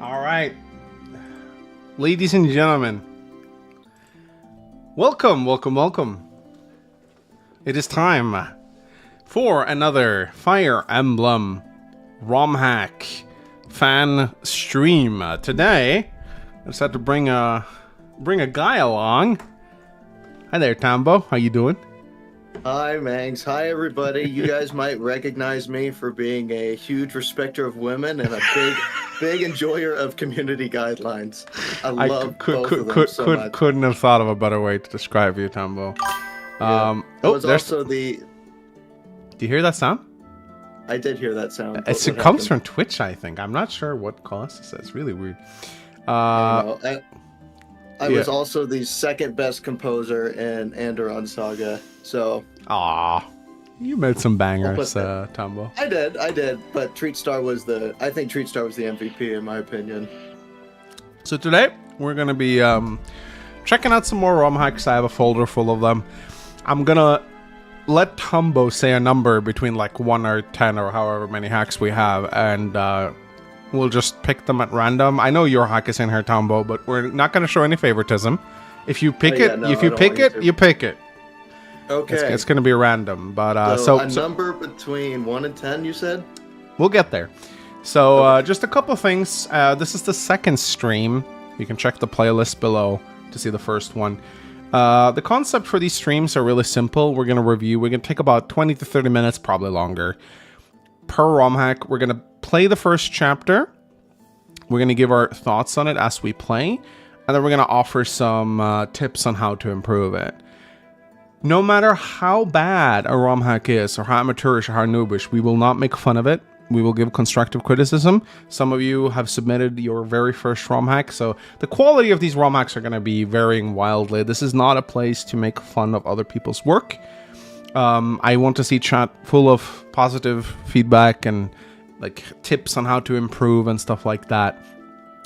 All right, ladies and gentlemen, welcome. It is time for another Fire Emblem ROM hack fan stream. Today, I just had to bring a guy along. Hi there, Tambo. How you doing? Hi, Mangs. Hi, everybody. You guys might recognize me for being a huge respecter of women and a big enjoyer of community guidelines. I love both of them so much. Couldn't have thought of a better way to describe you, Tambo. That was also the... Do you hear that sound? I did hear that sound. It comes from Twitch, I think. I'm not sure what caused this. It's really weird. I was also the second best composer in Anderon Saga, so... Aw, you made some bangers, Tambo. I did, but Treat Star was I think Treat Star was the MVP in my opinion. So today, we're going to be checking out some more ROM hacks. I have a folder full of them. I'm going to let Tambo say a number between like 1 or 10 or however many hacks we have, and we'll just pick them at random. I know your hack is in here, Tambo, but we're not going to show any favoritism. If you pick you pick it. Okay. It's going to be random, but so a number between 1 and 10, you said? We'll get there. So just a couple things. This is the second stream. You can check the playlist below to see the first one. The concept for these streams are really simple. We're going to take about 20 to 30 minutes, probably longer, per ROM hack. We're going to play the first chapter. We're going to give our thoughts on it as we play, and then we're going to offer some tips on how to improve it. No matter how bad a ROM hack is, or how amateurish or how noobish, we will not make fun of it. We will give constructive criticism. Some of you have submitted your very first ROM hack, so the quality of these ROM hacks are going to be varying wildly. This is not a place to make fun of other people's work. I want to see chat full of positive feedback and like tips on how to improve and stuff like that.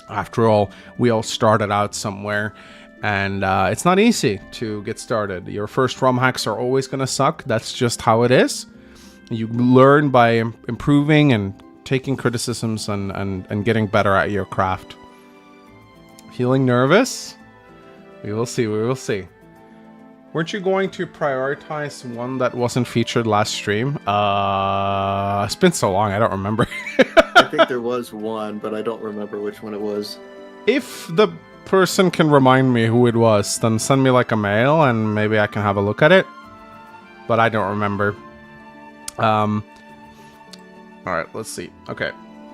After all, we all started out somewhere. And it's not easy to get started. Your first ROM hacks are always going to suck. That's just how it is. You learn by improving and taking criticisms and getting better at your craft. Feeling nervous? We will see. We will see. Weren't you going to prioritize one that wasn't featured last stream? It's been so long, I don't remember. I think there was one, but I don't remember which one it was. If the person can remind me who it was, then send me like a mail and maybe I can have a look at it, but I don't remember. All right, let's see. Okay,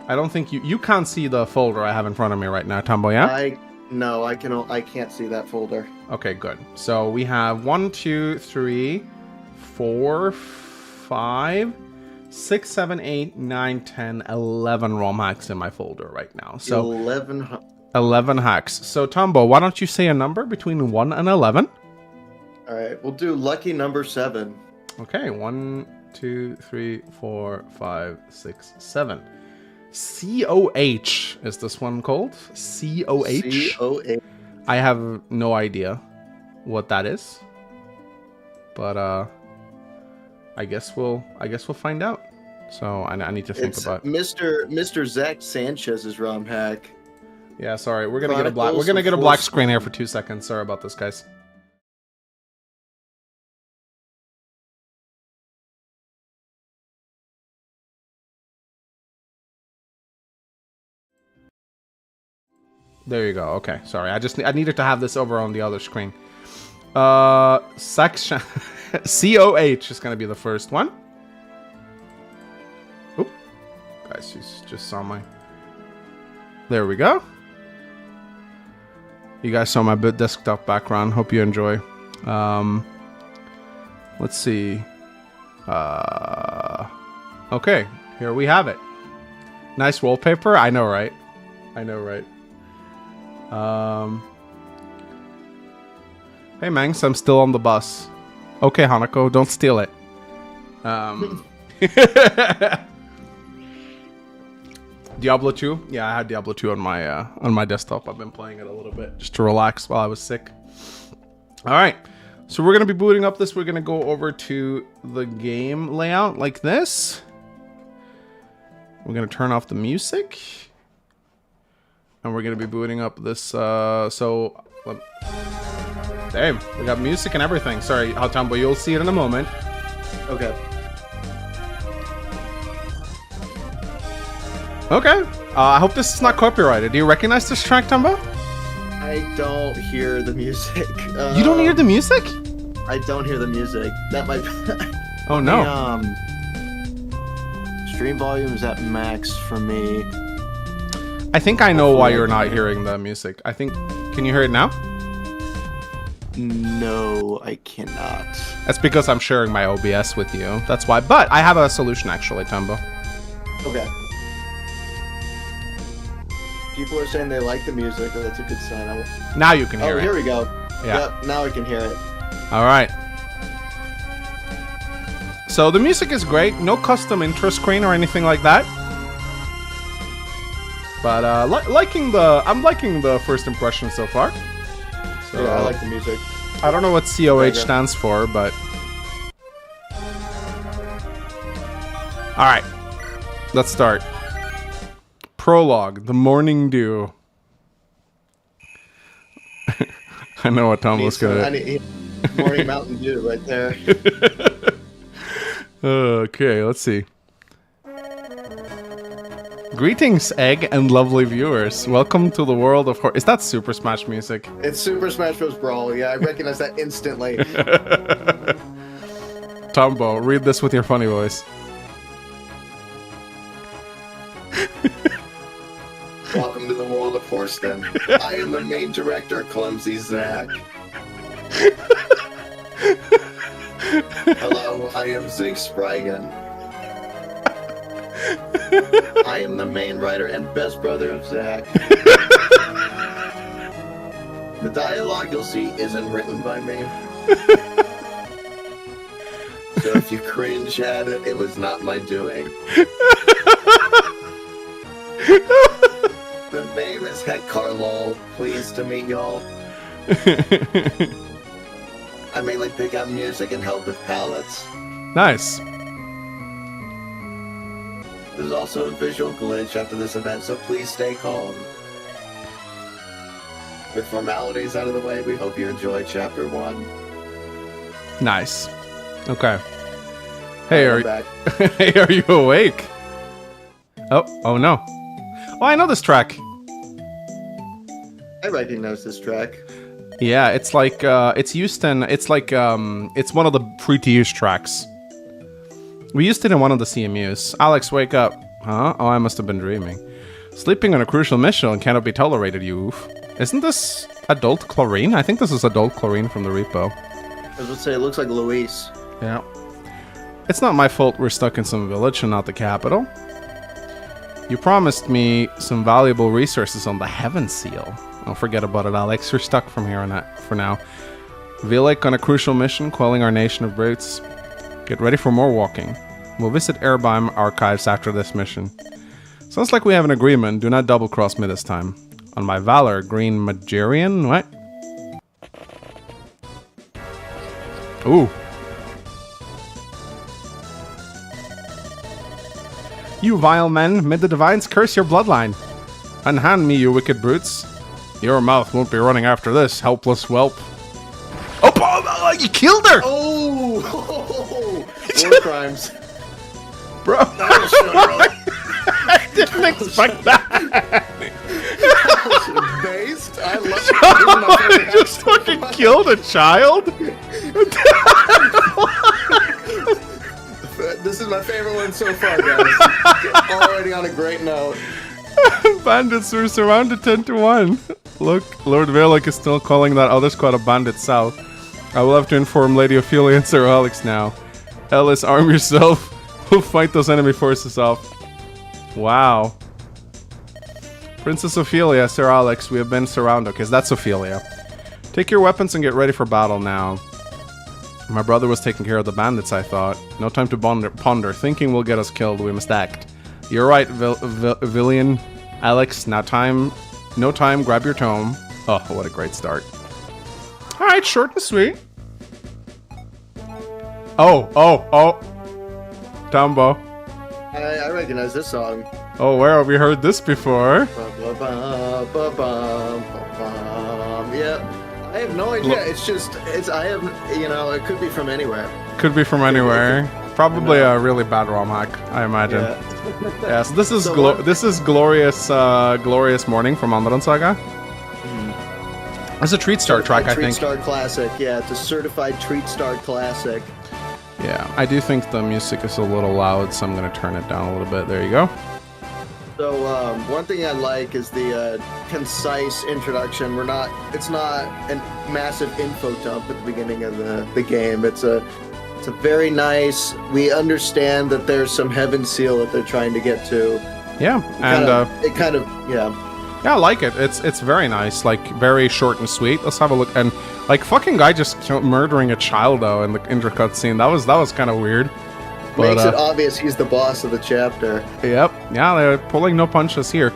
I don't think you can't see the folder I have in front of me right now, Tambo. Yeah, no, I can't see that folder. Okay, good. So we have 1 2 3 4 5 6 7 8 9 10 11 ROM hacks in my folder right now. So 11 hacks. So, Tambo, why don't you say a number between 1 and 11? All right, we'll do lucky number 7. Okay, 1, 2, 3, 4, 5, 6, 7. COH is this one called? COH? COH. I have no idea what that is, but I guess we'll find out. So I need to think about Mr. Zach Sanchez's ROM hack. Yeah, sorry. We're gonna get a black screen here for 2 seconds. Sorry about this, guys. There you go. Okay, sorry. I needed to have this over on the other screen. Section COH is gonna be the first one. Oop, guys, you just saw my. There we go. You guys saw my desktop background. Hope you enjoy. Let's see. Okay, here we have it. Nice wallpaper. I know, right? I know, right? Hey, Mangs, I'm still on the bus. Okay, Hanako, don't steal it. Diablo 2? Yeah, I had Diablo 2 on my desktop. I've been playing it a little bit just to relax while I was sick. All right, so we're gonna be booting up this. We're gonna go over to the game layout like this. We're gonna turn off the music. and we're gonna be booting up this. Damn, we got music and everything. Sorry, 𝐂𝐴𝐿, you'll see it in a moment. Okay. Okay. I hope this is not copyrighted. Do you recognize this track, 𝐂𝐴𝐿? I don't hear the music. You don't hear the music? I don't hear the music. That might. Oh no. Stream volume is at max for me. I think I know why you're not hearing the music. I think. Can you hear it now? No, I cannot. That's because I'm sharing my OBS with you. That's why. But I have a solution actually, 𝐂𝐴𝐿. Okay. People are saying they like the music, so that's a good sign. Now you can hear it. Oh, here we go. Yeah. Yep, now I can hear it. All right. So the music is great. No custom intro screen or anything like that. But I'm liking the first impression so far. So, yeah, I like the music. I don't know what 𝐶OH stands for, but all right. Let's start. Prologue, The Morning Dew. I know what Tom was gonna. Morning Mountain Dew right there. Okay, let's see. Greetings, Egg and lovely viewers. Welcome to the world of horror. Is that Super Smash music? It's Super Smash Bros. Brawl. Yeah, I recognize that instantly. 𝐂𝐴𝐿, read this with your funny voice. Welcome to the world of Horston. I am the main director, 𝐂𝐡𝐫𝐬𝐿. Hello, I am 𝐓𝐡𝐞 I am the main writer and best brother of Zach. The dialogue you'll see isn't written by me. So if you cringe at it, it was not my doing. The name is 𝐓𝐡𝐞 𝐑𝐞𝐬. Pleased to meet y'all. I mainly pick out music and help with palettes. Nice. There's also a visual glitch after this event, so please stay calm. With formalities out of the way, we hope you enjoy Chapter 1. Nice. Okay. Hey, are back. Hey, are you awake? Oh no. Oh, I know this track. I recognize this track. Yeah, it's like it's used in it's one of the free to use tracks. We used it in one of the CMUs. Alex, wake up. Huh? Oh, I must have been dreaming. Sleeping on a crucial mission cannot be tolerated, you oof. Isn't this adult chlorine? I think this is adult chlorine from the repo. I was going to say, it looks like Luis. Yeah. It's not my fault we're stuck in some village and not the capital. You promised me some valuable resources on the Heaven Seal. Don't forget about it, Alex. You're stuck from here on out for now. Vilek on a crucial mission, quelling our nation of brutes. Get ready for more walking. We'll visit Erbaim archives after this mission. Sounds like we have an agreement. Do not double-cross me this time. On my valor, Green Magarian? What? Ooh. You vile men, may the divines curse your bloodline. Unhand me, you wicked brutes. Your mouth won't be running after this, helpless whelp. Oh, you killed her! Oh! War crimes. Bro. I didn't expect that. Based? I love Someone just fucking killed a child? This is my favorite one so far, guys. Already on a great note. Bandits were surrounded 10-1. Look, Lord Vilek is still calling that other squad a bandit south. I will have to inform Lady Ophelia and Sir Alex now. Ellis, arm yourself. We'll fight those enemy forces off. Wow. Princess Ophelia, Sir Alex, we have been surrounded. Okay, that's Ophelia. Take your weapons and get ready for battle now. My brother was taking care of the bandits, I thought. No time to ponder. Thinking will get us killed. We must act. You're right, Villian. Alex, now time. No time, grab your tome. Oh, what a great start. Alright, short and sweet. Oh. Dumbo. I recognize this song. Oh, where have we heard this before? Yeah, I have no idea. It could be from anywhere. Could be from anywhere. Probably a really bad ROM hack, I imagine. Yeah. Yeah, so this is glorious, glorious morning from Anran Saga. It's a Treat Star track, I think. Treat Star classic. Yeah, it's a certified Treat Star classic. Yeah, I do think the music is a little loud, so I'm gonna turn it down a little bit. There you go. So one thing I like is the concise introduction. It's not a massive info dump at the beginning of the game. It's a very nice. We understand that there's some heaven seal that they're trying to get to. Yeah, Yeah, I like it. It's very nice, like very short and sweet. Let's have a look. And like fucking guy just murdering a child though in the intro cutscene. That was kind of weird. But, makes it obvious he's the boss of the chapter. Yep. Yeah, they're pulling no punches here.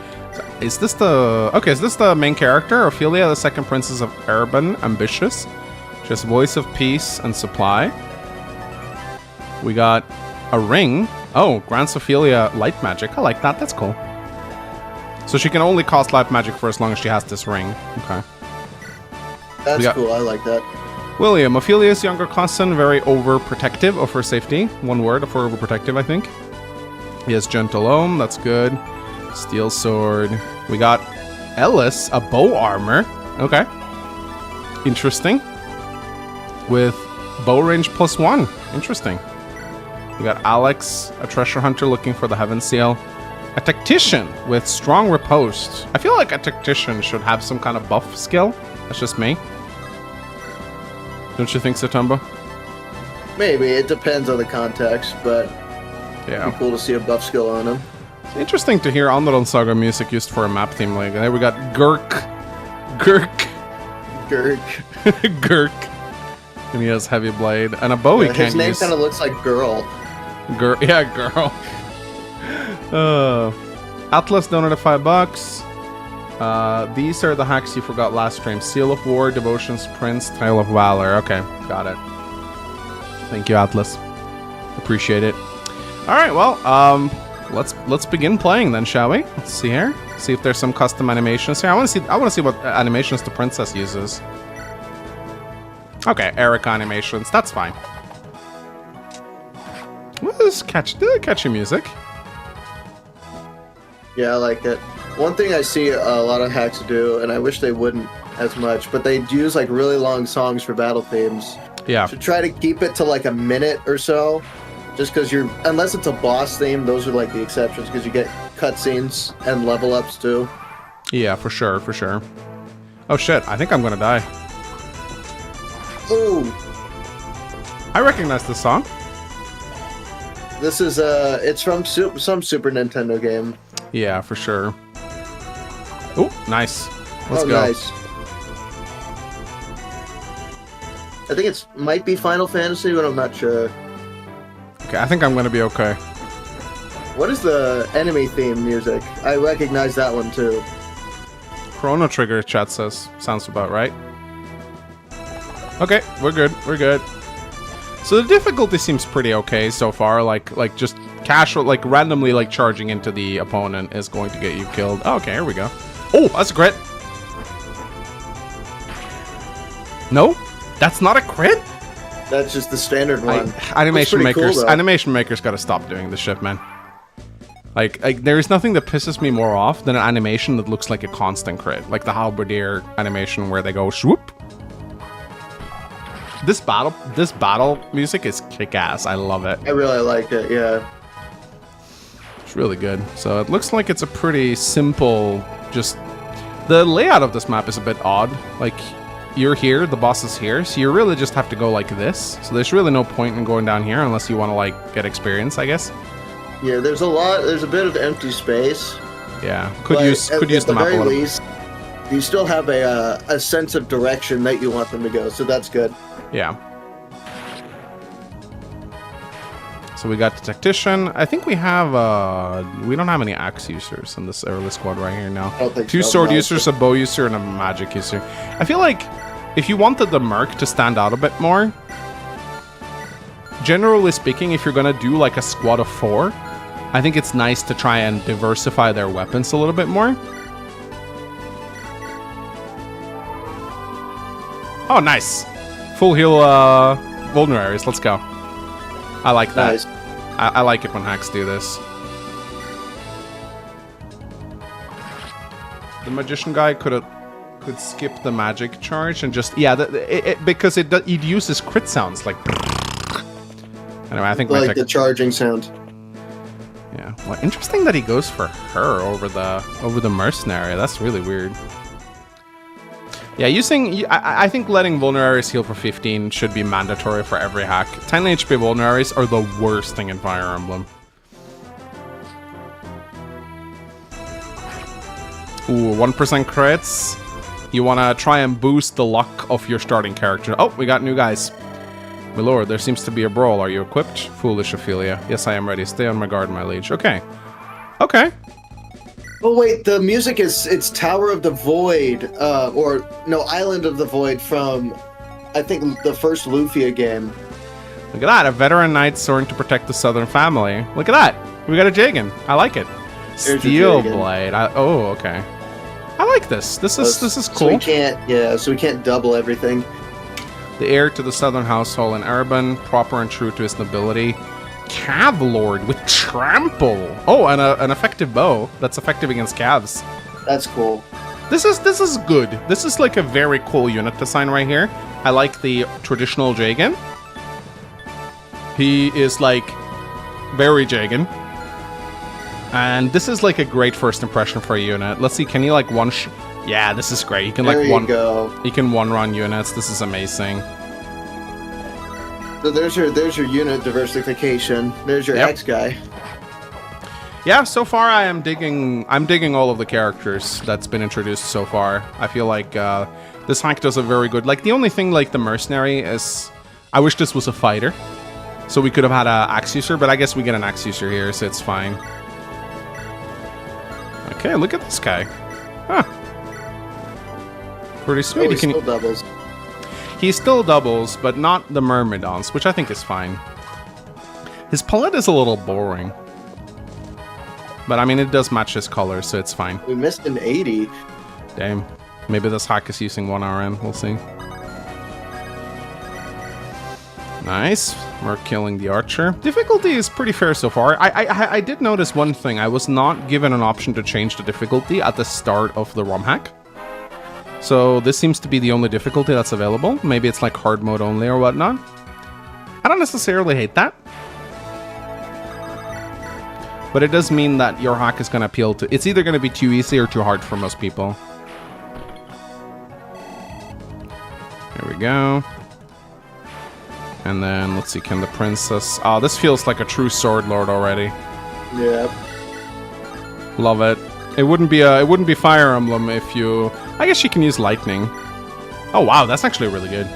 Is this the main character, Ophelia, the second princess of Erebon, ambitious? She has voice of peace and supply. We got a ring. Oh, grants Ophelia light magic. I like that. That's cool. So she can only cast light magic for as long as she has this ring. Okay. That's cool. I like that. William, Ophelia's younger cousin, very overprotective of her safety. One word for overprotective, I think. He has gentle ohm. That's good. Steel sword. We got Ellis, a bow armor. Okay. Interesting. With bow range +1. Interesting. We got Alex, a treasure hunter looking for the heaven seal. A tactician with strong riposte. I feel like a tactician should have some kind of buff skill. That's just me. Don't you think so, Tumbo? Maybe. It depends on the context, but yeah, it'd be cool to see a buff skill on him. It's interesting to hear Anran Saga music used for a map theme. Like there we got Gurk. And he has heavy blade and a bow he can't use. His name kind of looks like Girl. Girl. Atlas donated $5. These are the hacks you forgot last stream. Seal of War, Devotion's Prince, Tale of Valor. Okay, got it. Thank you, Atlas. Appreciate it. All right, well, let's begin playing then, shall we? Let's see here. See if there's some custom animations here. I want to see what animations the princess uses. Okay, Erica animations. That's fine. What is catchy music? Yeah, I like it. One thing I see a lot of hacks do, and I wish they wouldn't as much, but they use like really long songs for battle themes. Yeah. So try to keep it to like a minute or so, just because unless it's a boss theme, those are like the exceptions, because you get cutscenes and level ups too. Yeah, for sure. Oh shit, I think I'm gonna die. Ooh. I recognize this song. This is it's from some Super Nintendo game. Yeah, for sure. Oh, nice. Let's go. Nice. I think it might be Final Fantasy, but I'm not sure. Okay, I think I'm gonna be okay. What is the enemy theme music? I recognize that one too. Chrono Trigger, chat says. Sounds about right. Okay, we're good. So the difficulty seems pretty okay so far. Like just casual, like randomly, like charging into the opponent is going to get you killed. Oh, okay, here we go. Oh, that's a crit. No, that's not a crit. That's just the standard one. Animation makers, cool, animation makers, got to stop doing this shit, man. Like there is nothing that pisses me more off than an animation that looks like a constant crit, like the Halberdier animation where they go swoop. This battle music is kick-ass. I love it. I really like it, yeah. It's really good. So it looks like it's a pretty simple, just... The layout of this map is a bit odd. Like, you're here, the boss is here, so you really just have to go like this. So there's really no point in going down here unless you want to, like, get experience, I guess. Yeah, there's a bit of empty space. Yeah, could use the map a little. Least, you still have a sense of direction that you want them to go, so that's good. Yeah. So we got the tactician. I think we have we don't have any axe users in this early squad right here now. Two sword users, a bow user, and a magic user. I feel like if you wanted the merc to stand out a bit more, generally speaking, if you're gonna do like a squad of 4, I think it's nice to try and diversify their weapons a little bit more. Oh, nice. Full heal vulneraries. Let's go. I like that. Nice. I like it when hacks do this. The magician guy could skip the magic charge and just because it uses crit sounds like. Anyway, I think like the charging sound. Yeah. Well, interesting that he goes for her over the mercenary. That's really weird. Yeah, I think letting vulneraries heal for 15 should be mandatory for every hack. 10 HP vulneraries are the worst thing in Fire Emblem. Ooh, 1% crits. You want to try and boost the luck of your starting character. Oh, we got new guys. My lord, there seems to be a brawl. Are you equipped? Foolish Ophelia. Yes, I am ready. Stay on my guard, my liege. Okay. Okay. Oh wait, the music it's Tower of the Void, or no, Island of the Void from, I think, the first Lufia game. Look at that, a veteran knight soaring to protect the southern family. Look at that, we got a 𝐠𝐿𝐵𝐿. I like it. Steel Blade. Oh, okay. I like this. This is cool. So we can't double everything. The heir to the southern household in Urban, proper and true to his nobility. Cav Lord with trample. Oh, and an effective bow that's effective against calves. That's cool. This is good. This is like a very cool unit design right here. I like the traditional 𝐠𝐿𝐵𝐿. He is like very 𝐠𝐿𝐵𝐿. And this is like a great first impression for a unit. Let's see, can he like yeah, this is great. You can you can one-run units. This is amazing. So there's your unit diversification. There's your X guy. Yeah, so far I'm digging all of the characters that's been introduced so far. I feel like this hack does a very good. Like the only thing like the mercenary is, I wish this was a fighter, so we could have had an axe user, but I guess we get an axe user here, so it's fine. Okay, look at this guy. Huh. Pretty sweet. Oh, he still doubles. He still doubles, but not the Myrmidons, which I think is fine. His palette is a little boring. But I mean, it does match his color, so it's fine. We missed an 80. Damn. Maybe this hack is using 1 RN. We'll see. Nice. We're killing the archer. Difficulty is pretty fair so far. I did notice one thing. I was not given an option to change the difficulty at the start of the ROM hack. So this seems to be the only difficulty that's available. Maybe it's like hard mode only or whatnot. I don't necessarily hate that. But it does mean that your hack is going to appeal to... It's either going to be too easy or too hard for most people. There we go. And then, let's see, can the princess... Oh, this feels like a true sword lord already. Yep. Love it. It wouldn't be Fire Emblem if you... I guess you can use lightning. Oh wow, that's actually really good.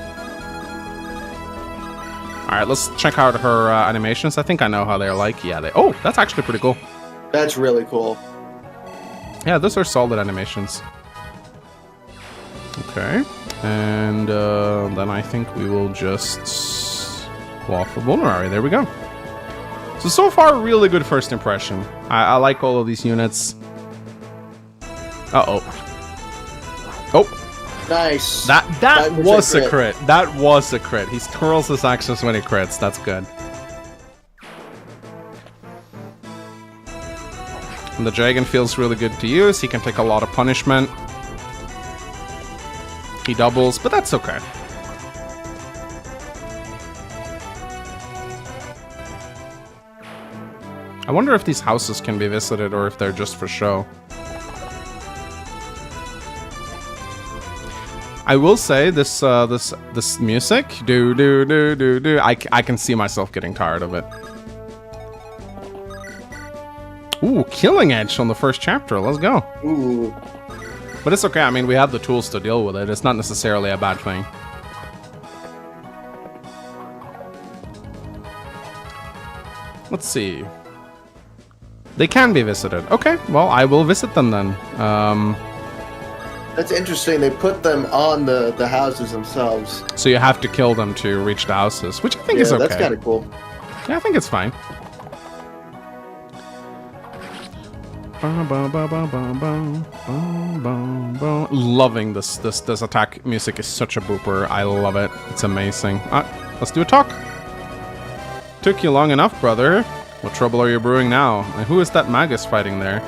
Alright, let's check out her animations. I think I know how they're like. Yeah, oh, that's actually pretty cool. That's really cool. Yeah, those are solid animations. Okay. And then I think we will just go off for vulnerary. There we go. So far, really good first impression. I like all of these units. Uh-oh. Oh. Nice. That was a crit. That was a crit. He twirls his actions when he crits. That's good. And the dragon feels really good to use. He can take a lot of punishment. He doubles, but that's okay. I wonder if these houses can be visited or if they're just for show. I will say this this music, I can see myself getting tired of it. Ooh, Killing Edge on the first chapter. Let's go. Ooh. But it's okay. I mean, we have the tools to deal with it. It's not necessarily a bad thing. Let's see. They can be visited. Okay, well, I will visit them then. That's interesting. They put them on the houses themselves. So you have to kill them to reach the houses, which I think is okay. That's kind of cool. Yeah, I think it's fine. Loving this attack music is such a booper. I love it. It's amazing. Let's do a talk. Took you long enough, brother. What trouble are you brewing now? And who is that magus fighting there?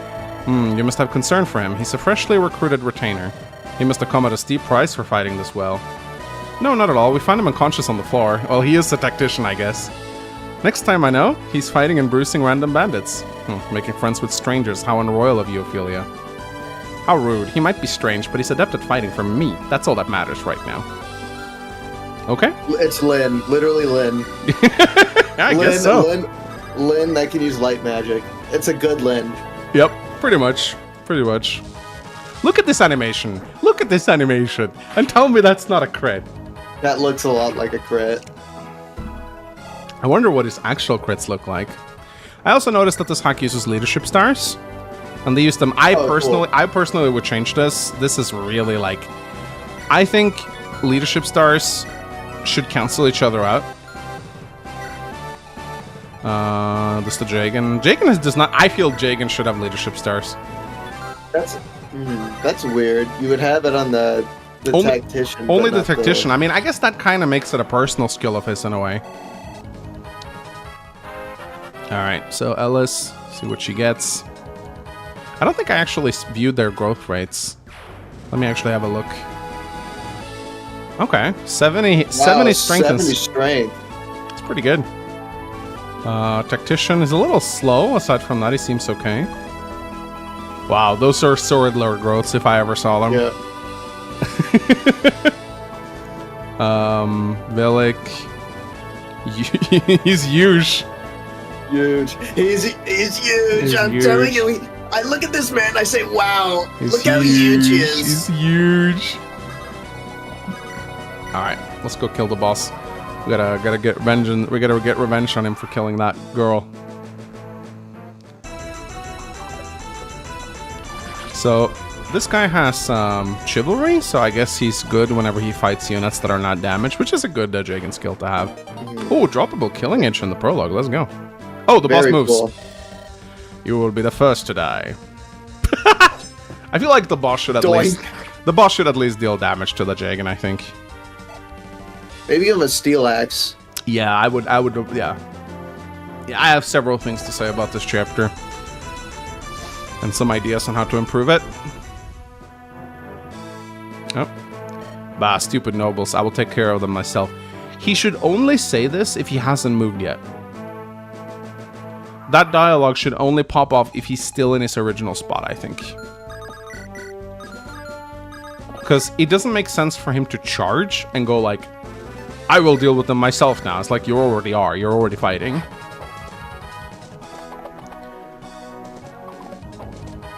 You must have concern for him. He's a freshly recruited retainer. He must have come at a steep price for fighting this well. No, not at all. We found him unconscious on the floor. Well, he is a tactician, I guess. Next time I know, he's fighting and bruising random bandits. Making friends with strangers. How unroyal of you, Ophelia. How rude. He might be strange, but he's adept at fighting for me. That's all that matters right now. Okay. It's Lynn. Literally Lynn. I guess so. Lynn that can use light magic. It's a good Lynn. Yep. Pretty much. Pretty much. Look at this animation. Look at this animation. And tell me that's not a crit. That looks a lot like a crit. I wonder what his actual crits look like. I also noticed that this hack uses leadership stars. And they use them. I personally would change this. This is really like... I think leadership stars should cancel each other out. This to 𝐿. 𝐿 does not... I feel 𝐿 should have leadership stars. That's weird. You would have it on the tactician. Only the tactician. I mean, I guess that kind of makes it a personal skill of his in a way. Alright, so Ellis, see what she gets. I don't think I actually viewed their growth rates. Let me actually have a look. Okay, 70 strength. 70 strength. It's pretty good. Tactician is a little slow. Aside from that, he seems okay. Wow, those are sword lord growths if I ever saw them. Yeah. Villic. He's huge. Huge. He's huge. I'm telling you. I look at this man. I say, "Wow! Look how huge he is." He's huge. All right, let's go kill the boss. We gotta get revenge. We gotta get revenge on him for killing that girl. So this guy has chivalry, so I guess he's good whenever he fights units that are not damaged, which is a good 𝐿 skill to have. Oh, droppable killing edge in the prologue. Let's go. Oh, the boss moves. Cool. You will be the first to die. I feel like the boss should at least deal damage to the 𝐿, I think. Maybe give him a steel axe. Yeah, I would. Yeah, I have several things to say about this chapter. And some ideas on how to improve it. Oh. Bah, stupid nobles. I will take care of them myself. He should only say this if he hasn't moved yet. That dialogue should only pop off if he's still in his original spot, I think. Because it doesn't make sense for him to charge and go like, I will deal with them myself now. It's like you already are. You're already fighting.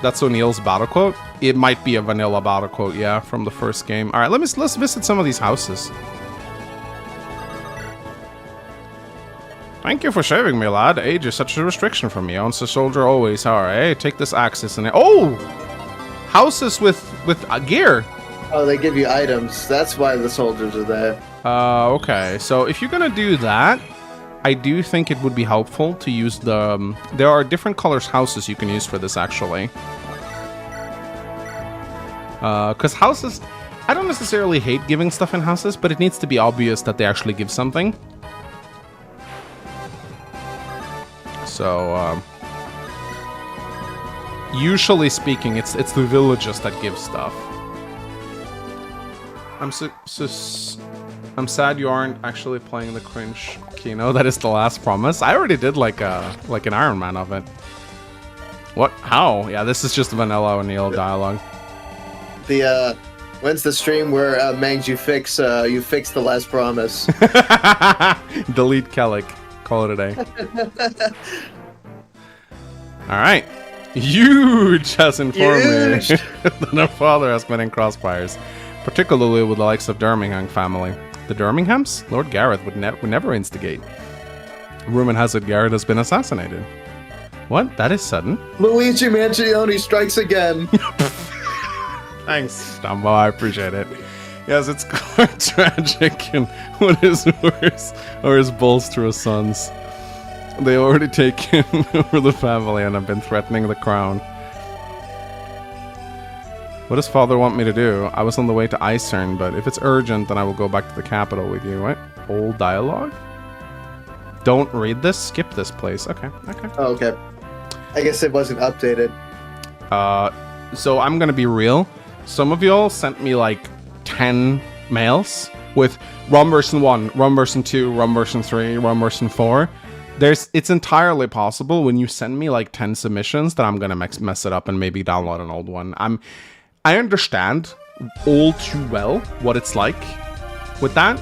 That's O'Neill's battle quote. It might be a vanilla battle quote, yeah, from the first game. All right, let's visit some of these houses. Thank you for saving me, lad. Age is such a restriction for me. Once a soldier, always. All right, take this axis and oh, houses with gear. Oh, they give you items. That's why the soldiers are there. Okay. So if you're gonna do that, I do think it would be helpful to use the... there are different colors houses you can use for this, actually. Because houses... I don't necessarily hate giving stuff in houses, but it needs to be obvious that they actually give something. So, usually speaking, it's the villages that give stuff. I'm sad you aren't actually playing the cringe Kino. That is the last promise. I already did like an Iron Man of it. What? How? Yeah, this is just vanilla O'Neill dialogue. When's the stream where Mangs you fix the last promise? Delete 𝐿𝐿. Call it a day. All right. Huge has informed me that her father has been in crossfires, particularly with the likes of Birmingham family. The Birminghams? Lord Gareth would never instigate. Rumor has it Gareth has been assassinated. What? That is sudden. Luigi Mangione strikes again. Thanks, Dumbo. I appreciate it. Yes, it's quite tragic, and what is worse are his bolsterous sons. They already taken over the family and have been threatening the crown. What does father want me to do? I was on the way to 𝐬𝐡𝐞, but if it's urgent, then I will go back to the capital with you. What? Old dialogue? Don't read this? Skip this place. Okay, okay. Oh, okay. I guess it wasn't updated. So I'm gonna be real. Some of y'all sent me like 10 mails with ROM version 1, ROM version 2, ROM version 3, ROM version 4. It's entirely possible when you send me like 10 submissions that I'm gonna mess it up and maybe download an old one. I understand all too well what it's like with that,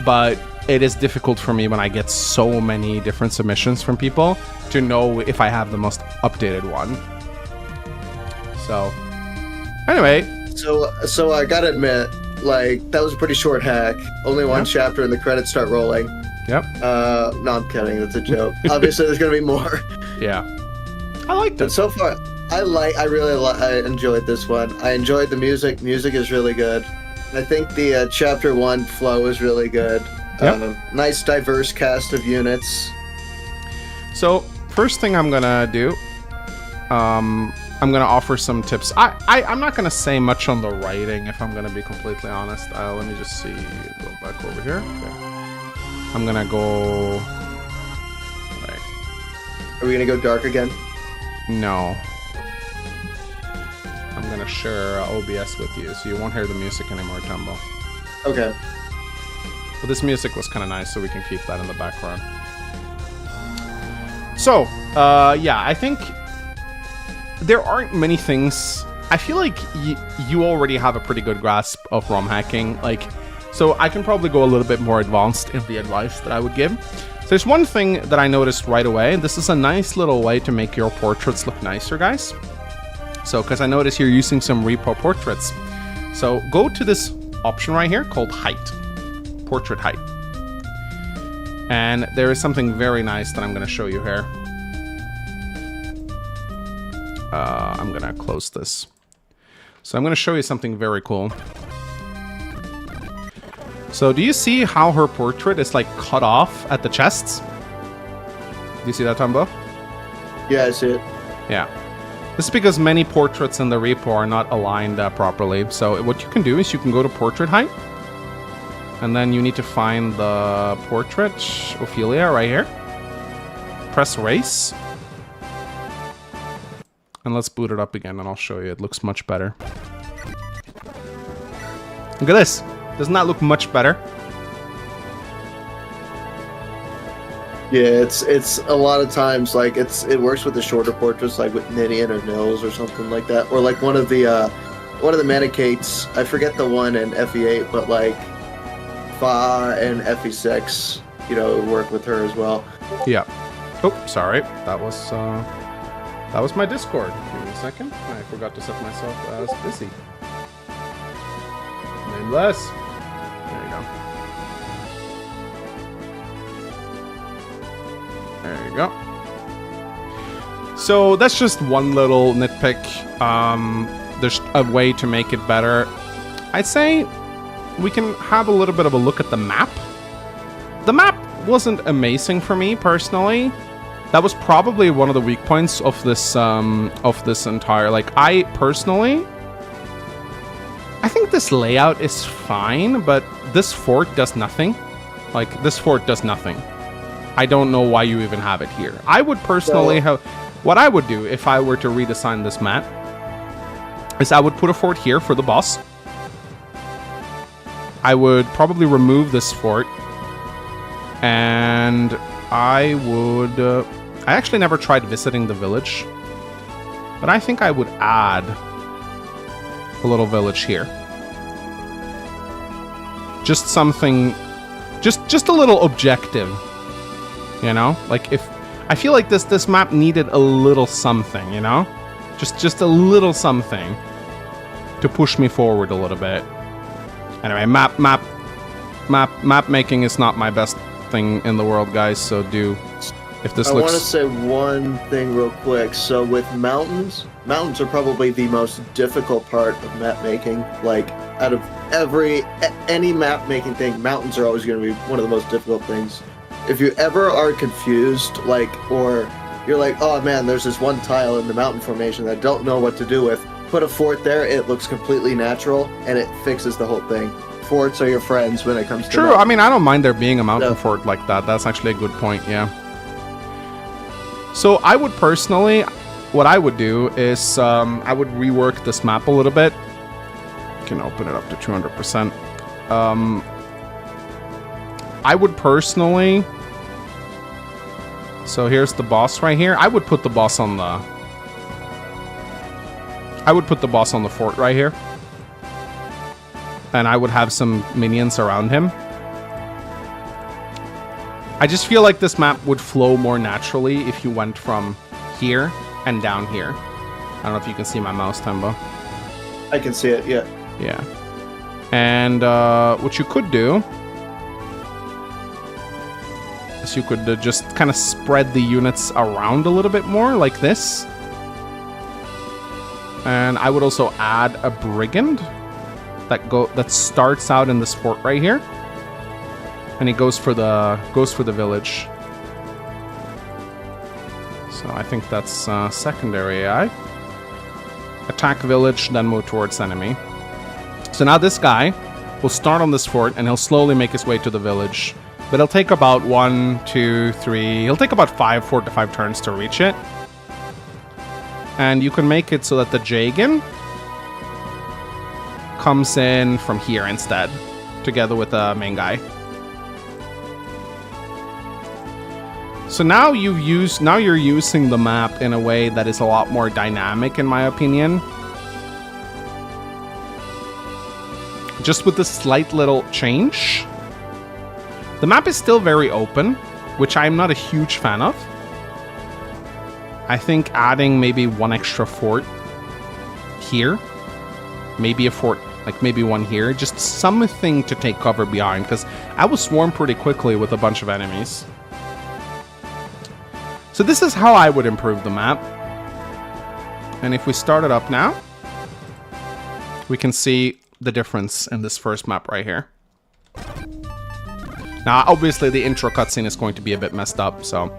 but it is difficult for me when I get so many different submissions from people to know if I have the most updated one. So, anyway. So I gotta admit, like, that was a pretty short hack. Only one chapter and the credits start rolling. Yep. No, I'm kidding. That's a joke. Obviously, there's gonna be more. Yeah. I liked it. But so far, I enjoyed this one. I enjoyed the music. Music is really good. I think the chapter 1 flow is really good. Yep. Nice diverse cast of units. So, first thing I'm gonna do, I'm gonna offer some tips. I'm not gonna say much on the writing, if I'm gonna be completely honest. Let me just see. Go back over here. Okay. I'm gonna go. Right. Are we gonna go dark again? No. I'm gonna share OBS with you, so you won't hear the music anymore, Tumbo. Okay. But this music was kind of nice, so we can keep that in the background. So, yeah, I think there aren't many things. I feel like you already have a pretty good grasp of ROM hacking. Like, so I can probably go a little bit more advanced in the advice that I would give. So there's one thing that I noticed right away. This is a nice little way to make your portraits look nicer, guys. So, because I noticed you're using some repo portraits. So go to this option right here called height. Portrait height. And there is something very nice that I'm going to show you here. I'm going to close this. So I'm going to show you something very cool. So do you see how her portrait is like cut off at the chests? Do you see that, Tumbo? Yeah, I see it. Yeah. This is because many portraits in the repo are not aligned properly. So what you can do is you can go to portrait height. And then you need to find the portrait, Ophelia, right here. Press race. And let's boot it up again and I'll show you. It looks much better. Look at this. Doesn't that look much better? Yeah, it's a lot of times like it works with the shorter portraits, like with Nidian or Nils or something like that, or like one of the 𝐬𝐴𝐡𝐞. I forget the one in FE8, but like 𝐂𝐴 and FE6, you know, work with her as well. Yeah. Oh, sorry. That was my Discord. Give me a second. I forgot to set myself as busy. Nameless. There you go. There you go. So that's just one little nitpick. There's a way to make it better. I'd say we can have a little bit of a look at the map. The map wasn't amazing for me personally. That was probably one of the weak points of this entire. Like, I think this layout is fine, but this fort does nothing. Like, this fort does nothing. I don't know why you even have it here. I would personally have. What I would do if I were to redesign this map is I would put a fort here for the boss. I would probably remove this fort, and I would. I actually never tried visiting the village, but I think I would add a little village here. Just something, just a little objective, you know? Like, if I feel like this map needed a little something, you know? Just a little something to push me forward a little bit. Anyway, map making is not my best thing in the world, guys, so if this looks... I want to say one thing real quick. So with mountains are probably the most difficult part of map making. Like, out of any map making thing, mountains are always going to be one of the most difficult things. If you ever are confused, like, or you're like, oh man, there's this one tile in the mountain formation that I don't know what to do with, put a fort there, it looks completely natural, and it fixes the whole thing. Forts are your friends when it comes to True, mountain. I mean, I don't mind there being a mountain fort like that. That's actually a good point, yeah. So I would personally, what I would do is I would rework this map a little bit. You can open it up to 200%. I would personally... So here's the boss right here. I would put the boss on the... I would put the boss on the fort right here. And I would have some minions around him. I just feel like this map would flow more naturally if you went from here and down here. I don't know if you can see my mouse, Tembo. I can see it, yeah. Yeah. And what you could do is you could just kind of spread the units around a little bit more, like this. And I would also add a brigand that starts out in this fort right here, and he goes for the village. So I think that's secondary AI. Attack village, then move towards enemy. So now this guy will start on this fort, and he'll slowly make his way to the village. But it'll take about 1, 2, 3... He'll take about 4 to 5 turns to reach it. And you can make it so that the Jagan comes in from here instead, together with the main guy. So now you're using the map in a way that is a lot more dynamic, in my opinion. Just with a slight little change. The map is still very open, which I'm not a huge fan of. I think adding maybe 1 extra fort here, maybe a fort, like maybe 1 here, just something to take cover behind, because I was swarmed pretty quickly with a bunch of enemies. So this is how I would improve the map. And if we start it up now, we can see the difference in this first map right here. Now, obviously, the intro cutscene is going to be a bit messed up, so...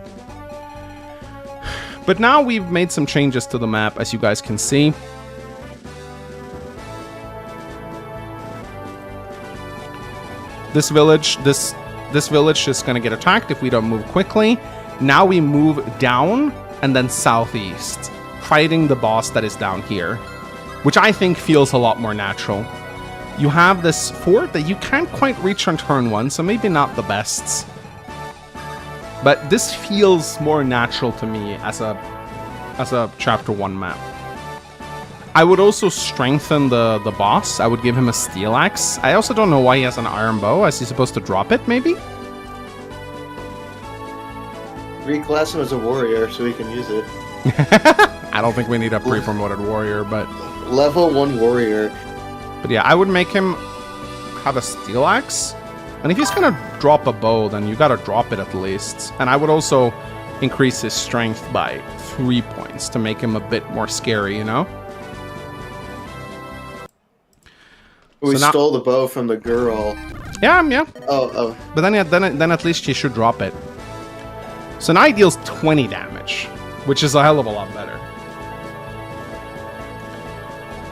But now we've made some changes to the map, as you guys can see. This village is going to get attacked if we don't move quickly. Now we move down and then southeast, fighting the boss that is down here, which I think feels a lot more natural. You have this fort that you can't quite reach on turn 1, so maybe not the best. But this feels more natural to me as a Chapter 1 map. I would also strengthen the boss. I would give him a steel axe. I also don't know why he has an iron bow. Is he supposed to drop it, maybe? Reclass him as a warrior so he can use it. I don't think we need a pre-promoted warrior, but... Level 1 warrior. But yeah, I would make him have a steel axe. And if he's gonna drop a bow, then you gotta drop it at least. And I would also increase his strength by 3 points to make him a bit more scary, you know? We stole the bow from the girl. Yeah. Oh. But then at least he should drop it. So now he deals 20 damage, which is a hell of a lot better.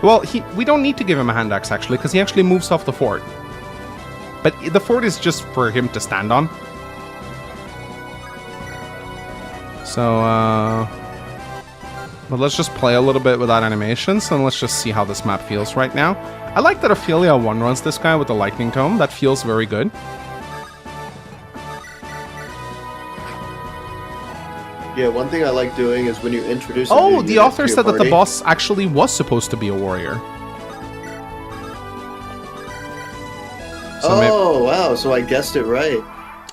Well, we don't need to give him a hand axe, actually, because he actually moves off the fort. But the fort is just for him to stand on. So, but let's just play a little bit without animations, and let's just see how this map feels right now. I like that Ophelia 1 runs this guy with the lightning tome. That feels very good. Yeah, one thing I like doing is when you introduce a Oh, new the author said that the party, boss actually was supposed to be a warrior. So wow, so I guessed it right.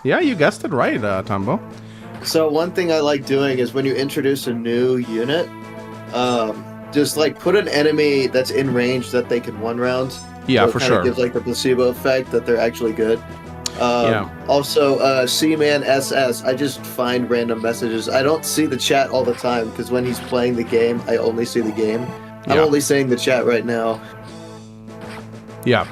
Yeah, you guessed it right, Tombo. So one thing I like doing is when you introduce a new unit, just like put an enemy that's in range that they can 1 round. Yeah, so for it sure. Gives like the placebo effect that they're actually good. Yeah. Also, C-Man SS, I just find random messages. I don't see the chat all the time, because when he's playing the game, I only see the game. I'm Yeah. only saying the chat right now. Yeah.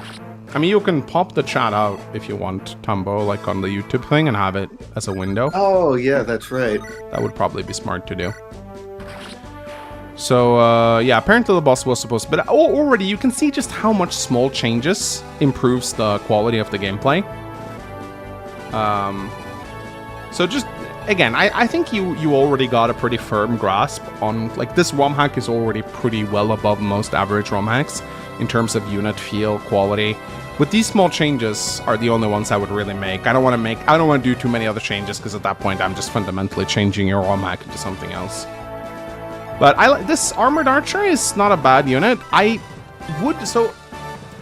I mean, you can pop the chat out if you want, Tombo, like on the YouTube thing, and have it as a window. Oh, yeah, that's right. That would probably be smart to do. So, yeah, apparently the boss was supposed to... But already you can see just how much small changes improves the quality of the gameplay. So just... Again, I think you already got a pretty firm grasp on... Like, this ROM hack is already pretty well above most average ROM hacks in terms of unit feel, quality. With these small changes are the only ones I would really make. I don't want to do too many other changes, because at that point I'm just fundamentally changing your ROM hack into something else. But this Armored Archer is not a bad unit. So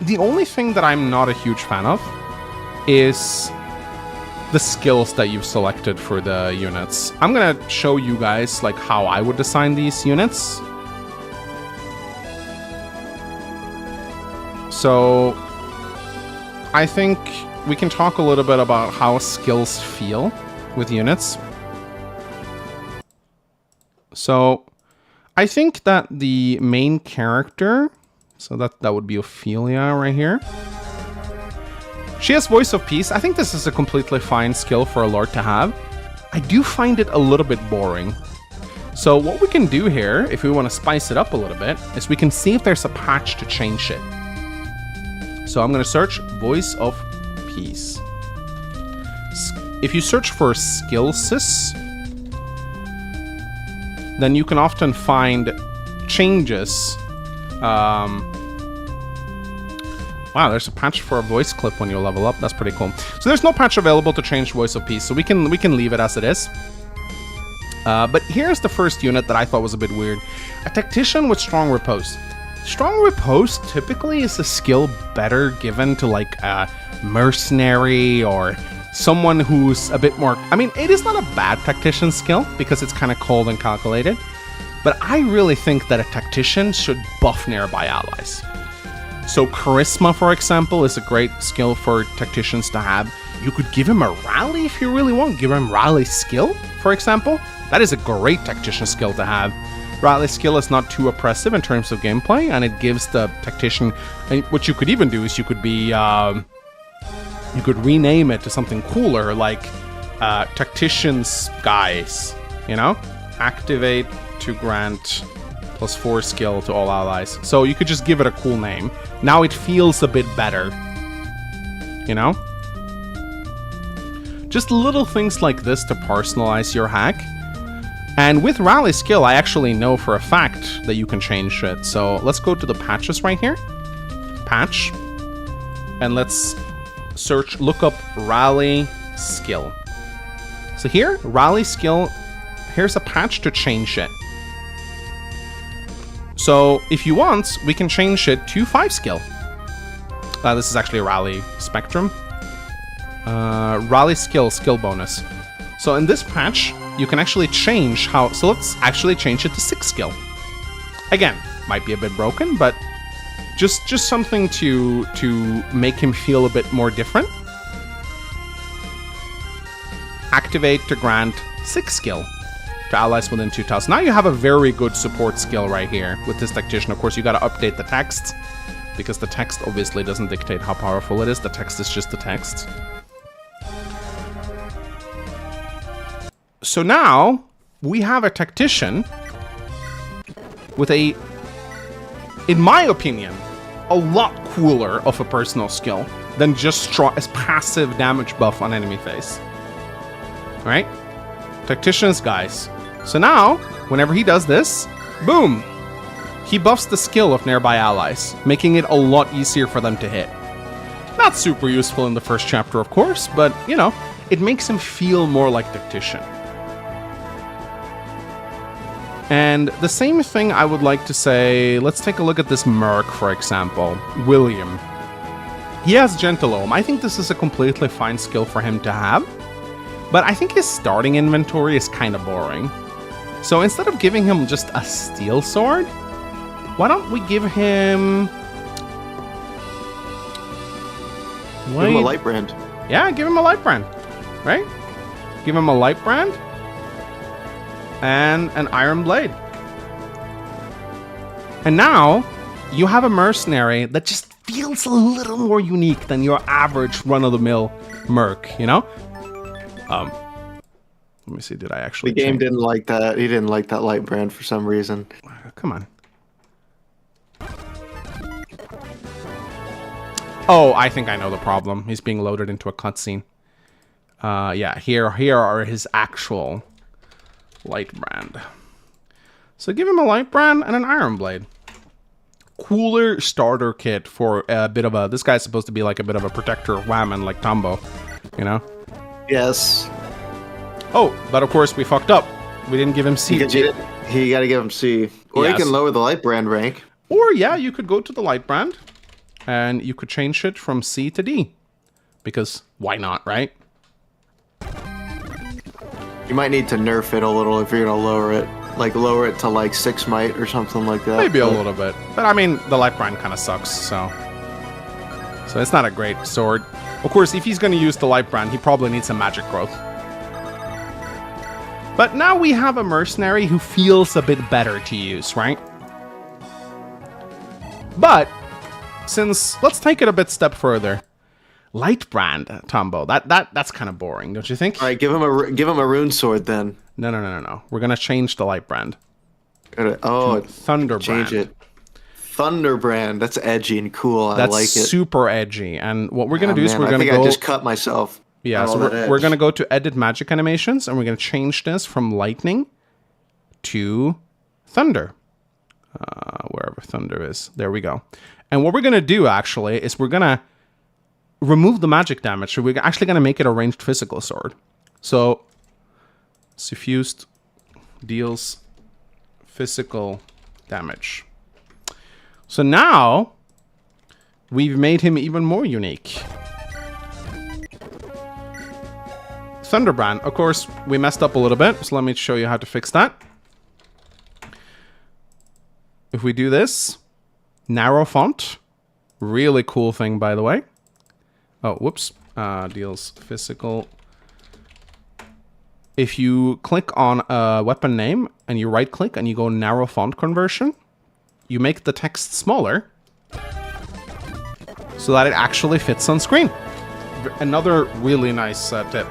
the only thing that I'm not a huge fan of is the skills that you've selected for the units. I'm gonna show you guys like how I would design these units. So I think we can talk a little bit about how skills feel with units. So I think that the main character, so that would be Ophelia right here. She has Voice of Peace. I think this is a completely fine skill for a Lord to have. I do find it a little bit boring. So what we can do here, if we want to spice it up a little bit, is we can see if there's a patch to change it. So I'm going to search Voice of Peace. If you search for skill sys, then you can often find changes. Wow, there's a patch for a voice clip when you level up. That's pretty cool. So there's no patch available to change Voice of Peace, so we can leave it as it is. But here's the first unit that I thought was a bit weird. A Tactician with Strong Riposte. Strong Riposte typically is a skill better given to like a mercenary or someone who's a bit more... I mean, it is not a bad Tactician skill because it's kind of cold and calculated. But I really think that a Tactician should buff nearby allies. So Charisma, for example, is a great skill for Tacticians to have. You could give him a Rally if you really want. Give him Rally skill, for example. That is a great Tactician skill to have. Rally skill is not too oppressive in terms of gameplay, and it gives the Tactician... And what you could even do is you could be... you could rename it to something cooler, like Tactician's Guise, you know? Activate to grant +4 skill to all allies. So you could just give it a cool name. Now it feels a bit better, you know? Just little things like this to personalize your hack. And with Rally skill, I actually know for a fact that you can change it. So let's go to the patches right here. Patch. And let's look up Rally skill. So here, Rally skill, here's a patch to change it. So if you want, we can change it to 5 skill. This is actually a Rally Spectrum. Rally skill bonus. So in this patch, you can actually change how... So let's actually change it to 6 skill. Again, might be a bit broken, but just something to make him feel a bit more different. Activate to grant 6 skill to allies within 2,000. Now you have a very good support skill right here with this Tactician. Of course, you got to update the text, because the text obviously doesn't dictate how powerful it is. The text is just the text. So now we have a Tactician with a, in my opinion, a lot cooler of a personal skill than just as passive damage buff on enemy face. Right? Tactician's Guise. So now, whenever he does this, boom! He buffs the skill of nearby allies, making it a lot easier for them to hit. Not super useful in the first chapter, of course, but, you know, it makes him feel more like Tactician. And the same thing I would like to say, let's take a look at this Merc, for example, William. He has Gentilome. I think this is a completely fine skill for him to have, but I think his starting inventory is kind of boring. So instead of giving him just a steel sword, why don't we give him... Give him a light brand. Yeah, give him a light brand, right? Give him a light brand and an iron blade. And now you have a mercenary that just feels a little more unique than your average run-of-the-mill merc, you know? Let me see. Did I actually? The game didn't like that. He didn't like that light brand for some reason. Come on. Oh, I think I know the problem. He's being loaded into a cutscene. Yeah, here are his actual light brand. So give him a light brand and an iron blade. Cooler starter kit for a bit of a... This guy's supposed to be like a bit of a protector of Whammon, like Tombo, you know? Yes. Oh, but of course we fucked up. We didn't give him C. He got to give him C. Or yes. you can lower the light brand rank. Or, yeah, you could go to the light brand and you could change it from C to D. Because why not, right? You might need to nerf it a little if you're going to lower it. Like, lower it to, like, 6 might or something like that. Maybe a little bit. But, I mean, the light brand kind of sucks, so... So, it's not a great sword. Of course, if he's going to use the light brand, he probably needs some magic growth. But now we have a mercenary who feels a bit better to use, right? But, since... Let's take it a bit step further. Light brand, Tombo. That's kind of boring, don't you think? All right, give him a rune sword, then. No. We're going to change the light brand. Oh, Thunder brand. Change it. Thunder brand. That's edgy and cool. I like it. That's super edgy. And what we're going to do is we're going to go... I think I just cut myself. Yeah, so we're going to go to edit magic animations, and we're going to change this from lightning to thunder. Wherever thunder is. There we go. And what we're going to do, actually, is we're going to remove the magic damage. So we're actually going to make it a ranged physical sword. So... Suffused deals physical damage. So now we've made him even more unique. Thunderbrand. Of course, we messed up a little bit, so let me show you how to fix that. If we do this, narrow font. Really cool thing, by the way. Oh, whoops. Deals physical. If you click on a weapon name and you right click and you go narrow font conversion, you make the text smaller so that it actually fits on screen. Another really nice tip.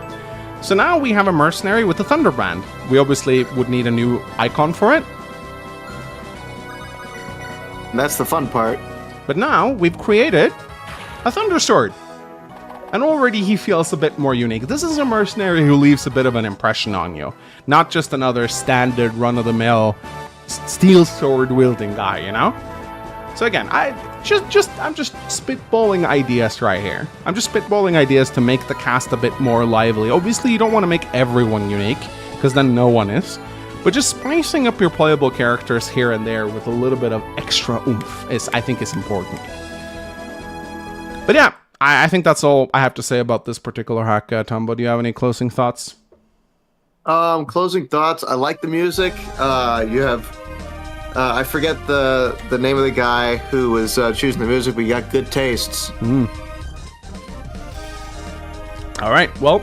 So now we have a mercenary with a Thunderbrand. We obviously would need a new icon for it. And that's the fun part. But now we've created a Thunder Sword. And already he feels a bit more unique. This is a mercenary who leaves a bit of an impression on you. Not just another standard run-of-the-mill steel sword wielding guy, you know? So again, I'm just spitballing ideas right here. I'm just spitballing ideas to make the cast a bit more lively. Obviously, you don't want to make everyone unique, because then no one is. But just spicing up your playable characters here and there with a little bit of extra oomph I think is important. But yeah. I think that's all I have to say about this particular hack, Tombo. Do you have any closing thoughts? Closing thoughts. I like the music. You have... I forget the name of the guy who was choosing the music, but you got good tastes. All right. Well,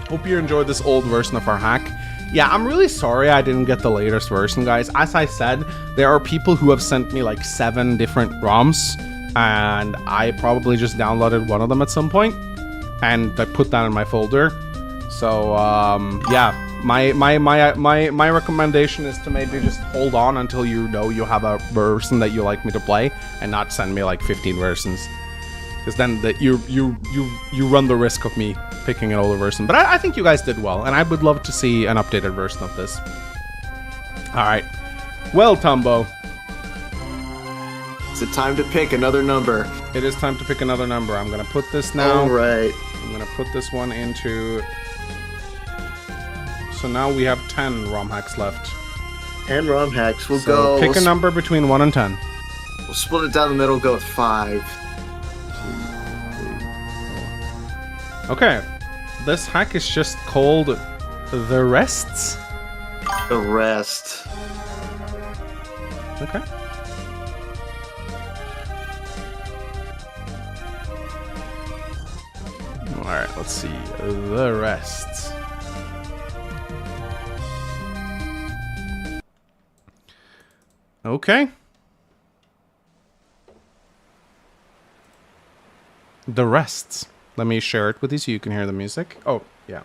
hope you enjoyed this old version of our hack. Yeah, I'm really sorry I didn't get the latest version, guys. As I said, there are people who have sent me like 7 different ROMs. And I probably just downloaded one of them at some point, and I put that in my folder. So yeah, my recommendation is to maybe just hold on until you know you have a version that you like me to play, and not send me like 15 versions, because then you run the risk of me picking an older version. But I think you guys did well, and I would love to see an updated version of this. All right, well, Tombo. Is it time to pick another number? It is time to pick another number. I'm going to put this now. All right. I'm going to put this one into... So now we have 10 ROM hacks left. 10 ROM hacks. We'll go... Pick a number between 1 and 10. We'll split it down the middle, go with 5. Okay. This hack is just called The Rests. The Rest. Okay. Alright, let's see. The Rests. Okay. The Rests. Let me share it with you so you can hear the music. Oh, yeah.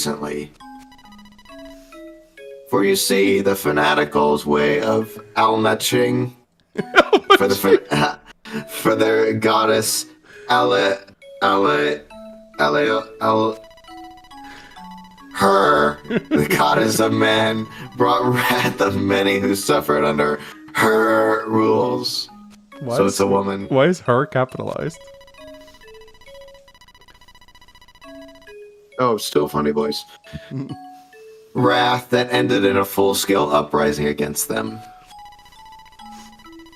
recently. For you see, the fanatical's way of 𝐂𝐡𝐞 for their goddess her, the goddess of man, brought wrath of many who suffered under her rules. So it's a woman. Why is her capitalized? Oh, still funny voice. Wrath that ended in a full-scale uprising against them.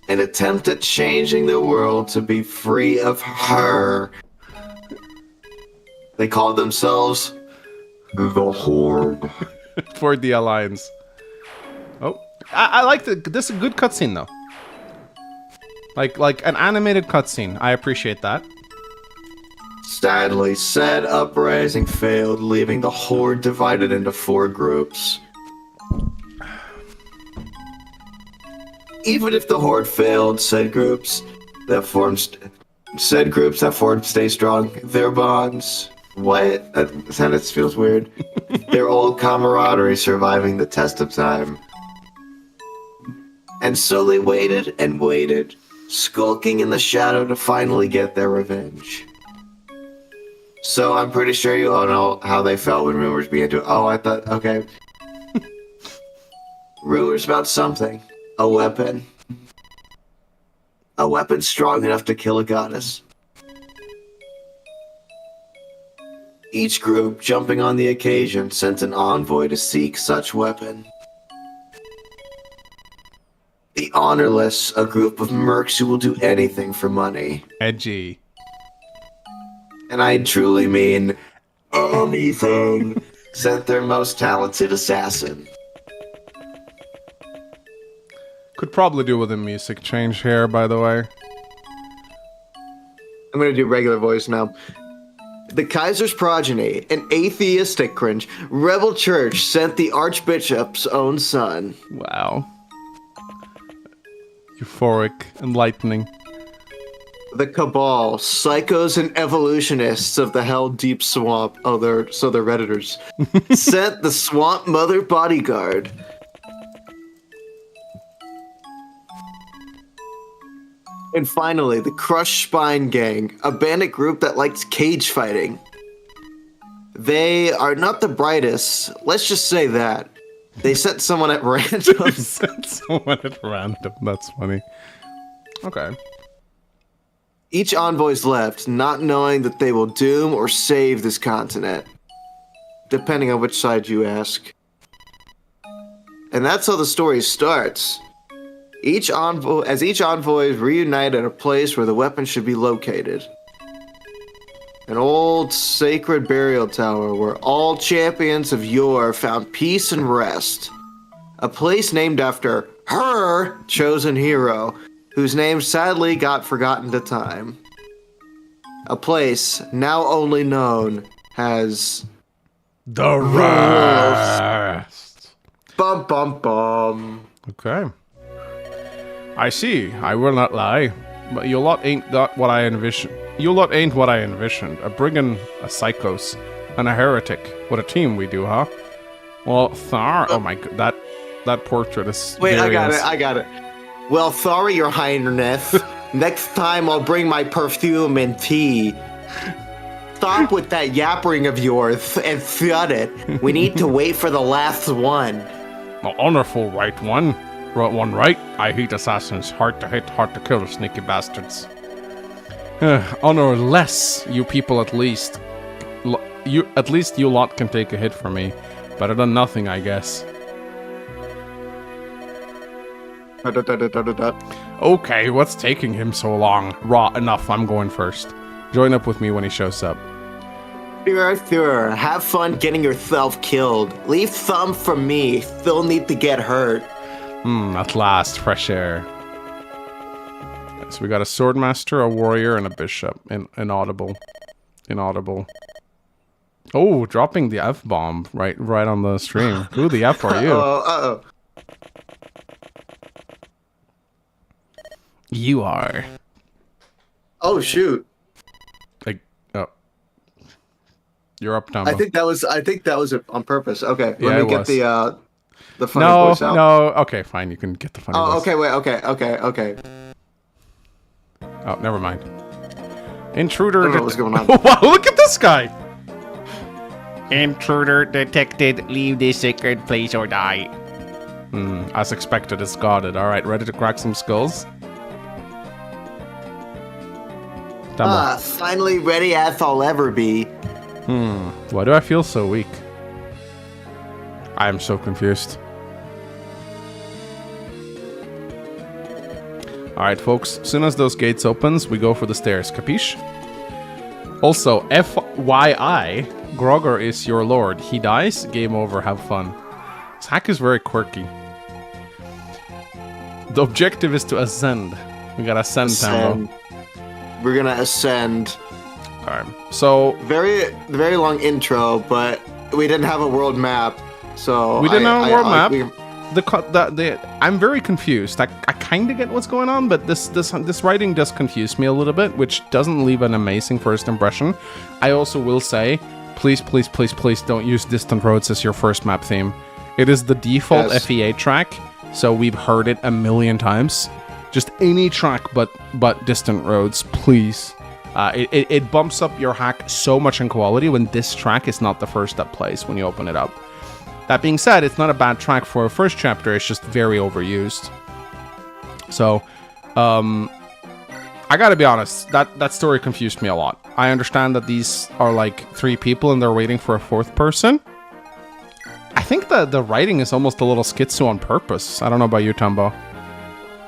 An attempt at changing the world to be free of her. They called themselves the Horde. For the Alliance. Oh, I like this is a good cutscene though. Like an animated cutscene. I appreciate that. Sadly, said uprising failed, leaving the Horde divided into 4 groups. Even if the Horde failed, said groups that formed stay strong. Their bonds. What? That sentence feels weird. Their old camaraderie surviving the test of time. And so they waited and waited, skulking in the shadow to finally get their revenge. So I'm pretty sure you all know how they felt when rumors began to... Oh, I thought... Okay. Rumors about something. A weapon. A weapon strong enough to kill a goddess. Each group, jumping on the occasion, sent an envoy to seek such weapon. The Honorless, a group of mercs who will do anything for money. Edgy. And I truly mean anything, sent their most talented assassin. Could probably do with a music change here, by the way. I'm gonna do regular voice now. The Kaiser's progeny, an atheistic cringe, rebel church sent the Archbishop's own son. Wow. Euphoric, enlightening. The Cabal, psychos and evolutionists of the Hell Deep Swamp. Oh, they're Redditors. Sent the Swamp Mother bodyguard. And finally, the Crush Spine Gang, a bandit group that likes cage fighting. They are not the brightest, let's just say that. They sent someone at random. Sent someone at random, that's funny. Okay. Each envoy's left, not knowing that they will doom or save this continent. Depending on which side you ask. And that's how the story starts. Each envoy is reunited at a place where the weapon should be located. An old sacred burial tower where all champions of yore found peace and rest. A place named after her chosen hero, whose name sadly got forgotten to time. A place now only known as the rest. Bum bum bum. Okay. I see. I will not lie. But you lot ain't got what I envisioned. You lot ain't what I envisioned. A brigand, a psychos, and a heretic. What a team we do, huh? Well, Thar. Oh my god, that portrait is. Wait, I got it. Well, sorry, Your Highness. Next time I'll bring my perfume and tea. Stop with that yappering of yours and shut it. We need to wait for the last one. A honorful right one. Right? I hate assassins. Hard to hit, hard to kill, sneaky bastards. Honor less, you people at least. You lot can take a hit from me. Better than nothing, I guess. Okay, what's taking him so long? Enough, I'm going first. Join up with me when he shows up. Sure. Have fun getting yourself killed. Leave some for me. Still need to get hurt. At last, fresh air. So we got a swordmaster, a warrior, and a bishop. Inaudible. Oh, dropping the F-bomb right on the stream. Who the F are you? Uh-oh. You are. Oh, shoot. You're up, Dumbo. I think that was on purpose. Okay, Yeah, let me get the funny voice out. No, okay, fine. You can get the funny voice. Oh, okay, wait, okay. Oh, never mind. Intruder. I don't know what's going on. Wow, look at this guy. Intruder detected. Leave this sacred place or die. As expected, it's guarded. All right, ready to crack some skulls? Finally ready as I'll ever be. Why do I feel so weak? I am so confused. Alright, folks. As soon as those gates opens, we go for the stairs. Capiche? Also, FYI, Grogger is your lord. He dies, game over, have fun. This hack is very quirky. The objective is to ascend. We gotta ascend, Tambo. We're gonna ascend. Alright, so... Very long intro, but we didn't have a world map, so... We didn't have a world map. I'm very confused. I kind of get what's going on, but this writing does confuse me a little bit, which doesn't leave an amazing first impression. I also will say, please don't use Distant Roads as your first map theme. It is the default FEA track, so we've heard it a million times. Just any track but Distant Roads, please. It bumps up your hack so much in quality when this track is not the first that plays when you open it up. That being said, it's not a bad track for a first chapter, it's just very overused. So, I gotta be honest, that story confused me a lot. I understand that these are like 3 people and they're waiting for a 4th person. I think the writing is almost a little schizo on purpose. I don't know about you, Tumbo.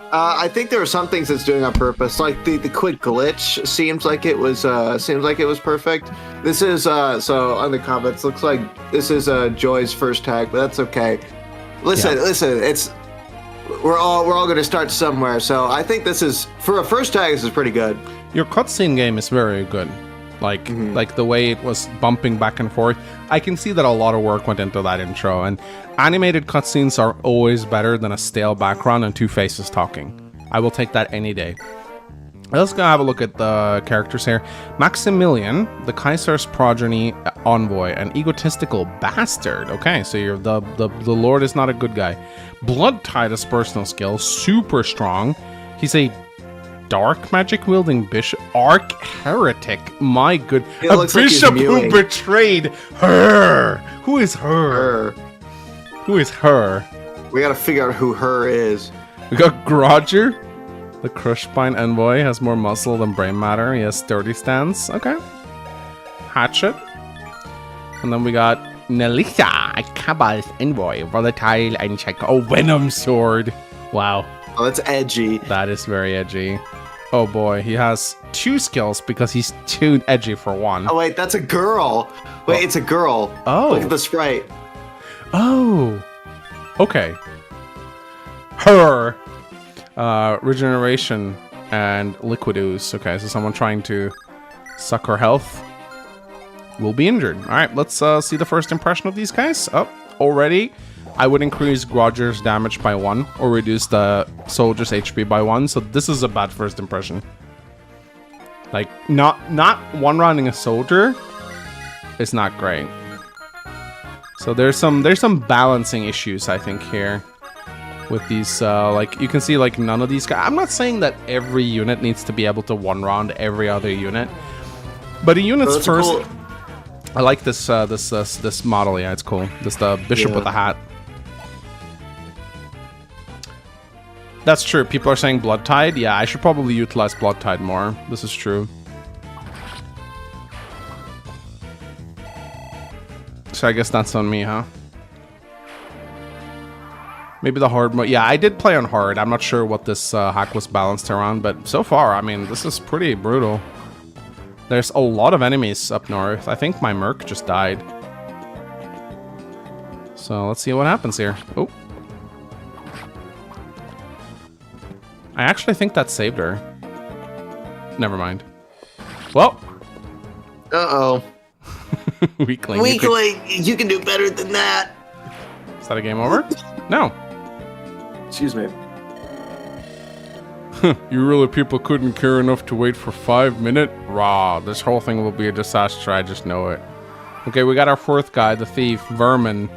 I think there are some things it's doing on purpose, like the quick glitch seems like it was perfect. This is so on the comments looks like this is Joy's first tag, but that's okay. Listen, it's we're all gonna start somewhere, so I think this is for a first tag. This is pretty good. Your cutscene game is very good, like the way it was bumping back and forth. I can see that a lot of work went into that intro, and animated cutscenes are always better than a stale background and 2 faces talking. I will take that any day. Let's go have a look at the characters here. Maximilian, the Kaiser's progeny envoy, an egotistical bastard. Okay, so you're the Lord is not a good guy. Blood Titus personal skill, super strong. He's a dark magic wielding bishop, arc heretic. My good, a bishop who betrayed her. Who is her? Who is her? We gotta figure out who her is. We got Groger. The Crushspine envoy has more muscle than brain matter. He has sturdy stance. Okay. Hatchet. And then we got Nelitha, a Cabbal's envoy. Volatile and check. Oh, Venom Sword. Wow. Oh, that's edgy. That is very edgy. Oh boy, he has 2 skills because he's too edgy for 1. Oh wait, that's a girl. Wait, it's a girl. Oh. Look at the sprite. Oh. Okay. Her. Regeneration and liquid ooze. Okay, so someone trying to suck her health will be injured. Alright, let's see the first impression of these guys. Oh, already I would increase Roger's damage by 1 or reduce the soldier's HP by 1, so this is a bad first impression. Like, not one-rounding a soldier is not great. So there's some balancing issues, I think, here with these, like, you can see, like, none of these guys. I'm not saying that every unit needs to be able to one-round every other unit, but a unit's first... Cool. I like this this model, yeah, it's cool. This the bishop with the hat. That's true, people are saying Blood Tide. Yeah, I should probably utilize Blood Tide more. This is true. So I guess that's on me, huh? Maybe the hard mode. Yeah, I did play on hard. I'm not sure what this hack was balanced around, but so far, I mean, this is pretty brutal. There's a lot of enemies up north. I think my Merc just died. So let's see what happens here. Oh. I actually think that saved her. Never mind. Well. Uh-oh. Weakling. Weakling, you can do better than that. Is that a game over? No. Excuse me. You really people couldn't care enough to wait for 5 minutes? Rah, this whole thing will be a disaster, I just know it. Okay, we got our 4th guy, the thief, Vermin.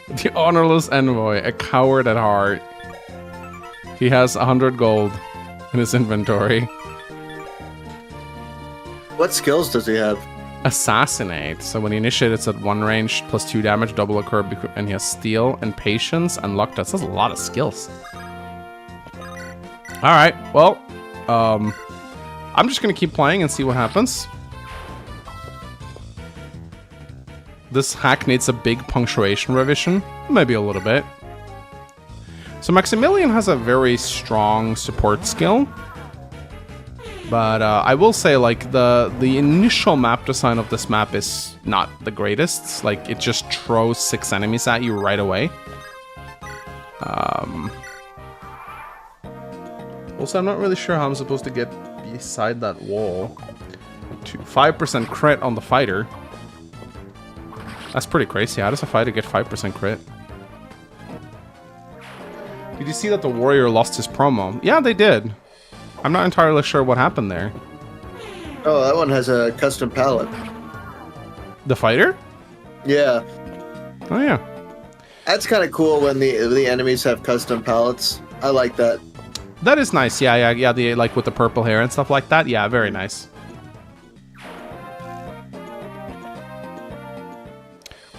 The honorless envoy, a coward at heart. He has 100 gold in his inventory. What skills does he have? Assassinate. So when he initiates at 1 range, plus 2 damage, double occur, and he has steal and patience and luck. That's a lot of skills. Alright, well, I'm just gonna keep playing and see what happens. This hack needs a big punctuation revision, maybe a little bit. So Maximilian has a very strong support skill. But I will say, like, the initial map design of this map is not the greatest. Like, it just throws 6 enemies at you right away. Also, I'm not really sure how I'm supposed to get beside that wall. 5% crit on the fighter. That's pretty crazy. How does a fighter get 5% crit? Did you see that the warrior lost his promo? Yeah, they did. I'm not entirely sure what happened there. Oh, that one has a custom palette. The fighter? Yeah. Oh, yeah. That's kind of cool when the enemies have custom palettes. I like that. That is nice. Yeah. The, like, with the purple hair and stuff like that. Yeah, very nice.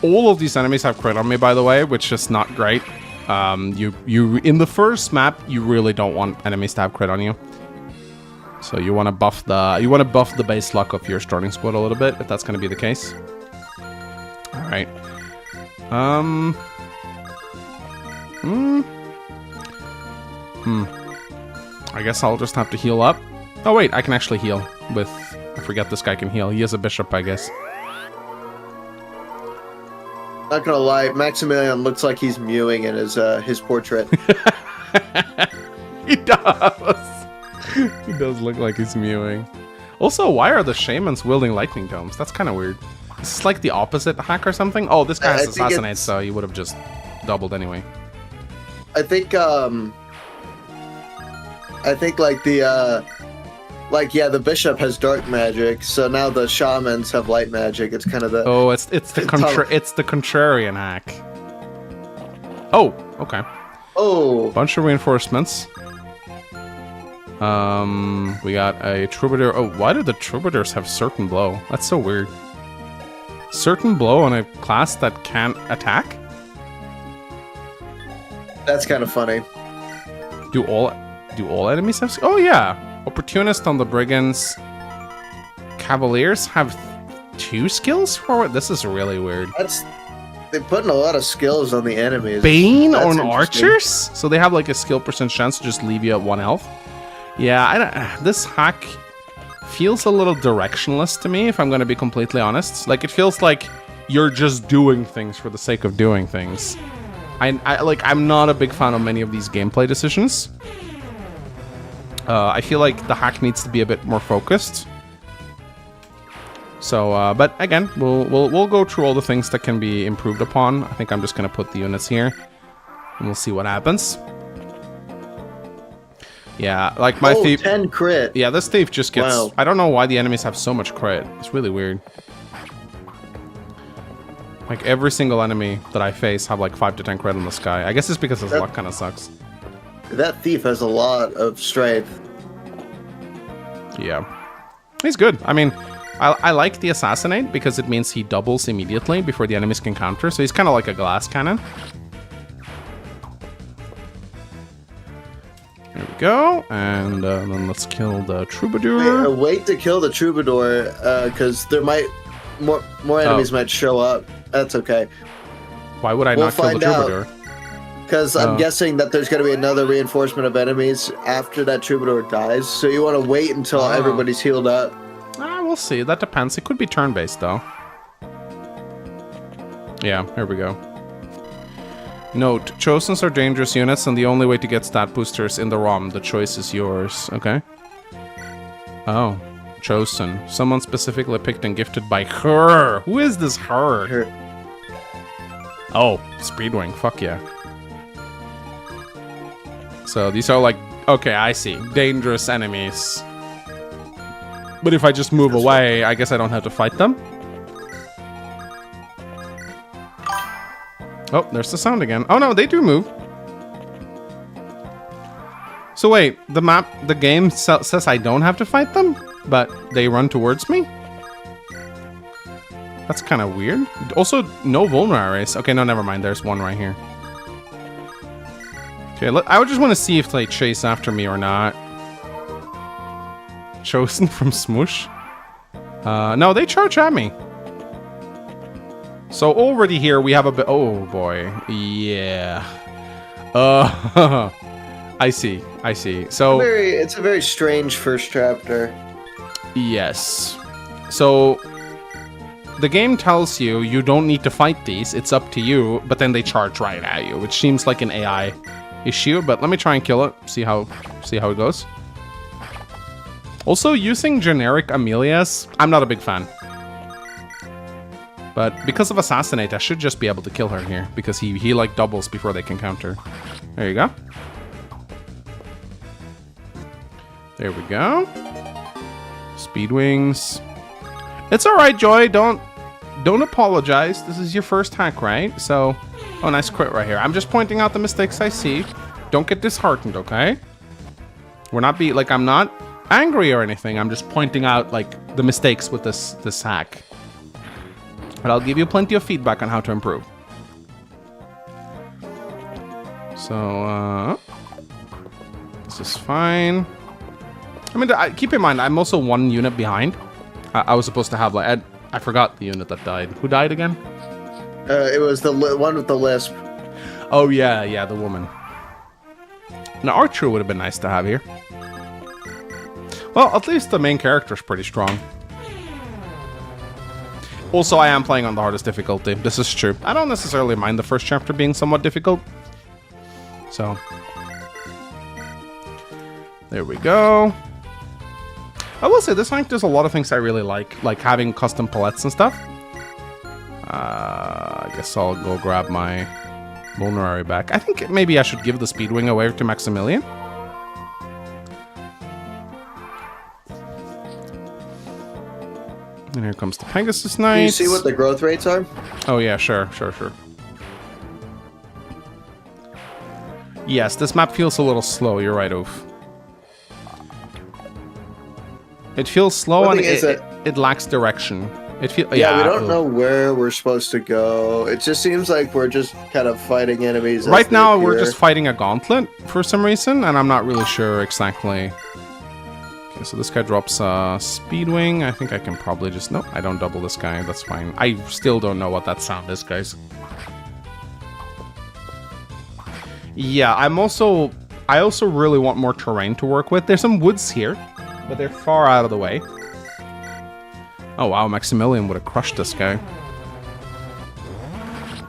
All of these enemies have crit on me, by the way, which is not great. You in the first map, you really don't want enemies to have crit on you. So you want to buff the base luck of your starting squad a little bit, if that's going to be the case. All right. I guess I'll just have to heal up. Oh wait, I can actually heal with... I forget this guy can heal. He has a bishop, I guess. Not gonna lie, Maximilian looks like he's mewing in his portrait. He does. He does look like he's mewing. Also, why are the shamans wielding lightning domes? That's kind of weird. Is this like the opposite hack or something? Oh, this guy has assassinate, so he would have just doubled anyway. I think like the the bishop has dark magic, so now the shamans have light magic. It's kind of the it's the contrarian hack. Oh, okay. Oh, bunch of reinforcements. We got a troubadour. Oh, why do the troubadours have certain blow? That's so weird. Certain blow on a class that can't attack? That's kind of funny. Do all enemies have... Oh, yeah. Opportunist on the brigands. Cavaliers have 2 skills for it? This is really weird. They're putting a lot of skills on the enemies. Bane on archers? So they have like a skill % chance to just leave you at 1 health? Yeah, this hack feels a little directionless to me, if I'm going to be completely honest. Like, it feels like you're just doing things for the sake of doing things. I'm not a big fan of many of these gameplay decisions. I feel like the hack needs to be a bit more focused. So, but again, we'll go through all the things that can be improved upon. I think I'm just gonna put the units here, and we'll see what happens. Yeah, like my thief. 10 crit. Yeah, this thief just gets. Wow. I don't know why the enemies have so much crit. It's really weird. Like every single enemy that I face have like 5 to 10 crit on this guy. I guess it's because his luck kind of sucks. That thief has a lot of strength. Yeah, he's good. I mean, I like the assassinate because it means he doubles immediately before the enemies can counter. So he's kind of like a glass cannon. There we go, and then let's kill the troubadour. Wait to kill the troubadour, because there might more enemies might show up. That's okay. Why would I not kill the troubadour? Because I'm guessing that there's going to be another reinforcement of enemies after that troubadour dies. So you want to wait until everybody's healed up. We'll see. That depends. It could be turn-based, though. Yeah, here we go. Note, Chosens are dangerous units, and the only way to get stat boosters in the ROM. The choice is yours. Okay. Oh, chosen. Someone specifically picked and gifted by her. Who is this her? Oh, Speedwing. Fuck yeah. So these are like, okay, I see. Dangerous enemies. But if I just move away, I guess I don't have to fight them. Oh, there's the sound again. Oh no, they do move. So wait, the game says I don't have to fight them, but they run towards me? That's kind of weird. Also, no vulneraries. Okay, no, never mind. There's one right here. Okay, I would just want to see if they chase after me or not. Chosen from Smoosh? No, they charge at me. So already here we have a bit. Oh boy, yeah. I see. So it's a very strange first chapter. Yes. So the game tells you you don't need to fight these. It's up to you. But then they charge right at you, which seems like an AI issue. But let me try and kill it. See how it goes. Also, using generic Amelias, I'm not a big fan. But because of Assassinate, I should just be able to kill her here. Because he like doubles before they can counter. There you go. There we go. Speedwings. It's alright, Joy. Don't apologize. This is your first hack, right? So, oh, nice crit right here. I'm just pointing out the mistakes I see. Don't get disheartened, okay? I'm not angry or anything. I'm just pointing out, like, the mistakes with this hack. But I'll give you plenty of feedback on how to improve. So, this is fine. I mean, keep in mind, I'm also 1 unit behind. I was supposed to have, like, I forgot the unit that died. Who died again? It was the one with the lisp. Oh, yeah, the woman. Now, Archer would have been nice to have here. Well, at least the main character is pretty strong. Also, I am playing on the hardest difficulty. This is true. I don't necessarily mind the first chapter being somewhat difficult. So, there we go. I will say, this rank does a lot of things I really like having custom palettes and stuff. I guess I'll go grab my vulnerary back. I think maybe I should give the Speedwing away to Maximilian. And here comes the Pegasus Knights. Can you see what the growth rates are? Oh yeah, sure. Yes, this map feels a little slow. You're right, Oof. It feels slow and it lacks direction. Yeah, we don't know where we're supposed to go. It just seems like we're just kind of fighting enemies. Right now, we're just fighting a gauntlet for some reason, and I'm not really sure exactly. Okay, so this guy drops Speedwing. I think I can probably just... No, I don't double this guy. That's fine. I still don't know what that sound is, guys. Yeah, I also really want more terrain to work with. There's some woods here, but they're far out of the way. Oh wow, Maximilian would have crushed this guy.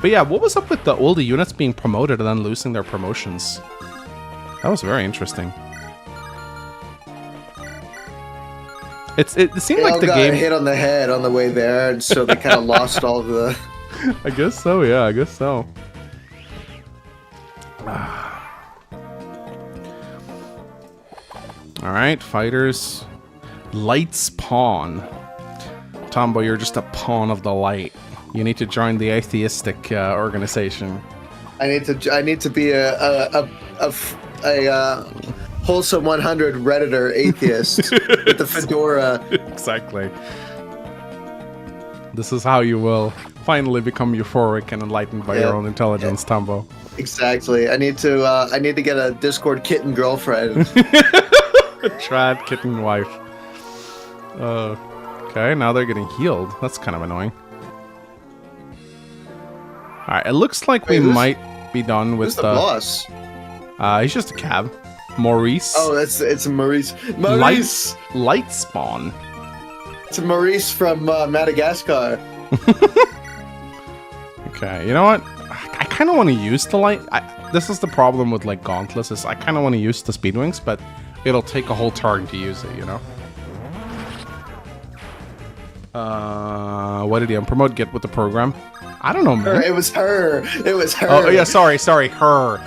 But yeah, what was up with all the units being promoted and then losing their promotions? That was very interesting. It seemed like the game hit on the head on the way there, and so they kind of lost all of the. I guess so. Yeah, I guess so. All right, fighters. Light's pawn. Tombo, you're just a pawn of the light. You need to join the atheistic organization. I need to be a wholesome 100 Redditor atheist with the fedora. Exactly. This is how you will finally become euphoric and enlightened by your own intelligence, Tombo. Exactly. I need to get a Discord kitten girlfriend. Trad kitten wife. Okay, now they're getting healed. That's kind of annoying. Alright, it looks like we might be done with the boss. He's just a cab. Maurice. Oh, it's Maurice. Maurice! Light spawn. It's Maurice from Madagascar. Okay, you know what? I kind of want to use the light. This is the problem with like gauntlets, is I kind of want to use the speed wings, but it'll take a whole turn to use it, you know? What did he promote? Get with the program? I don't know, man. It was her. It was her. Oh, yeah, sorry. Her.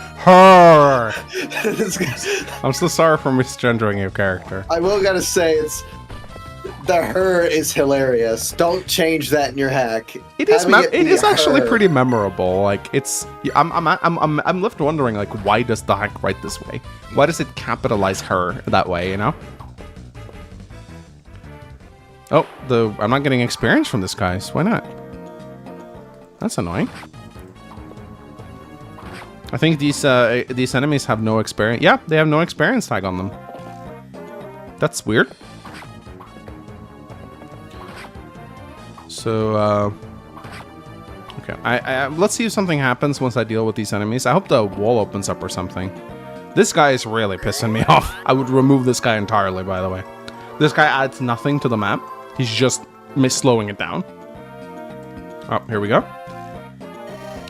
I'm so sorry for misgendering your character. I will gotta say, the her is hilarious. Don't change that in your hack. It is actually pretty memorable. Like I'm left wondering, like, why does the hack write this way? Why does it capitalize her that way? You know? Oh, I'm not getting experience from this, guys. Why not? That's annoying. I think these enemies have no experience. Yeah, they have no experience tag on them. That's weird. So, okay. Let's see if something happens once I deal with these enemies. I hope the wall opens up or something. This guy is really pissing me off. I would remove this guy entirely, by the way. This guy adds nothing to the map. He's just slowing it down. Oh, here we go.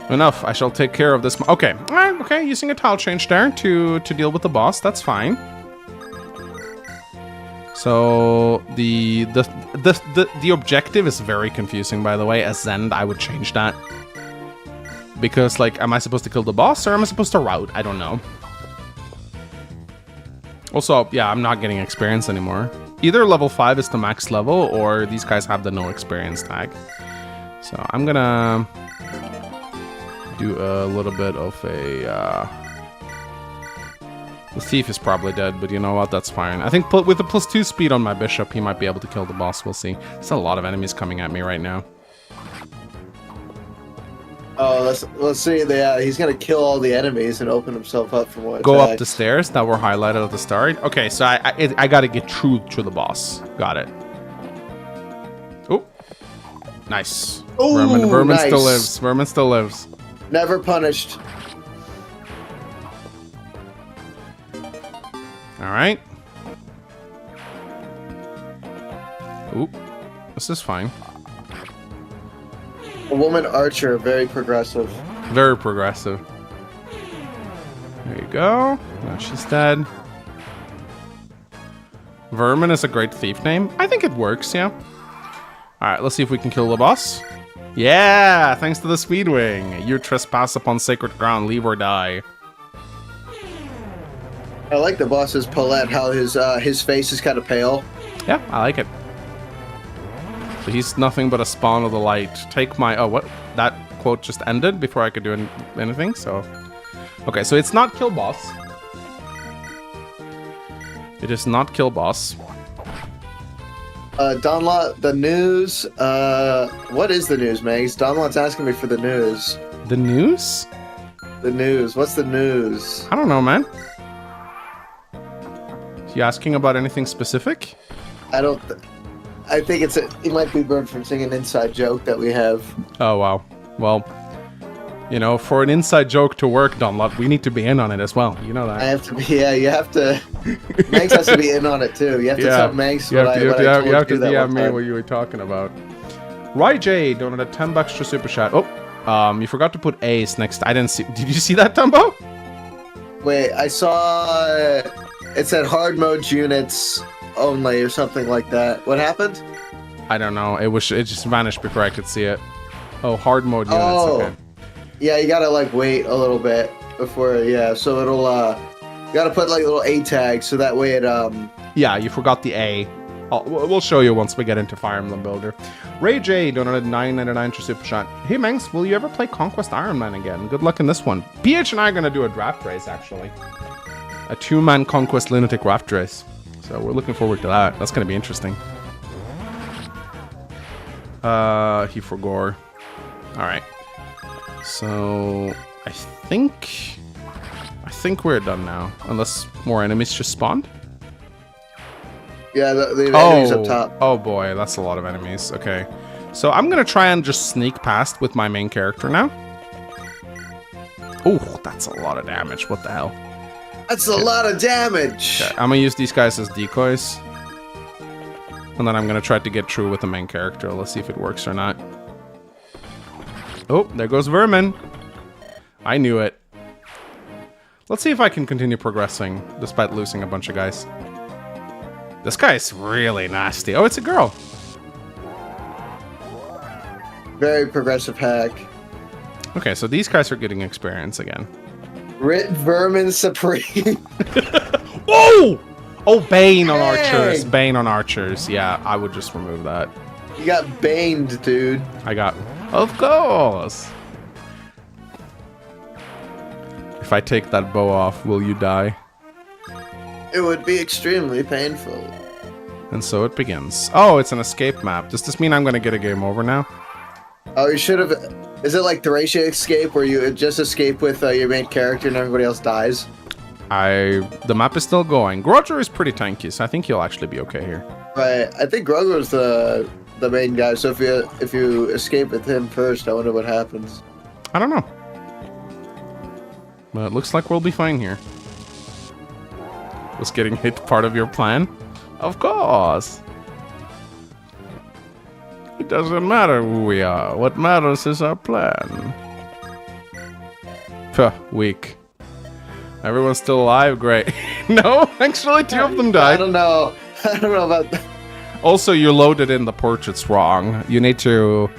Enough. I shall take care of this. Okay. All right. Okay. Using a tile change there to deal with the boss. That's fine. So the objective is very confusing, by the way. As Zend, I would change that. Because, like, am I supposed to kill the boss or am I supposed to route? I don't know. Also, yeah, I'm not getting experience anymore. Either level 5 is the max level, or these guys have the no experience tag. So I'm gonna do a little bit of a... The thief is probably dead, but you know what? That's fine. I think with the +2 speed on my bishop, he might be able to kill the boss. We'll see. There's a lot of enemies coming at me right now. Oh, let's see. He's gonna kill all the enemies and open himself up for one. Go up the stairs that were highlighted at the start. Okay, so I gotta get through to the boss. Got it. Oh, nice. Ooh, Vermin nice. still lives. Vermin still lives. Never punished. All right. Oop, this is fine. A woman archer, very progressive. Very progressive. There you go. Now she's dead. Vermin is a great thief name. I think it works, yeah. Alright, let's see if we can kill the boss. Yeah! Thanks to the Speedwing. You trespass upon sacred ground, leave or die. I like the boss's palette, how his face is kind of pale. Yeah, I like it. So he's nothing but a spawn of the light. Take my... Oh, what? That quote just ended before I could do anything, so... Okay, so it's not kill boss. It is not kill boss. Donlot, the news... what is the news, Mags? Donlot's asking me for the news. The news? The news. What's the news? I don't know, man. You asking about anything specific? I don't... I think it might be referencing an inside joke that we have. Oh, wow. Well, You know, for an inside joke to work, Dunlop, we need to be in on it as well. You know that. I have to be. Yeah, you have to. Manx has to be in on it too. You have to tell Manx what I told you have to do that DM one me time. what you were talking about. Right, J donated $10 to super chat. Oh, you forgot to put A's next. I didn't see. Did you see that, Tumbo? Wait, I saw it said hard mode units only or something like that. What happened? I don't know. It just vanished before I could see it. Oh, hard mode units. Oh, Okay. yeah. You gotta like wait a little bit before. Yeah, so it'll you gotta put like a little A tag so that way it Yeah, you forgot the A. We'll show you once we get into Fire Emblem Builder. Ray J donated $9.99 to super chat. Hey Manx, will you ever play Conquest Iron Man again? Good luck in this one. PH and I are gonna do a draft race actually. A 2-man Conquest Lunatic draft race. So we're looking forward to that. That's gonna be interesting. He forgore. Alright. So I think we're done now. Unless more enemies just spawned. yeah, the enemies up top. Oh boy, that's a lot of enemies. Okay. So I'm gonna try and just sneak past with my main character now. Oh, that's a lot of damage. What the hell? That's a lot of damage. Okay, I'm gonna use these guys as decoys. And then I'm gonna try to get through with the main character. Let's see if it works or not. Oh, there goes Vermin. I knew it. Let's see if I can continue progressing despite losing a bunch of guys. This guy's really nasty. Oh, it's a girl. Very progressive hack. Okay, so these guys are getting experience again. Rit Vermin Supreme. Oh! Oh, Bane on Dang! archers. Bane on archers. Yeah, I would just remove that. You got baned, dude. I got... Of course! If I take that bow off, will you die? It would be extremely painful. And so it begins. Oh, it's an escape map. Does this mean I'm gonna get a game over now? Oh, you should have... Is it like Thracia Escape where you just escape with your main character and everybody else dies? The map is still going. Groger is pretty tanky, so I think he'll actually be okay here. Right. I think Grogu's the main guy, so if you escape with him first, I wonder what happens. I don't know. But it looks like we'll be fine here. Was getting hit part of your plan? Of course! It doesn't matter who we are. What matters is our plan. Puh, weak. Everyone's still alive? Great. No, actually, 2 of them died. I don't know. I don't know about that. Also, you loaded in the portraits wrong. You need to...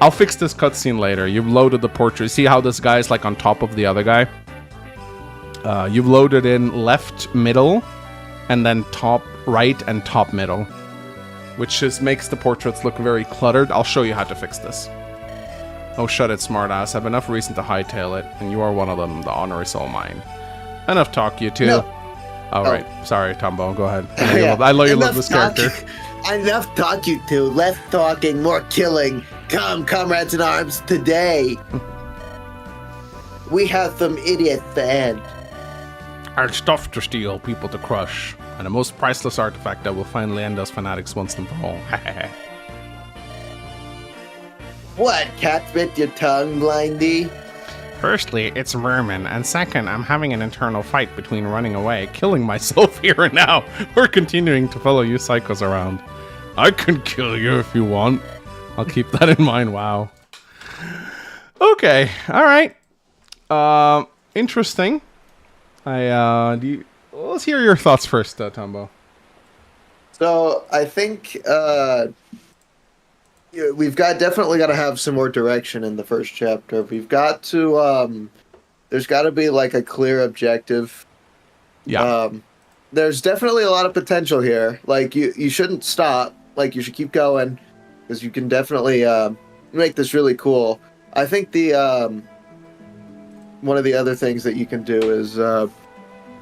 I'll fix this cutscene later. You've loaded the portrait. See how this guy is like on top of the other guy? You've loaded in left, middle, and then top right and top middle. Which just makes the portraits look very cluttered. I'll show you how to fix this. Oh, shut it, smartass. I have enough reason to hightail it, and you are one of them. The honor is all mine. Enough talk, you two. No. All Oh. right. Sorry, Tombo. Go ahead. Yeah. I know you love Enough this talk. character. Enough talk, you two. Less talking, more killing. Come, comrades in arms, today. We have some idiots to end. Our stuff to steal, people to crush, and a most priceless artifact that will finally end us fanatics once and for all. What, cat bit your tongue, blindy? Firstly, it's vermin, and second, I'm having an internal fight between running away, killing myself here and now, We're continuing to follow you psychos around. I can kill you if you want. I'll keep that in mind. Wow. Okay. All right. Interesting. Let's hear your thoughts first, Tombo. So I think we've definitely got to have some more direction in the first chapter. We've got to there's got to be like a clear objective. Yeah. There's definitely a lot of potential here. Like you shouldn't stop. Like you should keep going because you can definitely make this really cool. I think the one of the other things that you can do is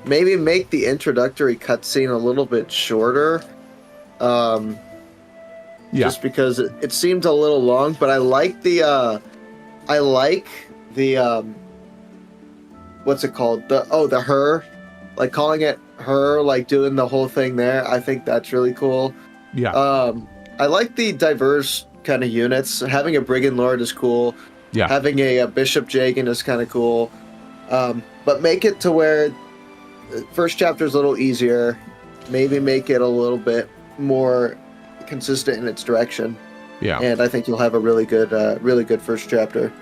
maybe make the introductory cutscene a little bit shorter. Yeah. Just because it seems a little long, but I like the what's it called? The her, like calling it her, like doing the whole thing there. I think that's really cool. Yeah. I like the diverse kind of units. Having a brigand lord is cool. Yeah. Having a Bishop Jagan is kind of cool. But make it to where first chapter is a little easier. Maybe make it a little bit more consistent in its direction. Yeah. And I think you'll have a really good first chapter.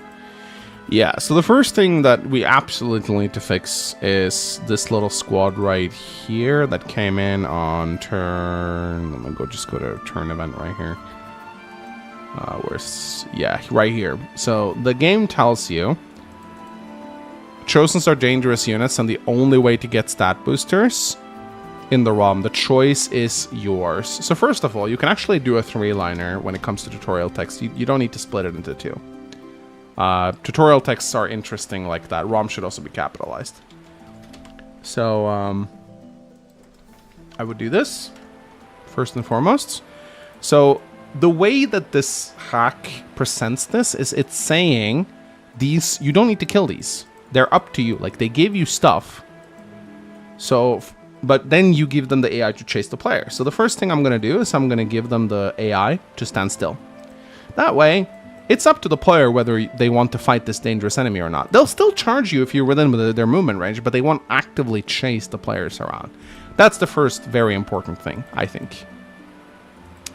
Yeah, so the first thing that we absolutely need to fix is this little squad right here that came in on turn... Let me go to turn event right here. Right here. So the game tells you Chosens are dangerous units, and the only way to get stat boosters in the ROM, the choice is yours. So first of all, you can actually do a 3-liner when it comes to tutorial text. You don't need to split it into 2. Tutorial texts are interesting like that. ROM should also be capitalized. So, I would do this, first and foremost. So, the way that this hack presents this is it's saying, these, you don't need to kill these. They're up to you. Like, they give you stuff. So, but then you give them the AI to chase the player. So the first thing I'm going to do is I'm going to give them the AI to stand still. That way, it's up to the player whether they want to fight this dangerous enemy or not. They'll still charge you if you're within their movement range, but they won't actively chase the players around. That's the first very important thing, I think.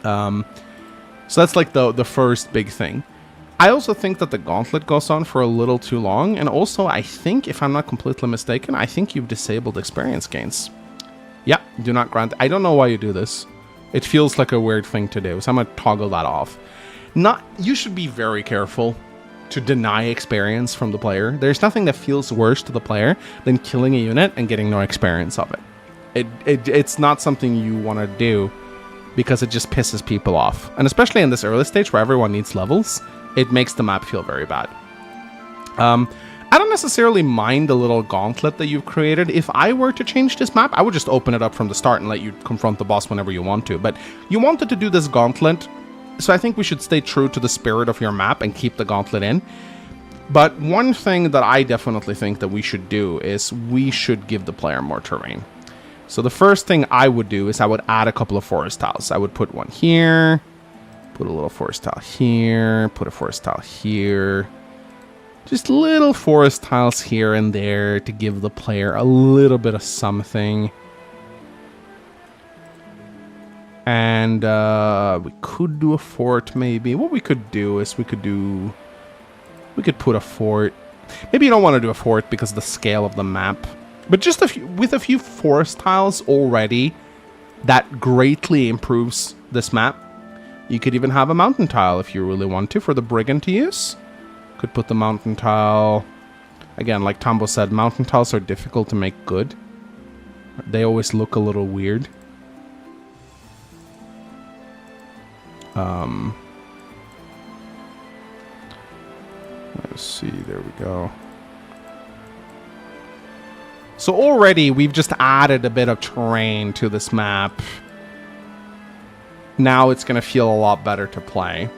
So that's like the first big thing. I also think that the gauntlet goes on for a little too long, and also I think, if I'm not completely mistaken, I think you've disabled experience gains. Yeah, do not grant. I don't know why you do this. It feels like a weird thing to do, so I'm going to toggle that off. You should be very careful to deny experience from the player. There's nothing that feels worse to the player than killing a unit and getting no experience of it. It's not something you want to do because it just pisses people off. And especially in this early stage where everyone needs levels, it makes the map feel very bad. I don't necessarily mind the little gauntlet that you've created. If I were to change this map, I would just open it up from the start and let you confront the boss whenever you want to. But you wanted to do this gauntlet, so I think we should stay true to the spirit of your map and keep the gauntlet in. But one thing that I definitely think that we should do is we should give the player more terrain. So the first thing I would do is I would add a couple of forest tiles. I would put one here, put a little forest tile here, put a forest tile here. Just little forest tiles here and there to give the player a little bit of something. And we could do a fort, maybe. What we could do is we could put a fort. Maybe you don't want to do a fort because of the scale of the map. But just with a few forest tiles already, that greatly improves this map. You could even have a mountain tile if you really want to for the brigand to use. Could put the mountain tile. Again, like Tombo said, mountain tiles are difficult to make good. They always look a little weird. Let's see, there we go. So already we've just added a bit of terrain to this map. Now it's going to feel a lot better to play.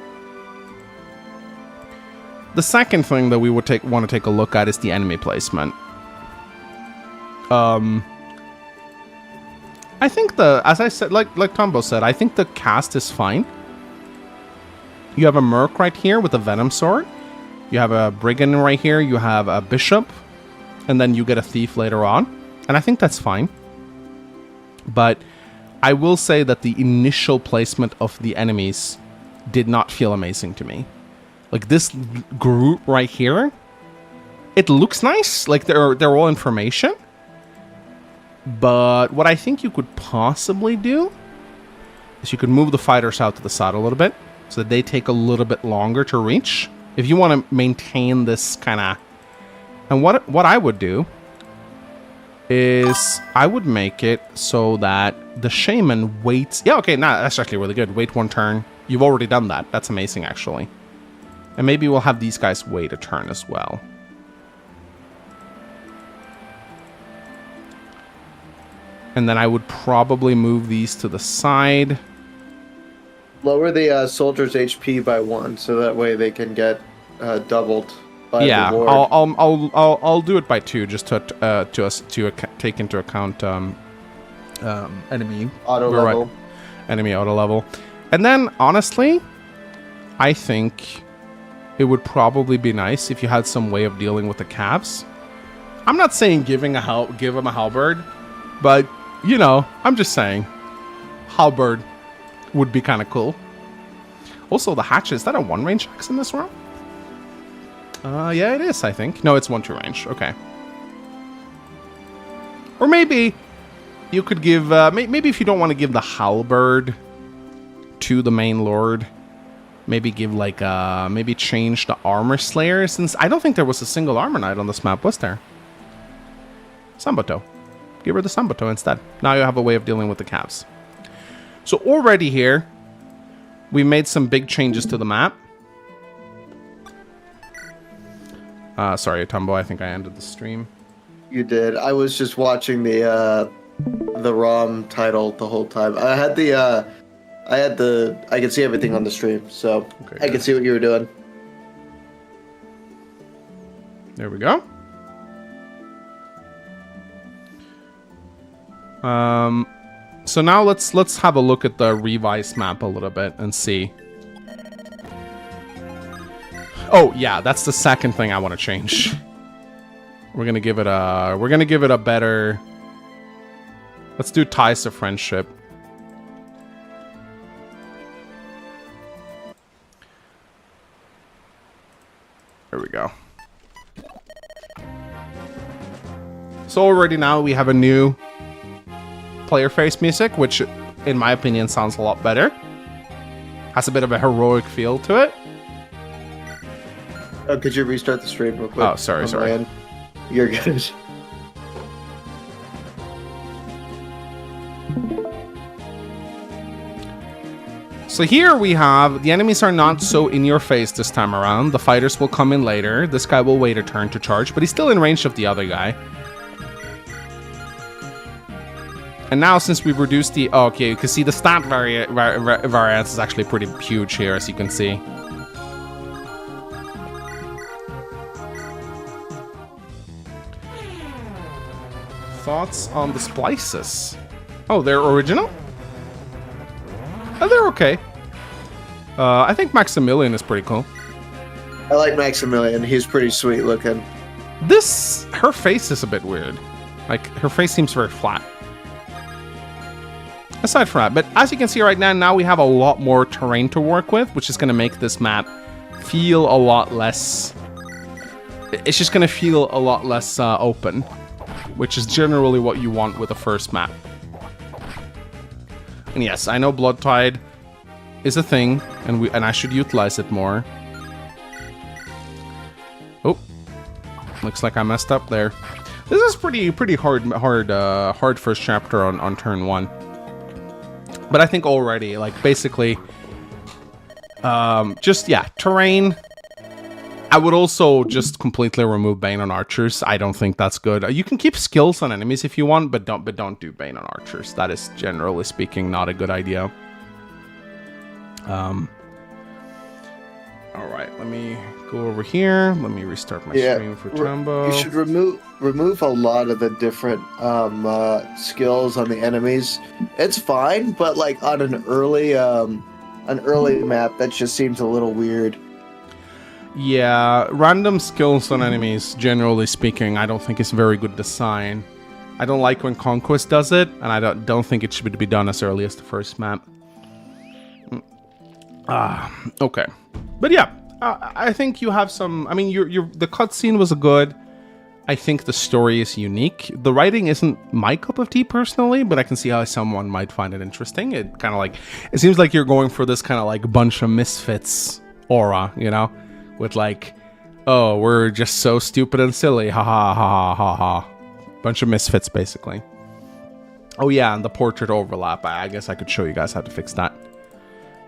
The second thing that we would want to take a look at is the enemy placement. I think as I said, like Tombo said, I think the cast is fine. You have a merc right here with a venom sword. You have a brigand right here. You have a bishop. And then you get a thief later on. And I think that's fine. But I will say that the initial placement of the enemies did not feel amazing to me. Like this group right here, it looks nice. Like they're all information. But what I think you could possibly do is you could move the fighters out to the side a little bit so that they take a little bit longer to reach. If you want to maintain this kind of... And what I would do is I would make it so that the shaman waits... Yeah, okay, that's actually really good. Wait one turn. You've already done that. That's amazing, actually. And maybe we'll have these guys wait a turn as well. And then I would probably move these to the side. Lower the soldier's HP by 1, so that way they can get doubled by reward. I'll do it by 2 just to take into account enemy auto level. Enemy auto level. And then honestly, I think it would probably be nice if you had some way of dealing with the calves. I'm not saying give him a halberd, but, you know, I'm just saying halberd would be kind of cool. Also, the hatchet, is that a 1-range axe in this room? Yeah, it is, I think. No, it's 1-2 range. Okay. Or maybe you could give, maybe if you don't want to give the halberd to the main lord, maybe give like, maybe change the armor slayer, since I don't think there was a single armor knight on this map, was there? Sambato. Give her the Sambato instead. Now you have a way of dealing with the calves. So already here, we made some big changes to the map. Sorry, Tumbo, I think I ended the stream. You did. I was just watching the ROM title the whole time. I could see everything on the stream, so okay, I could see what you were doing. There we go. So now let's have a look at the revised map a little bit and see. Oh yeah, that's the second thing I want to change. We're gonna give it a better. Let's do ties of friendship. There we go. So already now we have a new player face music, which in my opinion sounds a lot better. Has a bit of a heroic feel to it. Oh, could you restart the stream real quick? Oh, sorry. You're good. So here we have, the enemies are not so in your face this time around. The fighters will come in later. This guy will wait a turn to charge, but he's still in range of the other guy. And now since we've reduced the... Oh, okay, you can see the stat variance is actually pretty huge here, as you can see. Thoughts on the splices? Oh, they're original? Oh, they're okay. I think Maximilian is pretty cool. I like Maximilian. He's pretty sweet looking. Her face is a bit weird. Like, her face seems very flat. Aside from that, but as you can see right now we have a lot more terrain to work with, which is going to make this map feel a lot less... It's just going to feel a lot less open, which is generally what you want with the first map. And yes, I know Blood Tide is a thing, and I should utilize it more. Oh, looks like I messed up there. This is pretty hard first chapter on turn 1. But I think already, like, basically, just, yeah, terrain. I would also just completely remove Bane on archers. I don't think that's good. You can keep skills on enemies if you want, but don't do Bane on archers. That is, generally speaking, not a good idea. Alright, let me go over here. Let me restart my stream for Tumbo. You should remove a lot of the different skills on the enemies. It's fine, but like on an early map, that just seems a little weird. Yeah, random skills on enemies, generally speaking, I don't think is very good design. I don't like when Conquest does it, and I don't think it should be done as early as the first map. Okay. But yeah, I think you have some... I mean, the cutscene was good. I think the story is unique. The writing isn't my cup of tea, personally, but I can see how someone might find it interesting. It kind of like... It seems like you're going for this kind of like bunch of misfits aura, you know? With like, oh, we're just so stupid and silly. Ha ha ha ha ha. Bunch of misfits, basically. Oh yeah, and the portrait overlap. I guess I could show you guys how to fix that.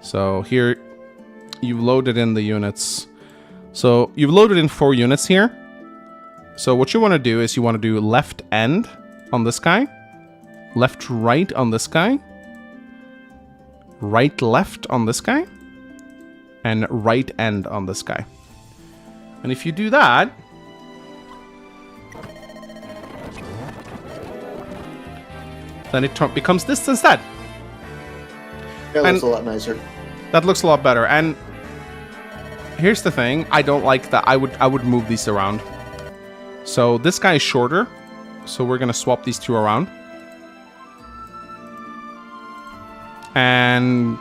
So here, you've loaded in the units. So you've loaded in 4 units here. So what you want to do is you want to do left end on this guy. Left right on this guy. Right left on this guy. And right end on this guy. And if you do that, then it becomes this instead. That looks a lot nicer. That looks a lot better. And here's the thing. I don't like that. I would move these around. So this guy is shorter. So we're gonna swap these two around. And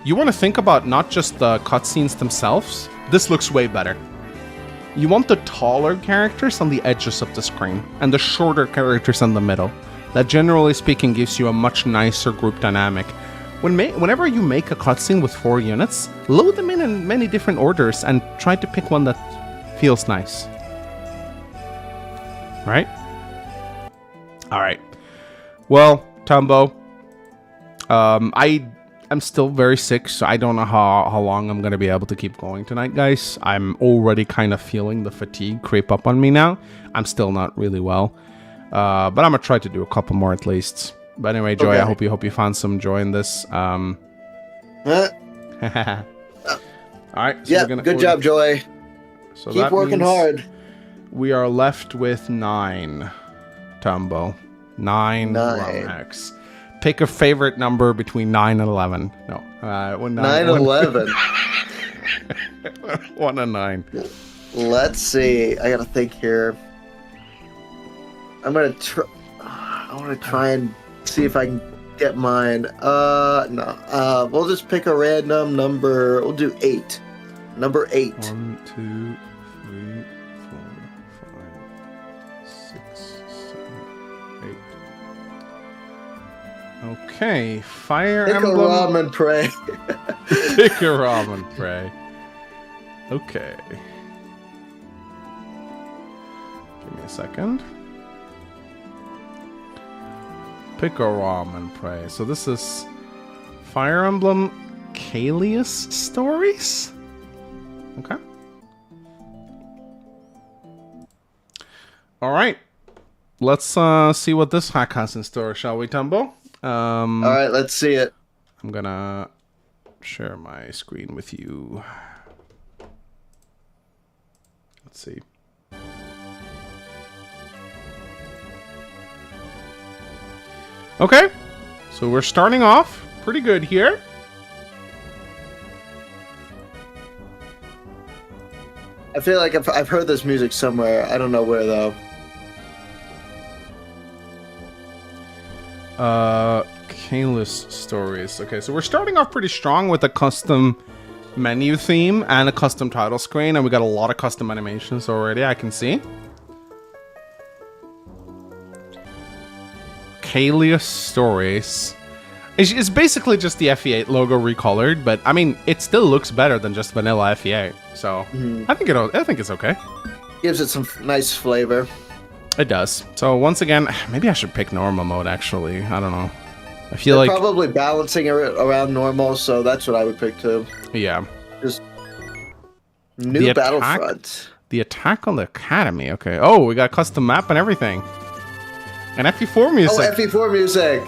you want to think about not just the cutscenes themselves. This looks way better. You want the taller characters on the edges of the screen and the shorter characters in the middle. That, generally speaking, gives you a much nicer group dynamic. Whenever you make a cutscene with 4 units, load them in many different orders and try to pick one that feels nice. Right? Alright. Well, Tumbo, I'm still very sick, so I don't know how long I'm going to be able to keep going tonight, guys. I'm already kind of feeling the fatigue creep up on me now. I'm still not really well. But I'm going to try to do a couple more at least. But anyway, Joy, okay. I hope you found some joy in this. Alright. So yeah, good job, Joy. So keep working hard. We are left with 9, Tumbo. 9 ROM-hacks. Pick a favorite number between 9 and 11. No. 9 and 11. 1 and 9. Let's see. I gotta think here. I want to try and see if I can get mine. No. We'll just pick a random number. We'll do 8. Number 8. 1, 2, 3, 4, 5, 6, 7, 8. Okay, Fire Pick Emblem. Pick a ROM and pray. Pick a ROM and pray. Okay. Give me a second. Pick a ROM and pray. So this is Fire Emblem 𝐂𝐴𝐿IUS stories? Okay. Alright. Let's see what this hack has in store, shall we, Tumbo? Alright, let's see it. I'm gonna share my screen with you. Let's see. Okay, so we're starting off pretty good here. I feel like I've heard this music somewhere. I don't know where, though. 𝐂𝐿IUS stories. Okay, so we're starting off pretty strong with a custom menu theme and a custom title screen, and we got a lot of custom animations already, I can see. 𝐂𝐿IUS stories. It's basically just the FE8 logo recolored, but I mean, it still looks better than just vanilla FE8. So I think it's okay. Gives it some nice flavor. It does. So once again, maybe I should pick normal mode. Actually, I don't know. I feel like probably balancing it around normal, so that's what I would pick too. Yeah. Just new Battlefront. The attack on the academy. Okay. Oh, we got custom map and everything. And FE4 music. Oh, FE4 music.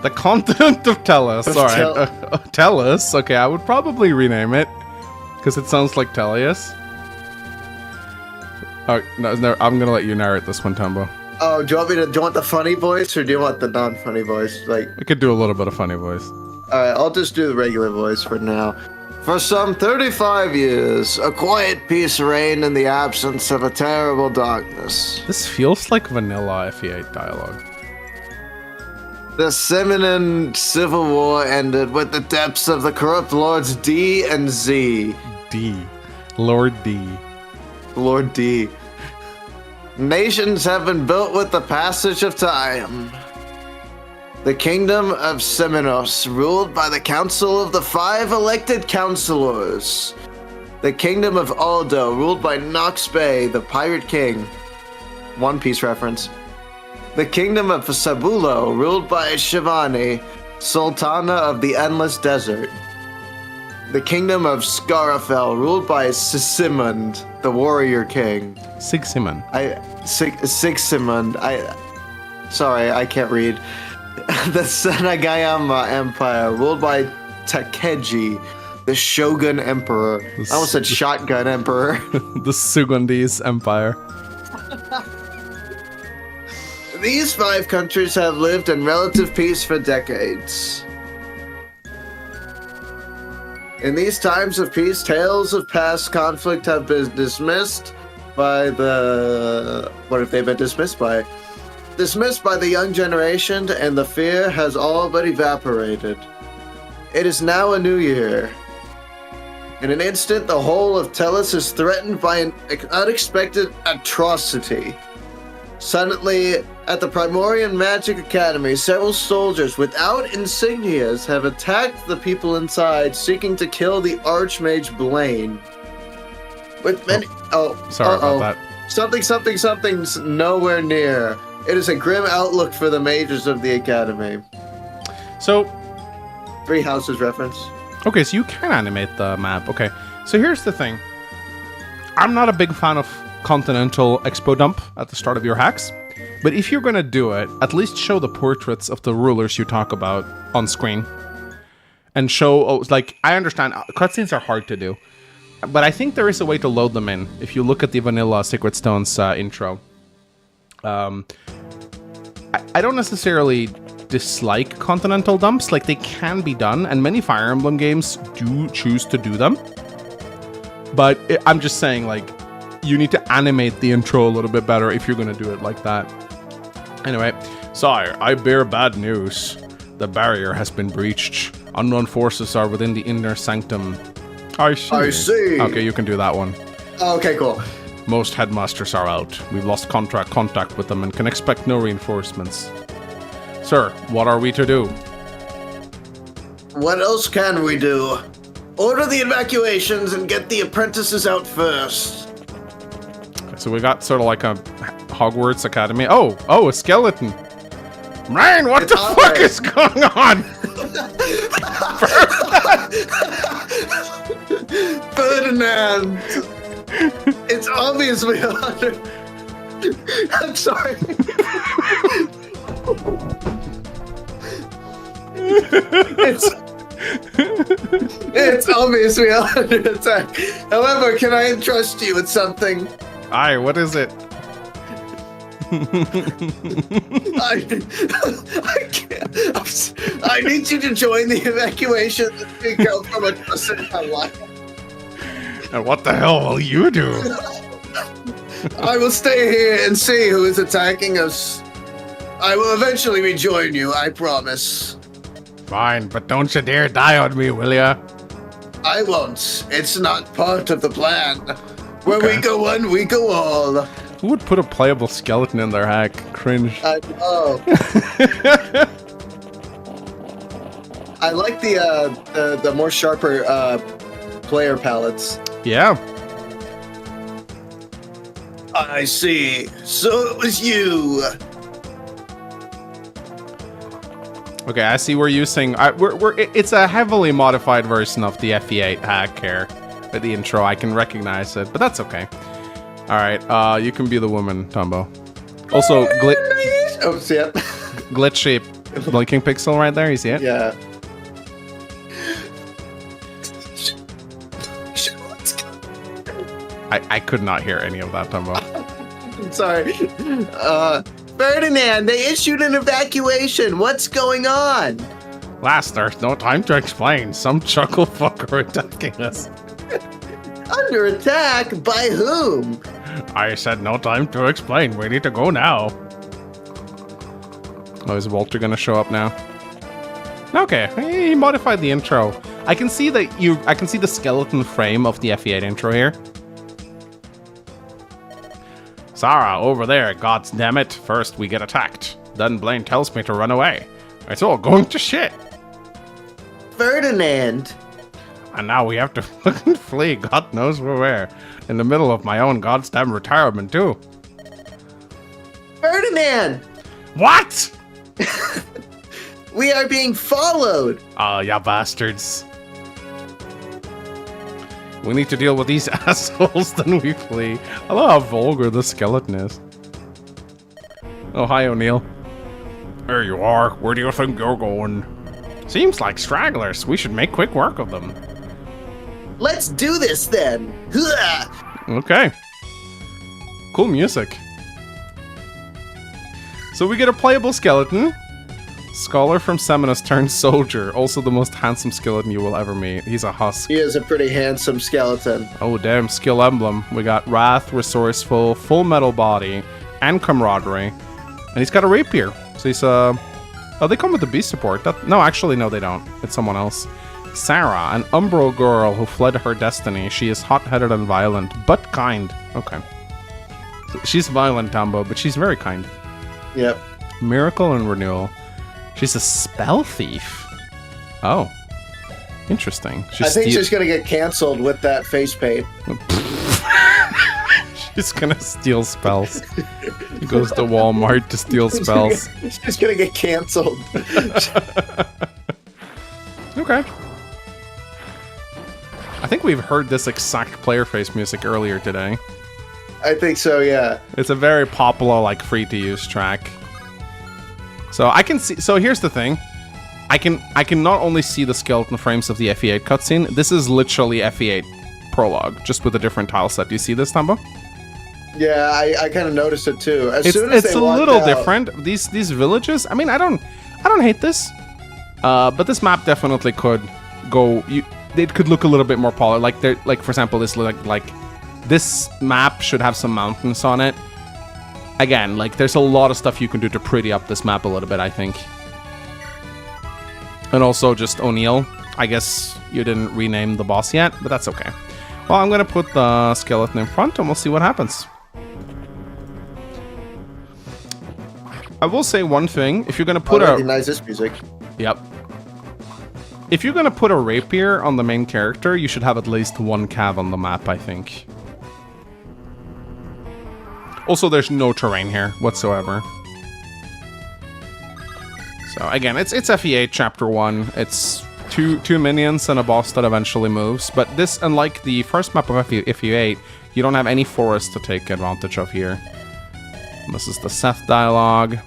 The content of Tellus. Alright. Tellus. Okay, I would probably rename it. Because it sounds like Tellius. Oh, no, I'm gonna let you narrate this one, Tumbo. Oh, do you want the funny voice or do you want the non-funny voice? Like, we could do a little bit of funny voice. Alright, I'll just do the regular voice for now. For some 35 years, a quiet peace reigned in the absence of a terrible darkness. This feels like vanilla FE8 dialogue. The Seminoan Civil War ended with the depths of the corrupt lords D and Z. D. Lord D. Lord D. Nations have been built with the passage of time. The kingdom of Seminos, ruled by the council of the 5 elected councilors. The kingdom of Aldo, ruled by Nox Bay, the pirate king. One Piece reference. The kingdom of Sabulo, ruled by Shivani, sultana of the endless desert. The kingdom of Scarafell, ruled by Sigismund, the warrior king. Sigismund. Sigismund. Sorry, I can't read. The Senagayama Empire, ruled by Takeji, the Shogun Emperor. I almost said Shotgun Emperor. The Sugandese Empire. These 5 countries have lived in relative peace for decades. In these times of peace, tales of past conflict have been dismissed by the... What have they been dismissed by? Dismissed by the young generation, and the fear has all but evaporated. It is now a new year. In an instant, the whole of Tellus is threatened by an unexpected atrocity. Suddenly, at the Primorian Magic Academy, several soldiers without insignias have attacked the people inside, seeking to kill the Archmage Blaine. With many... Sorry about that. Something's nowhere near. It is a grim outlook for the mages of the Academy. So... Three Houses reference. Okay, so you can animate the map. Okay, so here's the thing. I'm not a big fan of continental expo dump at the start of your hacks, but if you're gonna do it, at least show the portraits of the rulers you talk about on screen. And show, like, I understand, cutscenes are hard to do, but I think there is a way to load them in. If you look at the vanilla Sacred Stones intro. I don't necessarily dislike continental dumps, like they can be done, and many Fire Emblem games do choose to do them. But I'm just saying, like, you need to animate the intro a little bit better if you're gonna do it like that. Anyway, sire, I bear bad news. The barrier has been breached. Unknown forces are within the inner sanctum. I see. Okay, you can do that one. Okay, cool. Most headmasters are out. We've lost contact with them and can expect no reinforcements. Sir, what are we to do? What else can we do? Order the evacuations and get the apprentices out first. So we got sort of like a Hogwarts Academy. Oh, a skeleton. Man, what the fuck is going on? Ferdinand! It's obviously under... I'm sorry. It's obviously under attack. However, can I entrust you with something? Aye, what is it? I can't. I need you to join the evacuation and go from a trusted ally. And what the hell will you do? I will stay here and see who is attacking us. I will eventually rejoin you, I promise. Fine, but don't you dare die on me, will ya? I won't. It's not part of the plan. Where we go one, we go all. Who would put a playable skeleton in their hack? Cringe. I know. I like the more sharper player palettes. Yeah. I see. So it was you. Okay, I see we're using... it's a heavily modified version of the FE8 hack here. With the intro, I can recognize it, but that's okay. Alright, you can be the woman, Tombo. Also, yeah. glitchy blinking pixel right there, you see it? Yeah. I could not hear any of that, Tombo. I'm sorry. Ferdinand, they issued an evacuation. What's going on? Last, there's no time to explain. Some chuckle fucker attacking us. Under attack? By whom? I said no time to explain. We need to go now. Oh, is Walter gonna show up now? Okay, he modified the intro. I can see that I can see the skeleton frame of the FE8 intro here. Sarah, over there, God damn it. First we get attacked. Then Blaine tells me to run away. It's all going to shit. Ferdinand. And now we have to fucking flee, God knows where. In the middle of my own goddamn retirement, too. Ferdinand! What? We are being followed. Oh, ya bastards. We need to deal with these assholes, then we flee. I love how vulgar the skeleton is. Oh, hi, O'Neill. There you are. Where do you think you're going? Seems like stragglers. We should make quick work of them. Let's do this, then. Okay. Cool music. So we get a playable skeleton. Scholar from Seminus turned soldier. Also the most handsome skeleton you will ever meet. He's a husk. He is a pretty handsome skeleton. Oh, damn. Skill emblem. We got Wrath, Resourceful, Full Metal Body, and Camaraderie. And he's got a rapier. So he's, Oh, they come with the beast support. No, actually, no, they don't. It's someone else. Sarah, an Umbral girl who fled her destiny. She is hot-headed and violent, but kind. Okay. So she's violent, Tambo, but she's very kind. Yep. Miracle and Renewal. She's a spell thief. Oh. Interesting. I think she's going to get canceled with that face paint. She's going to steal spells. She goes to Walmart to steal spells. She's going to get canceled. Okay. I think we've heard this exact player face music earlier today. I think so, yeah. It's a very popular, like, free-to-use track. So I can see. So here's the thing, I can not only see the skeleton frames of the 𝐓𝐴 cutscene. This is literally 𝐓𝐴 prologue, just with a different tile set. Do you see this, Tambo? Yeah, I kind of noticed it too. It's a little different. These villages. I mean, I don't hate this, but this map definitely could go. It could look a little bit more polished. Like for example, this this map should have some mountains on it. Again, like, there's a lot of stuff you can do to pretty up this map a little bit, I think. And also, just O'Neill. I guess you didn't rename the boss yet, but that's okay. Well, I'm going to put the skeleton in front, and we'll see what happens. I will say one thing. If you're going to put I recognize this music. Yep. If you're going to put a rapier on the main character, you should have at least one cav on the map, I think. Also, there's no terrain here whatsoever. So again, it's 𝐓𝐴 Chapter 1. It's two minions and a boss that eventually moves. But this, unlike the first map of 𝐓𝐴, you don't have any forest to take advantage of here. And this is the Seth dialogue.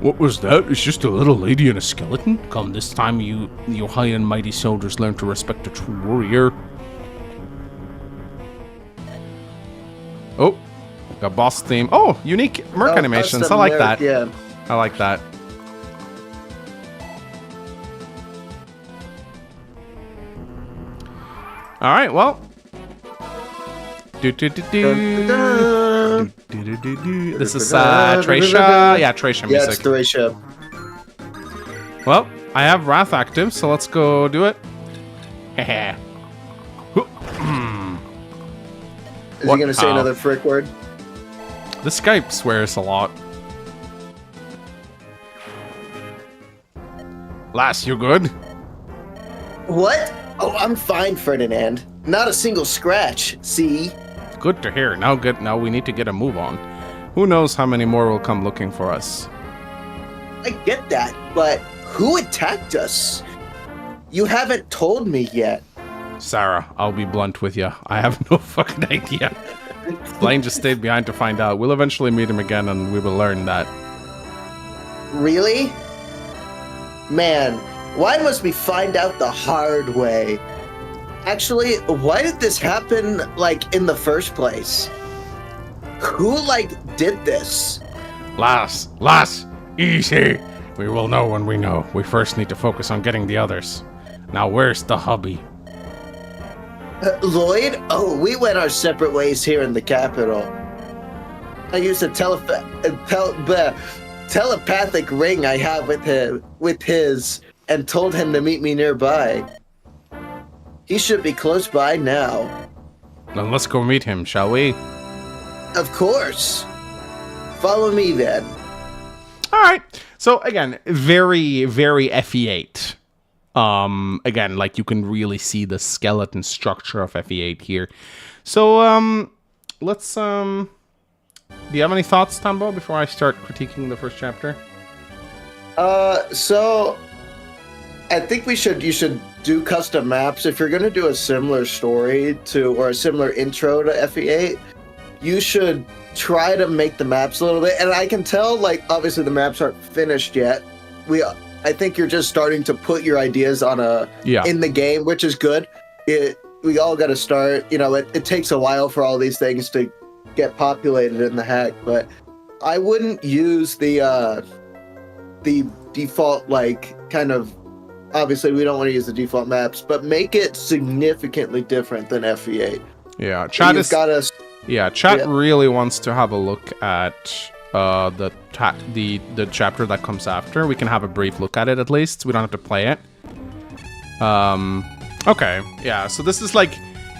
What was that? It's just a little lady and a skeleton? Come, this time you high and mighty soldiers learn to respect a true warrior. Oh, got boss theme. Oh, unique merc animations. I like that. Yeah. I like that. All right, well. This is Thracia. Yeah, Thracia music. Yeah, it's Thracia. Well, I have Wrath active, so let's go do it. Hehe. Is he going to say another frick word? This guy swears a lot. Lass, you good? What? Oh, I'm fine, Ferdinand. Not a single scratch, see? Good to hear. Now we need to get a move on. Who knows how many more will come looking for us. I get that, but who attacked us? You haven't told me yet. Sarah, I'll be blunt with you. I have no fucking idea. Blaine just stayed behind to find out. We'll eventually meet him again and we will learn that. Really? Man, why must we find out the hard way? Actually, why did this happen, like, in the first place? Who, like, did this? Lass, easy. We will know when we know. We first need to focus on getting the others. Now, where's the hubby? Lloyd? Oh, we went our separate ways here in the capital. I used a telepathic ring I have with his, and told him to meet me nearby. He should be close by now. Then let's go meet him, shall we? Of course. Follow me then. All right. So again, very, very 𝐓𝐴. Again, like, you can really see the skeleton structure of 𝐓𝐴 here. So, let's, do you have any thoughts, Tambo, before I start critiquing the first chapter? So, I think you should do custom maps. If you're going to do a similar story or a similar intro to 𝐓𝐴, you should try to make the maps a little bit. And I can tell, like, obviously the maps aren't finished yet. I think you're just starting to put your ideas on in the game, which is good. We all got to start. You know, it takes a while for all these things to get populated in the hack, but I wouldn't use the the default, like, kind of, obviously we don't want to use the default maps, but make it significantly different than FE8. Yeah, chat is... chat really wants to have a look at the chapter that comes after. We can have a brief look at it at least. We don't have to play it. Okay, yeah, so this is like,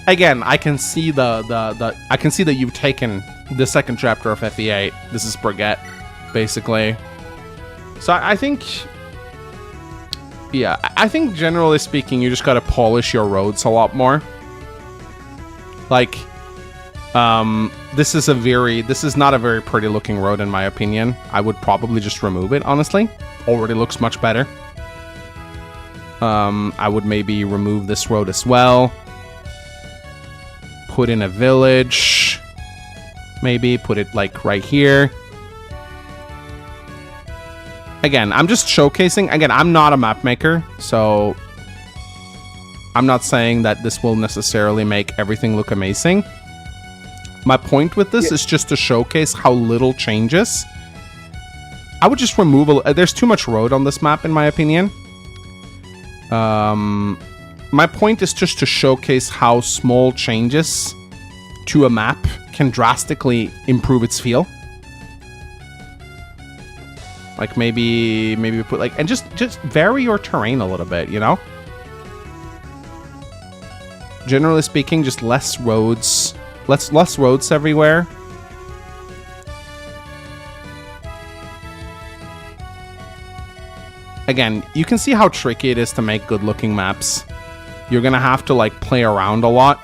again, I can see I can see that you've taken the second chapter of FE8. This is Brigitte, basically. So I think, yeah, I think generally speaking, you just gotta polish your roads a lot more. Like, this is not a very pretty looking road in my opinion. I would probably just remove it, honestly. Already looks much better. I would maybe remove this road as well. Put in a village. Maybe put it like right here. Again, I'm just showcasing. Again, I'm not a map maker, so I'm not saying that this will necessarily make everything look amazing. My point with this is just to showcase how little changes. I would just remove there's too much road on this map in my opinion. My point is just to showcase how small changes to a map can drastically improve its feel. Like maybe put like, and just vary your terrain a little bit, you know? Generally speaking, just less roads everywhere. Again, you can see how tricky it is to make good looking maps. You're gonna have to like play around a lot.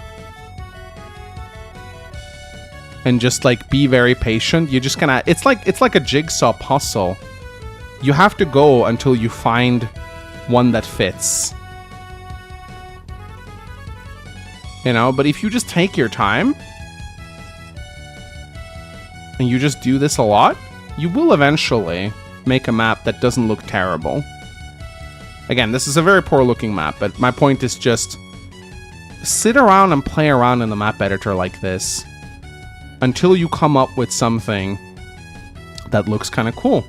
And just like be very patient. You're just gonna, it's like a jigsaw puzzle. You have to go until you find one that fits. You know, but if you just take your time and you just do this a lot, you will eventually make a map that doesn't look terrible. Again, this is a very poor looking map, but my point is just sit around and play around in the map editor like this until you come up with something that looks kind of cool.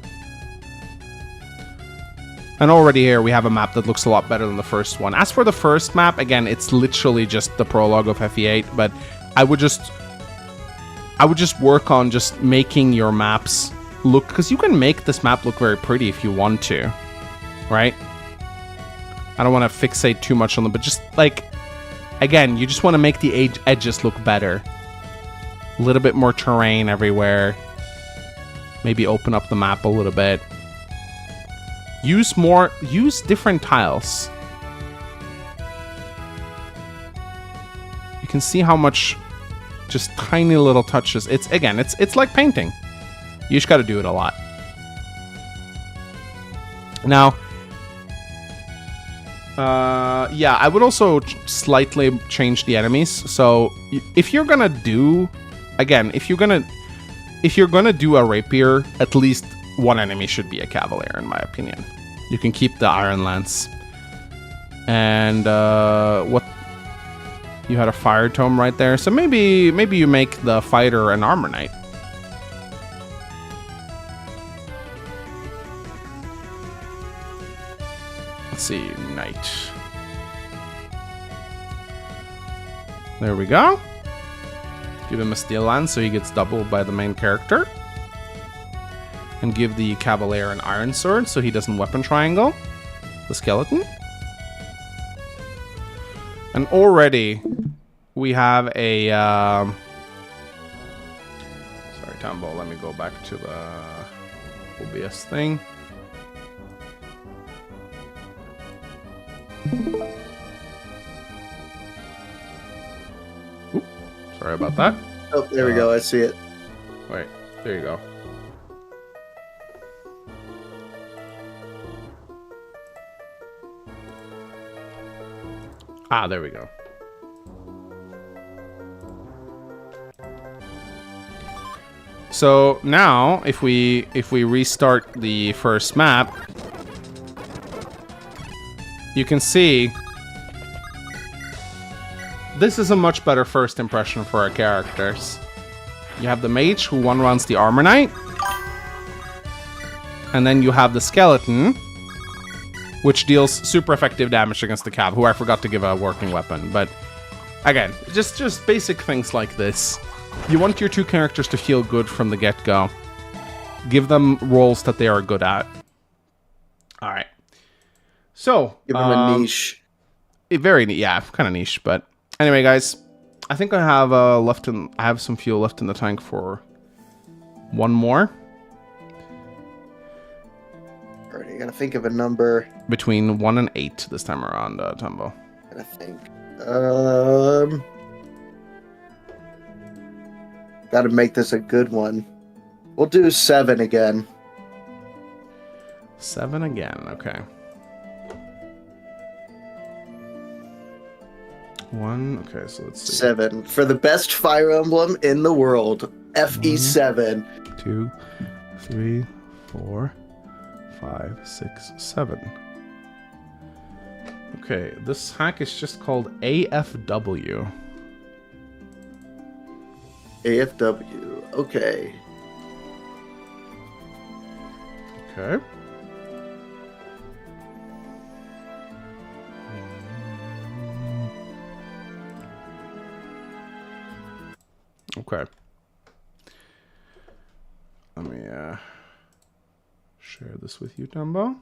And already here we have a map that looks a lot better than the first one. As for the first map, again, it's literally just the prologue of FE8, but I would just work on just making your maps look, because you can make this map look very pretty if you want to, right? I don't want to fixate too much on them, but just like, again, you just want to make the edges look better. A little bit more terrain everywhere. Maybe open up the map a little bit. Use different tiles. You can see how much just tiny little touches. It's like painting. You just got to do it a lot. Now, yeah, I would also slightly change the enemies. So if you're gonna do, again, if you're gonna do a rapier, at least one enemy should be a cavalier, in my opinion. You can keep the iron lance. And what? You had a fire tome right there, so maybe you make the fighter an armor knight. Let's see, knight. There we go. Give him a steel lance so he gets doubled by the main character. And give the cavalier an iron sword so he doesn't weapon triangle the skeleton. And already we have a sorry, Tombo, let me go back to the OBS thing. Oop, sorry about that. Oh, there we go. I see it. Wait, there you go. Ah, there we go. So now, if we restart the first map, you can see this is a much better first impression for our characters. You have the mage who one runs the armor knight, And then you have the skeleton, which deals super effective damage against the cav, who I forgot to give a working weapon. But again, just basic things like this. You want your two characters to feel good from the get-go. Give them roles that they are good at. All right. So give them a niche. Yeah, kind of niche. But anyway, guys, I think I have I have some fuel left in the tank for one more. Alright, you gotta think of a number. Between 1 and 8 this time around, Tumbo. I think. Gotta make this a good one. We'll do 7 again. 7 again, okay. 1, okay, so let's see. 7. For the best Fire Emblem in the world. FE7. 2, 3, 4, 5, 6, 7. Okay, this hack is just called AFW. AFW, okay. Okay. Okay. Let me share this with you, Dumbo.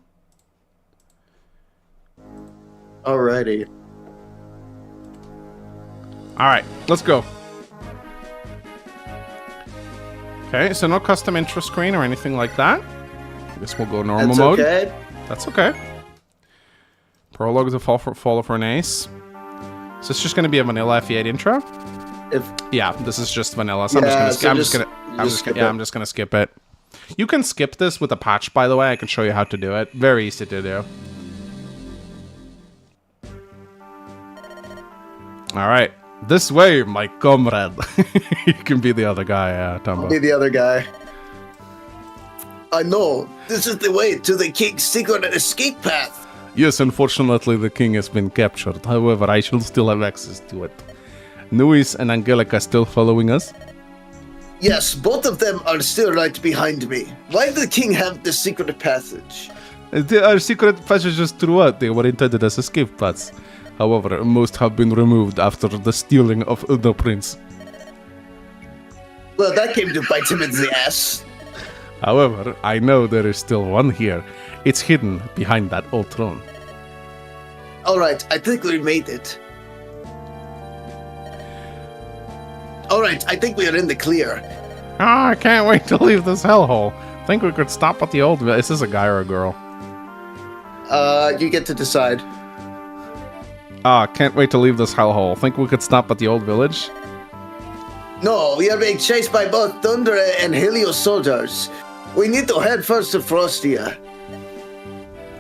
Alrighty. Alright, let's go. Okay, so no custom intro screen or anything like that. I guess we'll go normal mode. Okay. That's okay. Prologue is a fall for an ace. So it's just going to be a vanilla FE8 intro. Yeah, this is just vanilla. So I'm just gonna skip it. You can skip this with a patch, by the way. I can show you how to do it. Very easy to do. All right, this way, my comrade. You can be the other guy, Tumbo. I'll be the other guy. I know. This is the way to the king's secret escape path. Yes, unfortunately, the king has been captured. However, I shall still have access to it. 𝐓𝐿 and 𝐸𝐿 are still following us? Yes, both of them are still right behind me. Why does the king have the secret passage? Our secret passages throughout, they were intended as escape paths. However, most have been removed after the stealing of the prince. Well, that came to bite him in the ass. However, I know there is still one here. It's hidden behind that old throne. Alright, I think we made it. Alright, I think we are in the clear. Ah, I can't wait to leave this hellhole. Think we could stop at the old... Is this a guy or a girl? You get to decide. Ah, can't wait to leave this hellhole. Think we could stop at the old village? No, we are being chased by both Thunder and Helios soldiers. We need to head first to Frostia.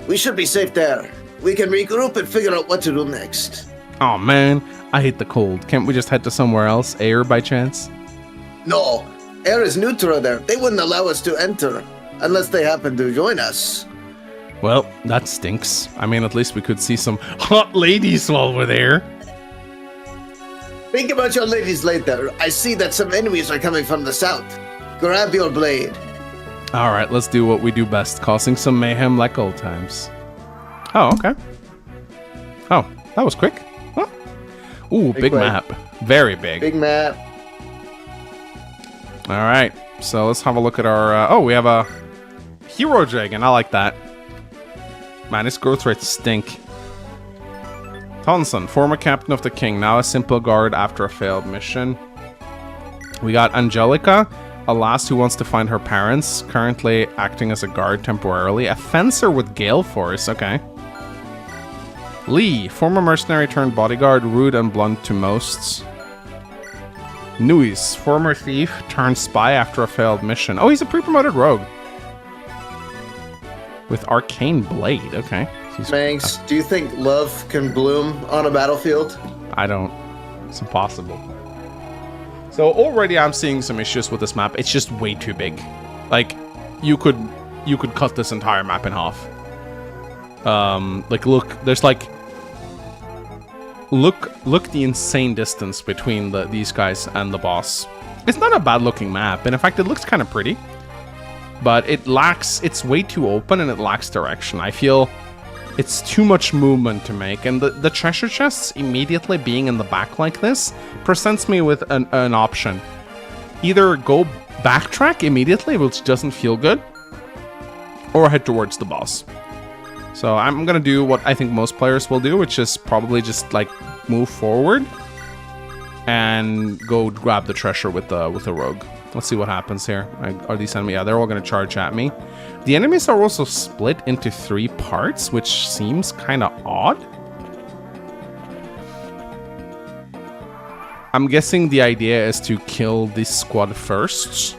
We should be safe there. We can regroup and figure out what to do next. Oh man, I hate the cold. Can't we just head to somewhere else? Air by chance? No, air is neutral there. They wouldn't allow us to enter, unless they happen to join us. Well, that stinks. I mean, at least we could see some hot ladies while we're there. Think about your ladies later. I see that some enemies are coming from the south. Grab your blade. Alright, let's do what we do best, causing some mayhem like old times. Oh, okay. Oh, that was quick. Huh? Ooh, big map. Very big. Big map. Alright, so let's have a look at our... oh, we have a hero dragon. I like that. Man, his growth rates stink. Tonson, former captain of the king, now a simple guard after a failed mission. We got Angelica, a lass who wants to find her parents, currently acting as a guard temporarily. A fencer with gale force, okay. Lee, former mercenary turned bodyguard, rude and blunt to most. 𝐓𝐿, former thief turned spy after a failed mission. Oh, he's a pre-promoted rogue. With arcane blade, okay. Mangs, do you think love can bloom on a battlefield? I don't. It's impossible. So already I'm seeing some issues with this map. It's just way too big. Like, you could cut this entire map in half. Like, look, there's like... Look the insane distance between these guys and the boss. It's not a bad looking map, and in fact it looks kind of pretty. but it's way too open and it lacks direction. I feel it's too much movement to make, and the treasure chests immediately being in the back like this presents me with an option. Either go backtrack immediately, which doesn't feel good, or head towards the boss. So I'm gonna do what I think most players will do, which is probably just like move forward and go grab the treasure with the rogue. Let's see what happens here. Are these enemies? Yeah, they're all gonna charge at me. The enemies are also split into 3 parts, which seems kind of odd. I'm guessing the idea is to kill this squad first.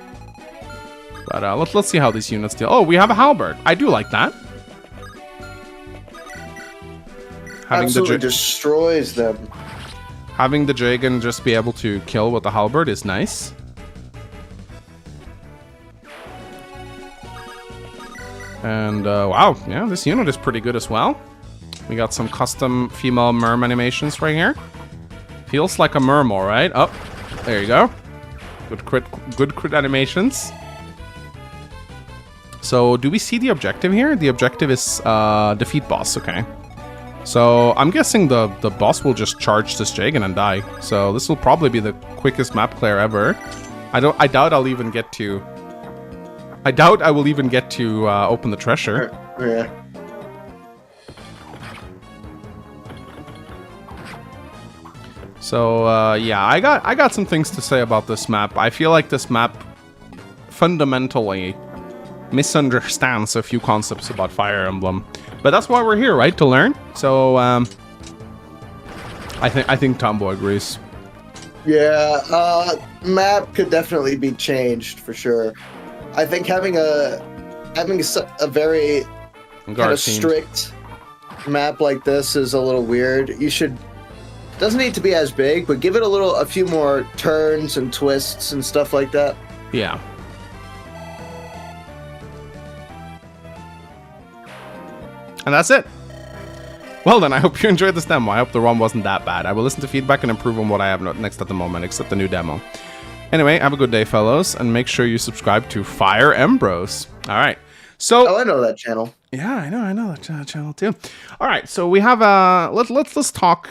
But let's see how these units deal. Oh, we have a halberd. I do like that. Absolutely destroys them. Having the dragon just be able to kill with the halberd is nice. And wow, yeah, this unit is pretty good as well. We got some custom female merm animations right here. Feels like a merm, all right. Oh, there you go. Good crit animations. So do we see the objective here? The objective is defeat boss, okay. So I'm guessing the boss will just charge this dragon and die. So this will probably be the quickest map clear ever. I doubt I will even get to open the treasure. Yeah. So yeah, I got some things to say about this map. I feel like this map fundamentally misunderstands a few concepts about Fire Emblem, but that's why we're here, right? To learn. So I think Tomboy agrees. Yeah, map could definitely be changed for sure. I think having a very kind of strict map like this is a little weird. Doesn't need to be as big, but give it a few more turns and twists and stuff like that. Yeah. And that's it. Well then, I hope you enjoyed this demo. I hope the ROM wasn't that bad. I will listen to feedback and improve on what I have next at the moment, except the new demo. Anyway, have a good day, fellows, and make sure you subscribe to Fire Embros. All right. So. Oh, I know that channel. Yeah, I know that channel too. All right, so we have let's talk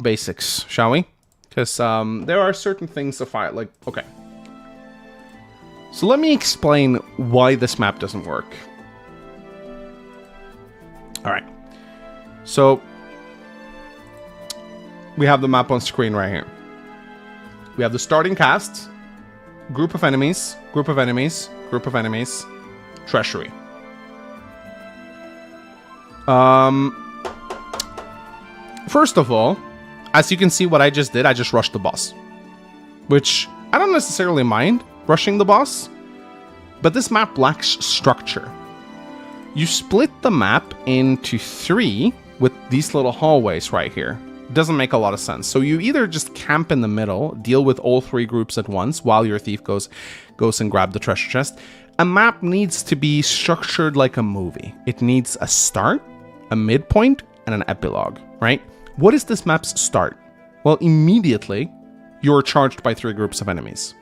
basics, shall we? Because there are certain things to fire. Like, okay. So let me explain why this map doesn't work. All right. So we have the map on screen right here. We have the starting cast, group of enemies, group of enemies, group of enemies, treasury. First of all, as you can see what I just did, I just rushed the boss. Which, I don't necessarily mind rushing the boss, but this map lacks structure. You split the map into 3 with these little hallways right here. Doesn't make a lot of sense. So you either just camp in the middle, deal with all 3 groups at once while your thief goes and grab the treasure chest. A map needs to be structured like a movie. It needs a start, a midpoint, and an epilogue, right? What is this map's start? Well, immediately, you're charged by 3 groups of enemies.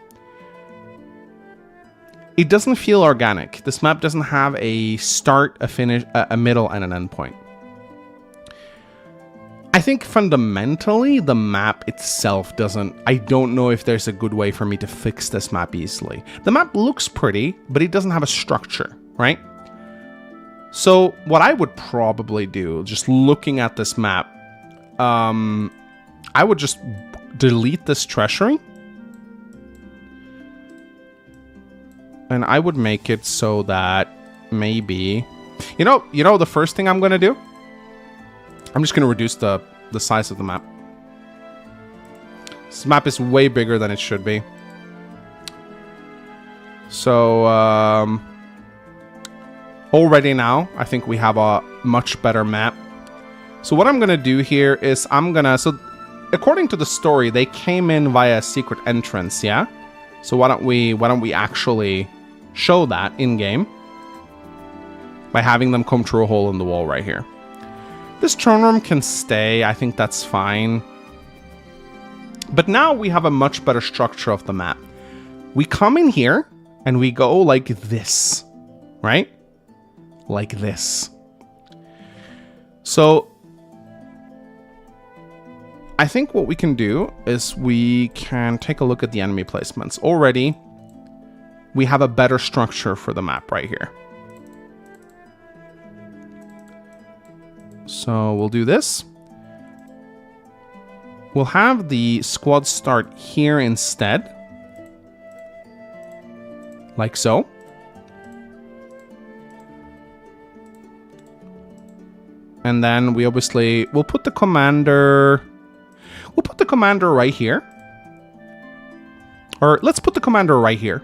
It doesn't feel organic. This map doesn't have a start, a finish, a middle, and an endpoint. I think fundamentally, the map itself doesn't... I don't know if there's a good way for me to fix this map easily. The map looks pretty, but it doesn't have a structure, right? So what I would probably do, just looking at this map, I would just delete this treasury. And I would make it so that maybe... You know the first thing I'm going to do? I'm just going to reduce the size of the map. This map is way bigger than it should be. So, already now, I think we have a much better map. So what I'm going to do here is so according to the story, they came in via a secret entrance, yeah? So why don't we actually show that in game by having them come through a hole in the wall right here. This throne room can stay, I think that's fine. But now we have a much better structure of the map. We come in here, And we go like this, right? Like this. So I think what we can do is we can take a look at the enemy placements. Already, we have a better structure for the map right here. So we'll do this. We'll have the squad start here instead. Like so. And then we'll put the commander... We'll put the commander right here. Or let's put the commander right here.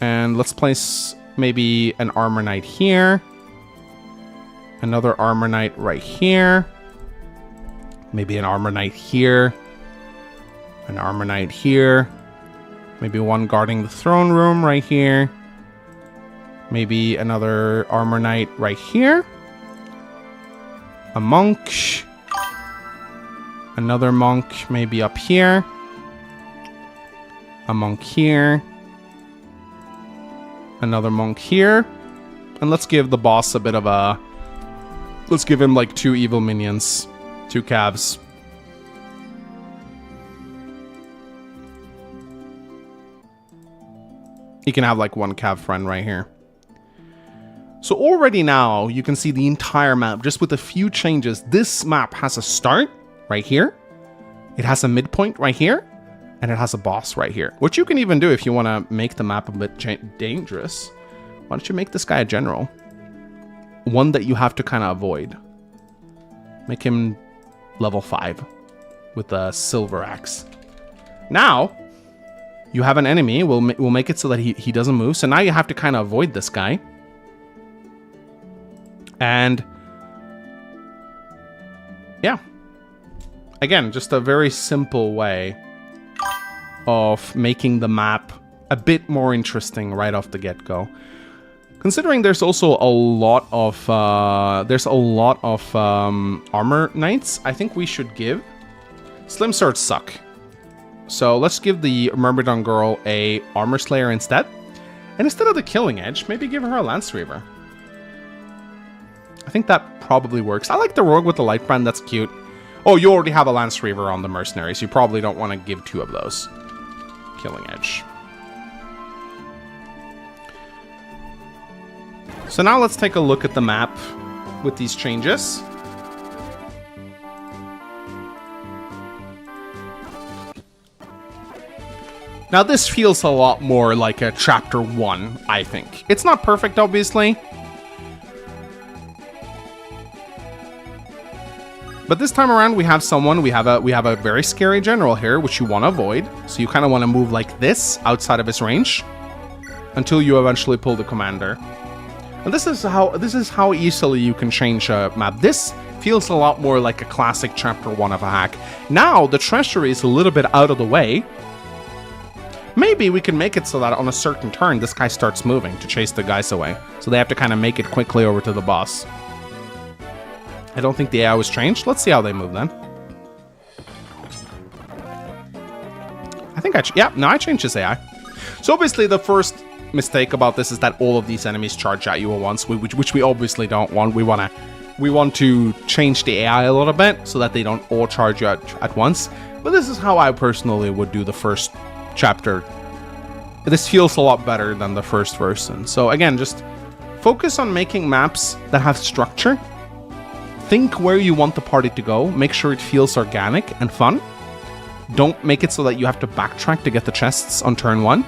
And let's place maybe an armor knight here. Another armor knight right here. Maybe an armor knight here. An armor knight here. Maybe one guarding the throne room right here. Maybe another armor knight right here. A monk. Another monk maybe up here. A monk here. Another monk here. And let's give the boss a bit of a... Let's give him like 2 evil minions. 2 calves. You can have like 1 cav friend right here. So already now you can see the entire map just with a few changes. This map has a start right here. It has a midpoint right here. And it has a boss right here. What you can even do if you want to make the map a bit dangerous. Why don't you make this guy a general? One that you have to kind of avoid. Make him level 5 with a silver axe. Now, you have an enemy. We'll make it so that he doesn't move. So now you have to kind of avoid this guy. And yeah. Again, just a very simple way of making the map a bit more interesting right off the get-go. Considering there's also a lot of armor knights, I think we should give Slim Swords suck. So let's give the Myrmidon girl a armor slayer instead. And instead of the killing edge, maybe give her a lance reaver. I think that probably works. I like the rogue with the light brand, that's cute. Oh, you already have a lance reaver on the mercenaries. You probably don't want to give 2 of those. Killing edge. So now let's take a look at the map with these changes. Now this feels a lot more like a chapter 1, I think. It's not perfect, obviously. But this time around we have a very scary general here, which you want to avoid. So you kind of want to move like this outside of his range until you eventually pull the commander. And this is how easily you can change a map. This feels a lot more like a classic chapter 1 of a hack. Now the treasury is a little bit out of the way. Maybe we can make it so that on a certain turn this guy starts moving to chase the guys away. So they have to kind of make it quickly over to the boss. I don't think the AI was changed. Let's see how they move then. I think I changed his AI. So obviously the first mistake about this is that all of these enemies charge at you at once, which we obviously don't want. We want to change the AI a little bit so that they don't all charge you at once. But this is how I personally would do the first chapter. This feels a lot better than the first version. So again, just focus on making maps that have structure. Think where you want the party to go. Make sure it feels organic and fun. Don't make it so that you have to backtrack to get the chests on turn 1.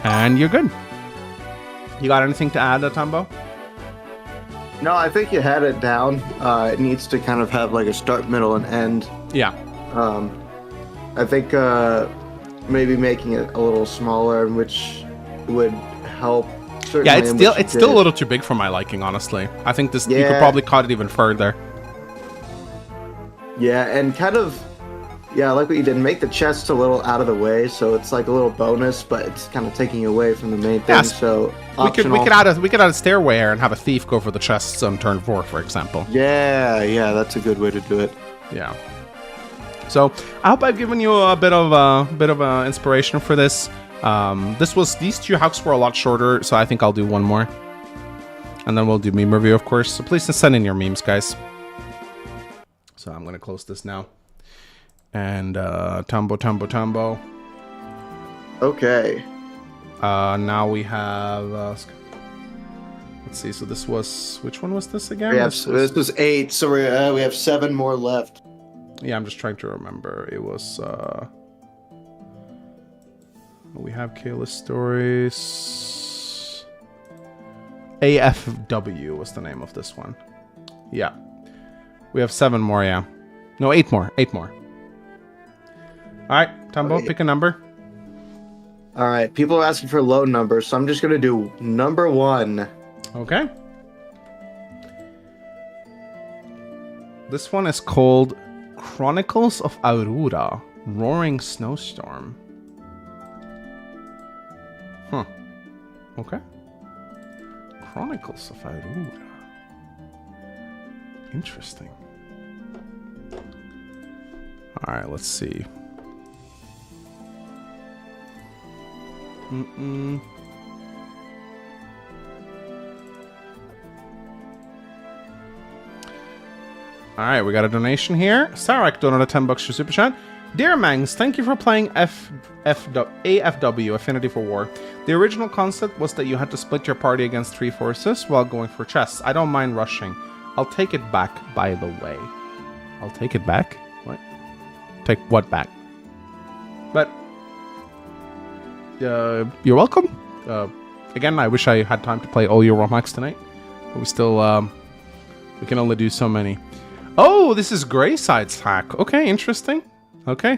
And you're good. You got anything to add, Tambo? No, I think you had it down. It needs to kind of have like a start, middle, and end. Yeah. I think maybe making it a little smaller, which would help. Yeah, it's still a little too big for my liking, honestly. I think this you could probably cut it even further. Yeah, and kind of, I like what you did. Make the chests a little out of the way, so it's like a little bonus, but it's kind of taking away from the main thing. Yes. So we could add a stairway here and have a thief go for the chests on turn 4, for example. Yeah, that's a good way to do it. Yeah. So I hope I've given you a bit of inspiration for this. These two hacks were a lot shorter, so I think I'll do one more, and then we'll do meme review, of course. So please send in your memes, guys. So I'm gonna close this now, and Tambo. Okay. Now we have. Let's see. So this was, which one was this again? This was 8. So we have 7 more left. Yeah, I'm just trying to remember. It was. We have Kayla's stories. AFW was the name of this one. Yeah, we have 7 more. Yeah, no, 8 more. 8 more. All right, Tambo, Okay. pick a number. All right. People are asking for low numbers, so I'm just gonna do number 1. Okay. This one is called Chronicles of Aurora, Roaring Snowstorm. Huh. Okay. Chronicles of Aurora. Interesting. Alright, let's see. Alright, we got a donation here. Sarek donated 10 bucks to Super Chat. Dear Mangs, thank you for playing AFW, Affinity for War. The original concept was that you had to split your party against 3 forces while going for chests. I don't mind rushing. I'll take it back, by the way. I'll take it back? What? Take what back? But, you're welcome. Again, I wish I had time to play all your ROM hacks tonight. But we still, we can only do so many. Oh, this is Greyside's hack. Okay, interesting. Okay.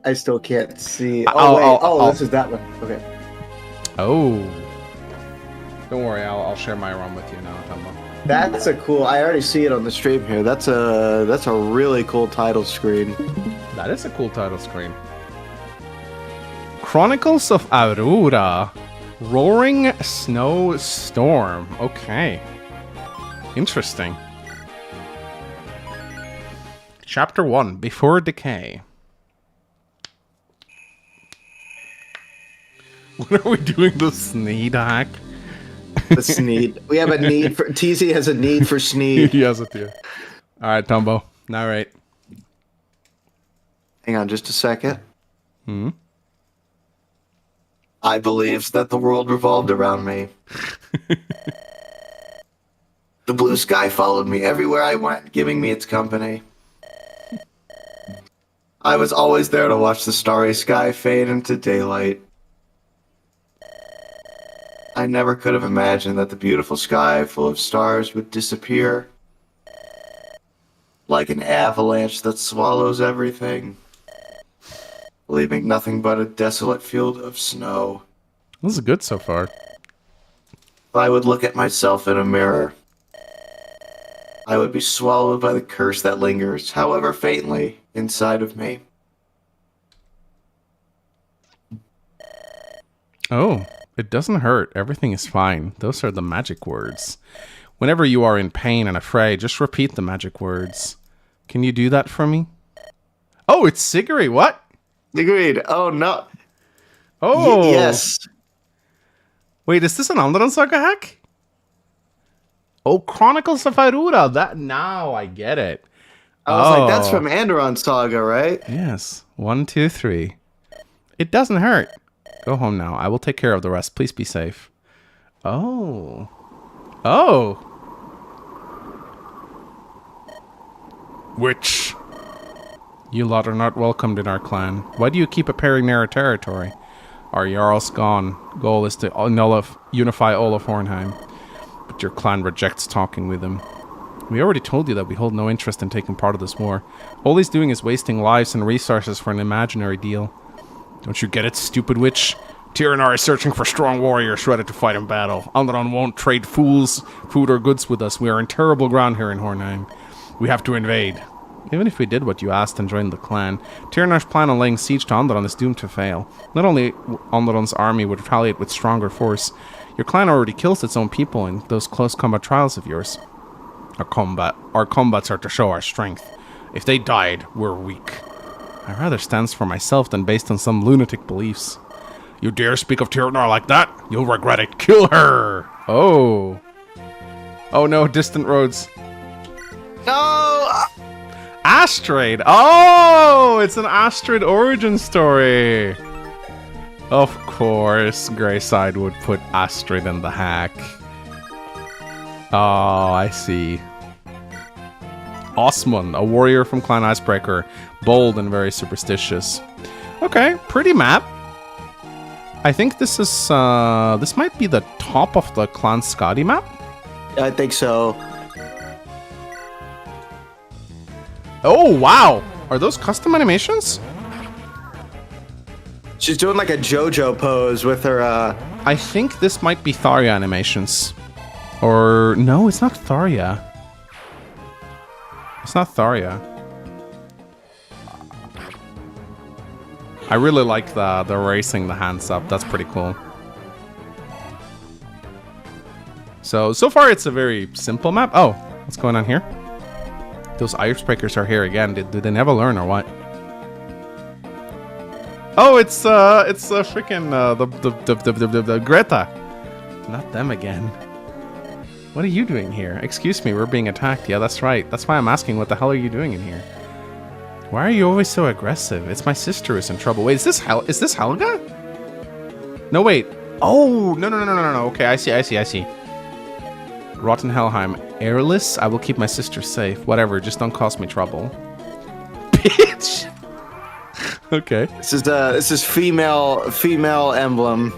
I still can't see. This is that one. Okay. Oh. Don't worry, I'll share my ROM with you now, Tumbo. That's a cool. I already see it on the stream here. That's a really cool title screen. That is a cool title screen. Chronicles of Aurora, Roaring Snowstorm. Okay. Interesting. Chapter 1, Before Decay. What are we doing, the Sneed hack? The Sneed. We have a need for... TZ has a need for Sneed. He has it too. Alright, Tumbo. Narrate. Hang on just a second. I believed that the world revolved around me. The blue sky followed me everywhere I went, giving me its company. I was always there to watch the starry sky fade into daylight. I never could have imagined that the beautiful sky full of stars would disappear. Like an avalanche that swallows everything, leaving nothing but a desolate field of snow. This is good so far. If I would look at myself in a mirror, I would be swallowed by the curse that lingers, however faintly, inside of me. Oh, it doesn't hurt. Everything is fine. Those are the magic words. Whenever you are in pain and afraid, just repeat the magic words. Can you do that for me? Oh, it's Siguri. What? Agreed. Oh, no. Oh. Yes. Wait, is this an Underland Saga hack? Oh, Chronicles of Aurora. That, now I get it. I was like, that's from Anderon Saga, right? Yes. 1, 2, 3. It doesn't hurt. Go home now. I will take care of the rest. Please be safe. Oh. Oh. Which? You lot are not welcomed in our clan. Why do you keep appearing near our territory? Our Jarl's gone. Goal is to unify all of Hornheim. But your clan rejects talking with him. We already told you that we hold no interest in taking part of this war. All he's doing is wasting lives and resources for an imaginary deal. Don't you get it, stupid witch? Tyr and I are searching for strong warriors ready to fight in battle. Alderon won't trade fools, food, or goods with us. We are in terrible ground here in Hornheim. We have to invade. Even if we did what you asked and joined the clan, Tyr and I's plan on laying siege to Alderon is doomed to fail. Not only Alderon's army would retaliate with stronger force, your clan already kills its own people in those close combat trials of yours. Our combats are to show our strength. If they died, we're weak. I rather stands for myself than based on some lunatic beliefs. You dare speak of Tir like that? You'll regret it. Kill her! Oh. Oh no, distant roads. No! Astrid! Oh! It's an Astrid origin story! Of course, Greyside would put Astrid in the hack. Oh, I see. Osmund, a warrior from Clan Icebreaker. Bold and very superstitious. Okay, pretty map. I think this is, this might be the top of the Clan Scotty map. I think so. Oh, wow! Are those custom animations? She's doing like a JoJo pose with her, I think this might be Tharya animations. Or, no, it's not Tharya. It's not Tharya. I really like the raising the hands up. That's pretty cool. So far it's a very simple map. Oh, what's going on here? Those icebreakers are here again. Did they never learn or what? Oh, it's freaking the Greta. Not them again. What are you doing here? Excuse me, we're being attacked. Yeah, that's right. That's why I'm asking, what the hell are you doing in here? Why are you always so aggressive? It's my sister who's in trouble. Wait, is this Helga? No, wait. Oh, no. Okay, I see. Rotten Helheim. Airless? I will keep my sister safe. Whatever, just don't cause me trouble. Bitch! Okay. This is female emblem.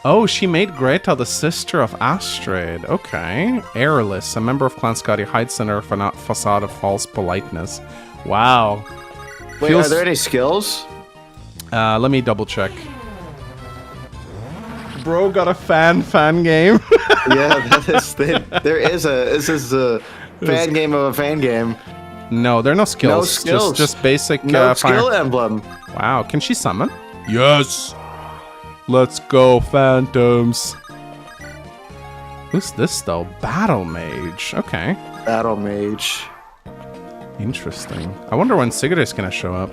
Oh, she made Greta the sister of Astrid. Okay. Airless, a member of Clan Scotty, hides under a facade of false politeness. Wow. Wait, are there any skills? Let me double check. Bro got a fan game. Yeah, there is a fan game of a fan game. No, there are no skills. No skills. Just basic no fire. Skill emblem. Wow, can she summon? Yes. Let's go, phantoms. Who's this though? Battle Mage. Okay. Battle Mage. Interesting. I wonder when Sigurd's gonna show up.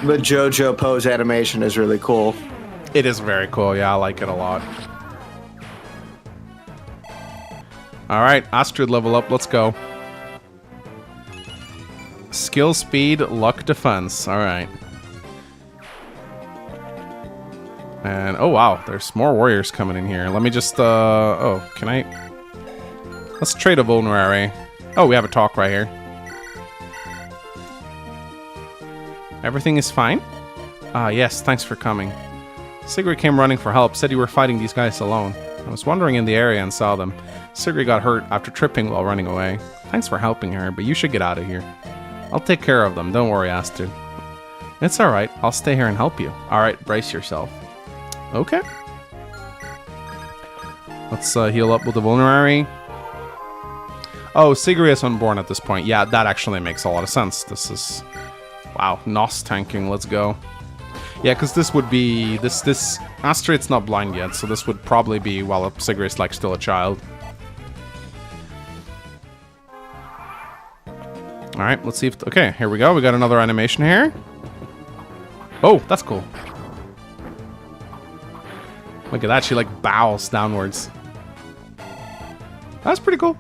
The JoJo pose animation is really cool. It is very cool. Yeah, I like it a lot. All right, Astrid level up. Let's go. Skill, speed, luck, defense. All right. And oh wow, there's more warriors coming in here. Let me just oh, can I? Let's trade a vulnerary. Oh, we have a talk right here. Everything is fine? Ah, yes, thanks for coming. Sigrid came running for help, said you were fighting these guys alone. I was wandering in the area and saw them. Sigrid got hurt after tripping while running away. Thanks for helping her, but you should get out of here. I'll take care of them, don't worry, Astrid. It's alright, I'll stay here and help you. Alright, brace yourself. Okay. Let's heal up with the vulnerary. Oh, Sigrid is unborn at this point. Yeah, that actually makes a lot of sense. This is... Wow, NOS tanking, let's go. Yeah, because this would be... This Astrid's not blind yet, so this would probably be while Sigrid's like still a child. Alright, let's see if... Okay, here we go. We got another animation here. Oh, that's cool. Look at that, she like bows downwards. That's pretty cool.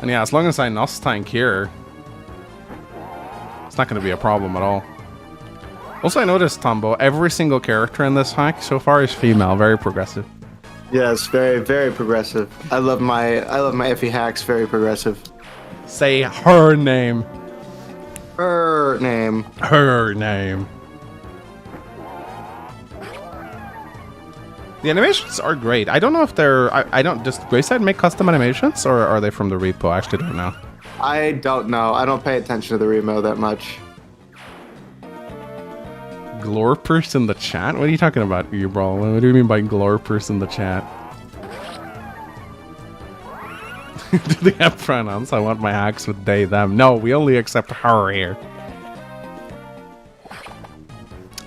And yeah, as long as I NOS tank here, it's not going to be a problem at all. Also, I noticed, Tombo, every single character in this hack so far is female, very progressive. Yes, very, very progressive. I love my iffy hacks, very progressive. Say her name. Her name. Her name. The animations are great. I don't know if they're... I don't... Does Greyside make custom animations, or are they from the repo? I actually don't know. I don't know. I don't pay attention to the repo that much. Glorpers in the chat? What are you talking about, you bro? What do you mean by glorpers in the chat? Do they have pronouns? I want my hacks with they, them. No, we only accept her here.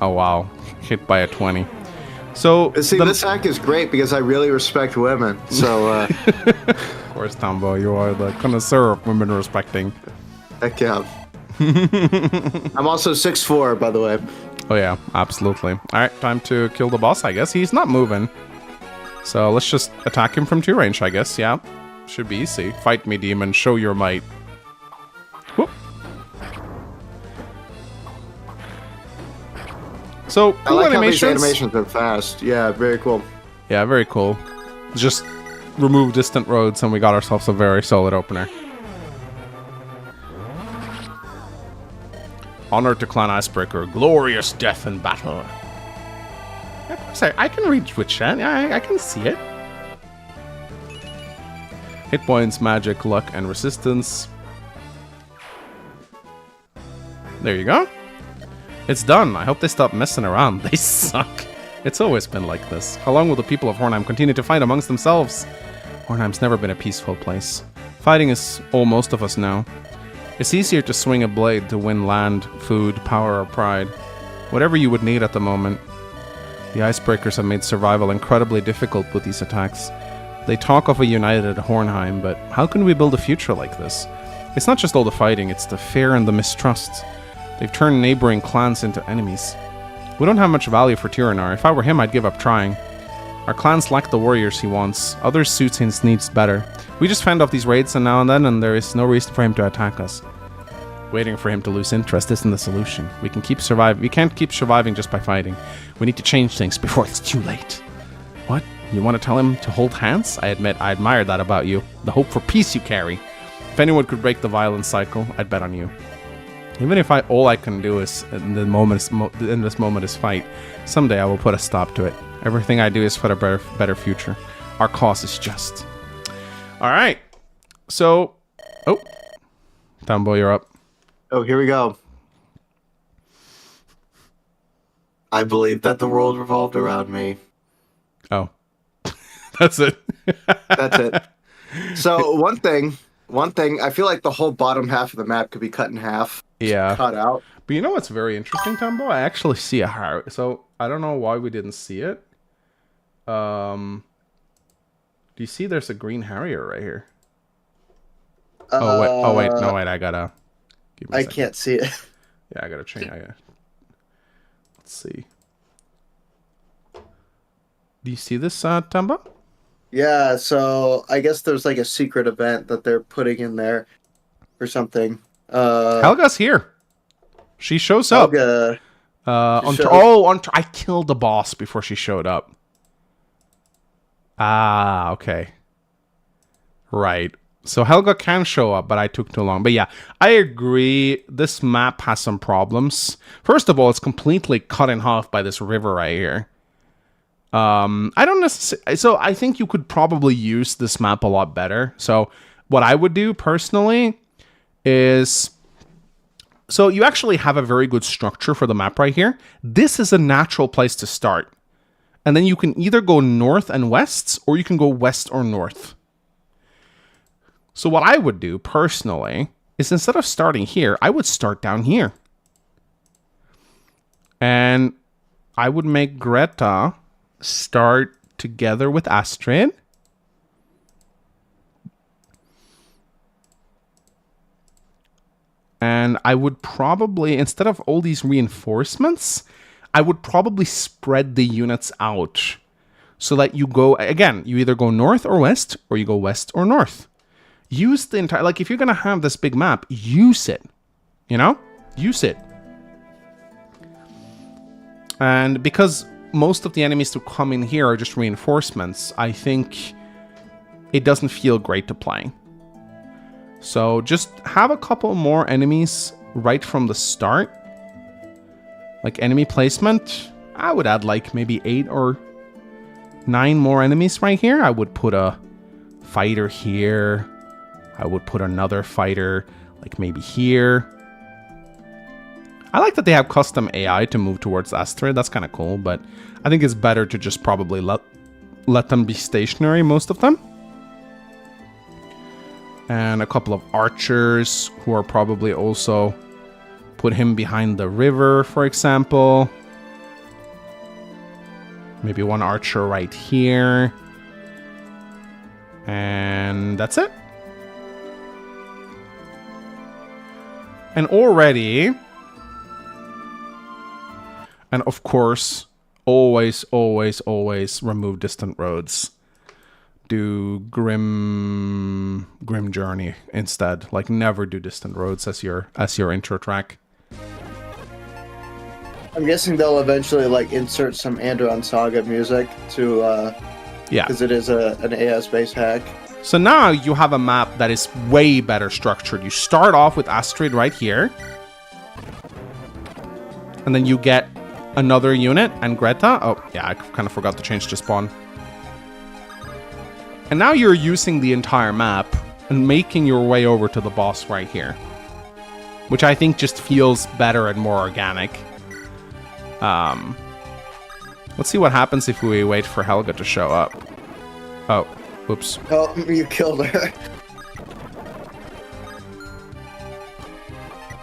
Oh, wow. Hit by a 20. So See, this hack is great because I really respect women. So, of course, Tombo, you are the connoisseur of women respecting. Heck yeah. I'm also 6'4", by the way. Oh yeah, absolutely. All right, time to kill the boss, I guess. He's not moving. So let's just attack him from 2 range, I guess. Yeah, should be easy. Fight me, demon. Show your might. Whoop. So, cool I like animations. how these animations are fast. Yeah, very cool. Yeah, very cool. Just remove distant roads and we got ourselves a very solid opener. Honor to Clan Icebreaker. Glorious death in battle. Sorry, I can read Twitch chat. Yeah, I can see it. Hit points, magic, luck, and resistance. There you go. It's done. I hope they stop messing around. They suck. It's always been like this. How long will the people of Hornheim continue to fight amongst themselves? Hornheim's never been a peaceful place. Fighting is all most of us know. It's easier to swing a blade to win land, food, power, or pride. Whatever you would need at the moment. The Icebreakers have made survival incredibly difficult with these attacks. They talk of a united Hornheim, but how can we build a future like this? It's not just all the fighting, it's the fear and the mistrust. They've turned neighboring clans into enemies. We don't have much value for Tyrannar. If I were him, I'd give up trying. Our clans lack the warriors he wants. Others suit his needs better. We just fend off these raids now and then, and there is no reason for him to attack us. Waiting for him to lose interest isn't the solution. We can't keep surviving just by fighting. We need to change things before it's too late. What? You want to tell him to hold hands? I admit, I admire that about you. The hope for peace you carry. If anyone could break the violence cycle, I'd bet on you. Even if all I can do is in this moment is fight, someday I will put a stop to it. Everything I do is for a better future. Our cause is just. All right. So, Tombo, you're up. Oh, here we go. I believe that the world revolved around me. Oh, that's it. That's it. So one thing, I feel like the whole bottom half of the map could be cut in half. Yeah. Cut out. But you know what's very interesting, Tombo? I actually see a Harry. So I don't know why we didn't see it. Do you see there's a green Harrier right here? Oh wait, no wait, I gotta. I can't see it. Yeah, I gotta change. Let's see. Do you see this, Tombo? Yeah, so I guess there's like a secret event that they're putting in there or something. Helga's here. She shows up. Helga. I killed the boss before she showed up. Ah, okay. Right. So Helga can show up, but I took too long. But yeah, I agree. This map has some problems. First of all, it's completely cut in half by this river right here. I don't necessarily... So I think you could probably use this map a lot better. So what I would do personally is... So you actually have a very good structure for the map right here. This is a natural place to start. And then you can either go north and west, or you can go west or north. So what I would do personally is instead of starting here, I would start down here. And I would make Greta start together with Astrid. And I would probably, instead of all these reinforcements, I would probably spread the units out. So that you go, again, you either go north or west, or you go west or north. Use the entire, like if you're going to have this big map, use it. You know? Use it. And because most of the enemies to come in here are just reinforcements, I think it doesn't feel great to play. So just have a couple more enemies right from the start. Like enemy placement, I would add like maybe 8 or 9 more enemies right here. I would put a fighter here. I would put another fighter like maybe here. I like that they have custom AI to move towards Astrid. That's kind of cool, but I think it's better to just probably let them be stationary, most of them. And a couple of archers who are probably also put him behind the river, for example. Maybe one archer right here. And that's it. And already... And of course, always, always, always remove distant roads. Do grim journey instead. Like never do distant roads as your intro track. I'm guessing they'll eventually like insert some Andron Saga music to yeah, because it is an AS based hack. So now you have a map that is way better structured. You start off with Astrid right here. And then you get another unit and Greta. Oh, yeah, I kind of forgot to change the spawn. And now you're using the entire map and making your way over to the boss right here. Which I think just feels better and more organic. Let's see what happens if we wait for Helga to show up. Oh, whoops. Oh, you killed her.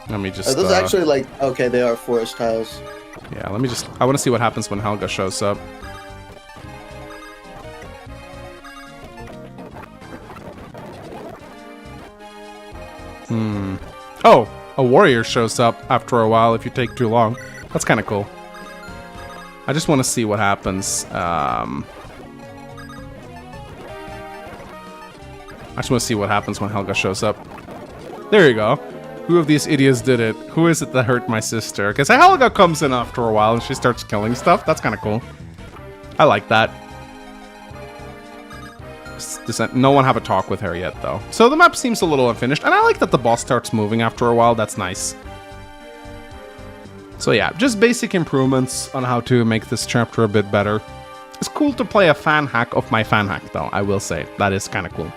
Let me just... Are those actually like... Okay, they are forest tiles. Yeah, let me just... I want to see what happens when Helga shows up. Oh, a warrior shows up after a while if you take too long. That's kind of cool. I just want to see what happens. I just want to see what happens when Helga shows up. There you go. Who of these idiots did it? Who is it that hurt my sister? Because Helga comes in after a while and she starts killing stuff. That's kind of cool. I like that. No one have a talk with her yet, though. So the map seems a little unfinished. And I like that the boss starts moving after a while. That's nice. So yeah, just basic improvements on how to make this chapter a bit better. It's cool to play a fan hack of my fan hack, though, I will say. That is kind of cool.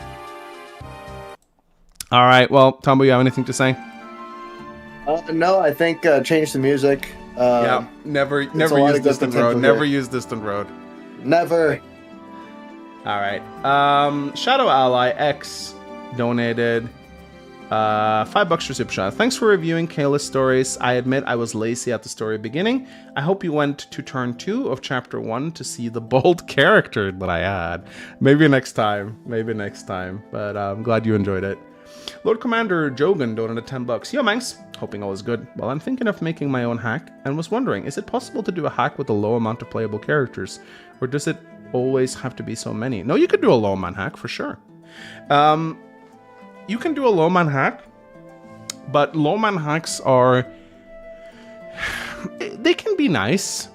Alright, well, Tombo, you have anything to say? No, I think change the music. Yeah, never use Distant Road. Never use Distant Road. Never. Alright. Shadow Ally X donated $5 for Super Chat. Thanks for reviewing Kayla's stories. I admit I was lazy at the story beginning. I hope you went to turn 2 of chapter 1 to see the bold character that I had. Maybe next time. Maybe next time. But I'm glad you enjoyed it. Lord Commander Jogan donated $10. Yo, Manx. Hoping all is good. Well, I'm thinking of making my own hack and was wondering, is it possible to do a hack with a low amount of playable characters? Or does it always have to be so many? No, you could do a low man hack for sure. You can do a low man hack, but low man hacks are... They can be nice,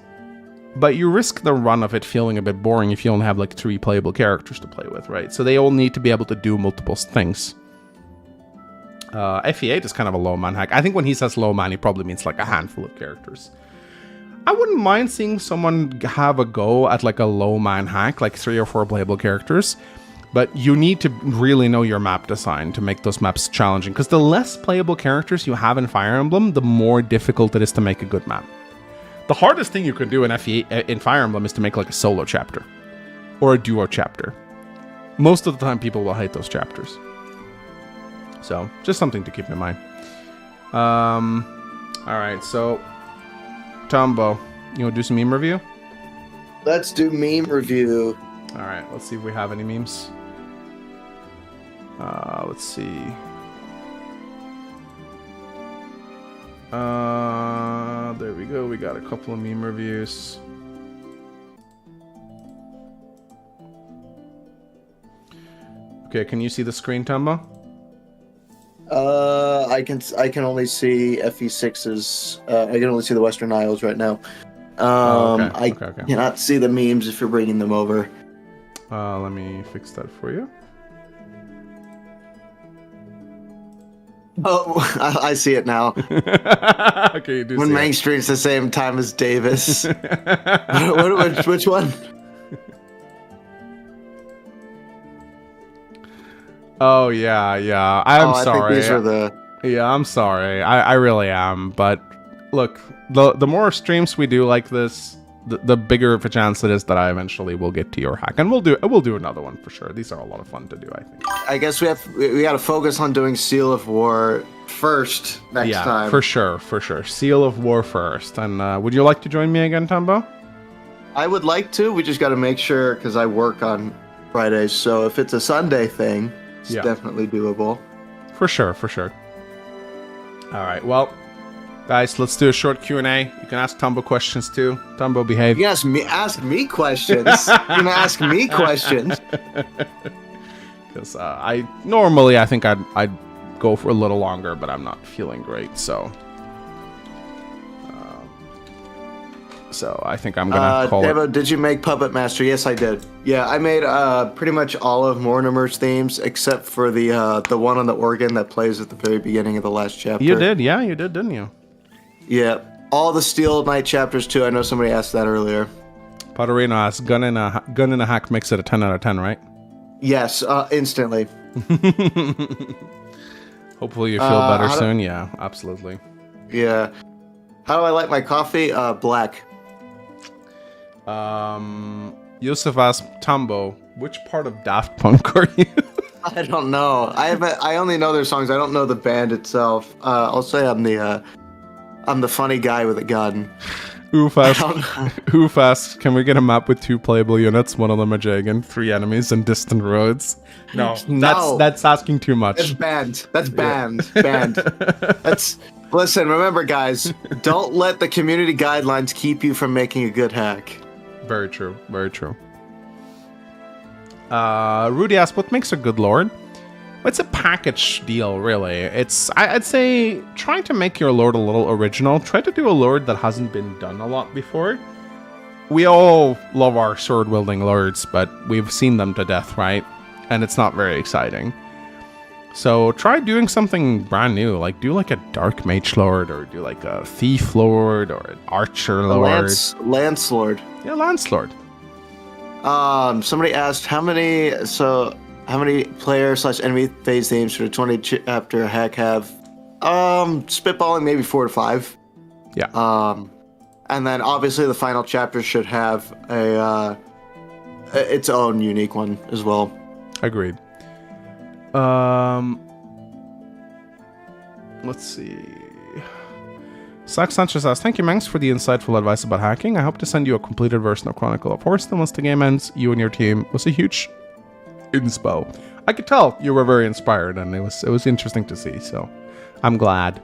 but you risk the run of it feeling a bit boring if you only have like 3 playable characters to play with, right? So they all need to be able to do multiple things. 𝐓𝐴 is kind of a low man hack. I think when he says low man, he probably means like a handful of characters. I wouldn't mind seeing someone have a go at like a low man hack, like 3 or 4 playable characters. But you need to really know your map design to make those maps challenging. Because the less playable characters you have in Fire Emblem, the more difficult it is to make a good map. The hardest thing you can do in 𝐓𝐴 in Fire Emblem is to make like a solo chapter. Or a duo chapter. Most of the time people will hate those chapters. So, just something to keep in mind. Alright, so... Tombo, you want to do some meme review? Let's do meme review. Alright, let's see if we have any memes. Let's see. There we go. We got a couple of meme reviews. Okay, can you see the screen, Tombo? I can only see FE6's. I can only see the Western Isles right now. I cannot see the memes if you're bringing them over. Let me fix that for you. Oh, I see it now. Okay, you do when see Main it. Street's the same time as Davis. Which one? Oh yeah. I'm sorry. I think these are the... Yeah, I'm sorry. I really am. But look, the more streams we do like this, the bigger of a chance it is that I eventually will get to your hack, and we'll do another one for sure. These are a lot of fun to do, I think. I guess we got to focus on doing Seal of War first next time. Yeah, for sure. Seal of War first. And would you like to join me again, Tombo? I would like to. We just got to make sure because I work on Fridays. So if it's a Sunday thing, it's definitely doable. For sure, for sure. All right, well, guys, let's do a short Q&A. You can ask Tumbo questions too. Tumbo, behave. You can ask me questions. You can ask me questions. Because I think I'd go for a little longer, but I'm not feeling great, so I think I'm gonna call Devo, it. did you make Puppet Master? Yes, I did. Yeah, I made pretty much all of Mortimer's themes except for the one on the organ that plays at the very beginning of the last chapter. You did, yeah, you did, didn't you? Yeah, all the Steel Knight chapters too. I know somebody asked that earlier. Potterino asks, gun and a hack makes it a 10 out of 10, right? Yes, instantly. Hopefully you feel better soon. Yeah, absolutely. Yeah. How do I like my coffee? Black. Yusuf asks, Tumbo, which part of Daft Punk are you? I don't know. I only know their songs. I don't know the band itself. I'll say I'm the funny guy with a gun. Oof asks, can we get a map with 2 playable units? One of them a Jagan, 3 enemies, and distant roads. No, that's asking too much. That's banned. That's banned. Banned. Listen, remember, guys, don't let the community guidelines keep you from making a good hack. Very true. Very true. Rudy asks, what makes a good lord? It's a package deal, really. I'd say, try to make your lord a little original. Try to do a lord that hasn't been done a lot before. We all love our sword-wielding lords, but we've seen them to death, right? And it's not very exciting. So try doing something brand new. Like, do like a Dark Mage Lord, or do like a Thief Lord, or an Archer Lord. Lance Lord. Yeah, Lance Lord. Somebody asked how many player / enemy phase themes for the 20 chapter hack have? Spitballing maybe 4 to 5. Yeah. And then obviously the final chapter should have its own unique one as well. Agreed. Let's see. Zach Sanchez asks, thank you, Manx, for the insightful advice about hacking. I hope to send you a completed version of Chronicle of Horse. Then once the game ends, you and your team was a huge inspo. I could tell you were very inspired, and it was interesting to see, so I'm glad.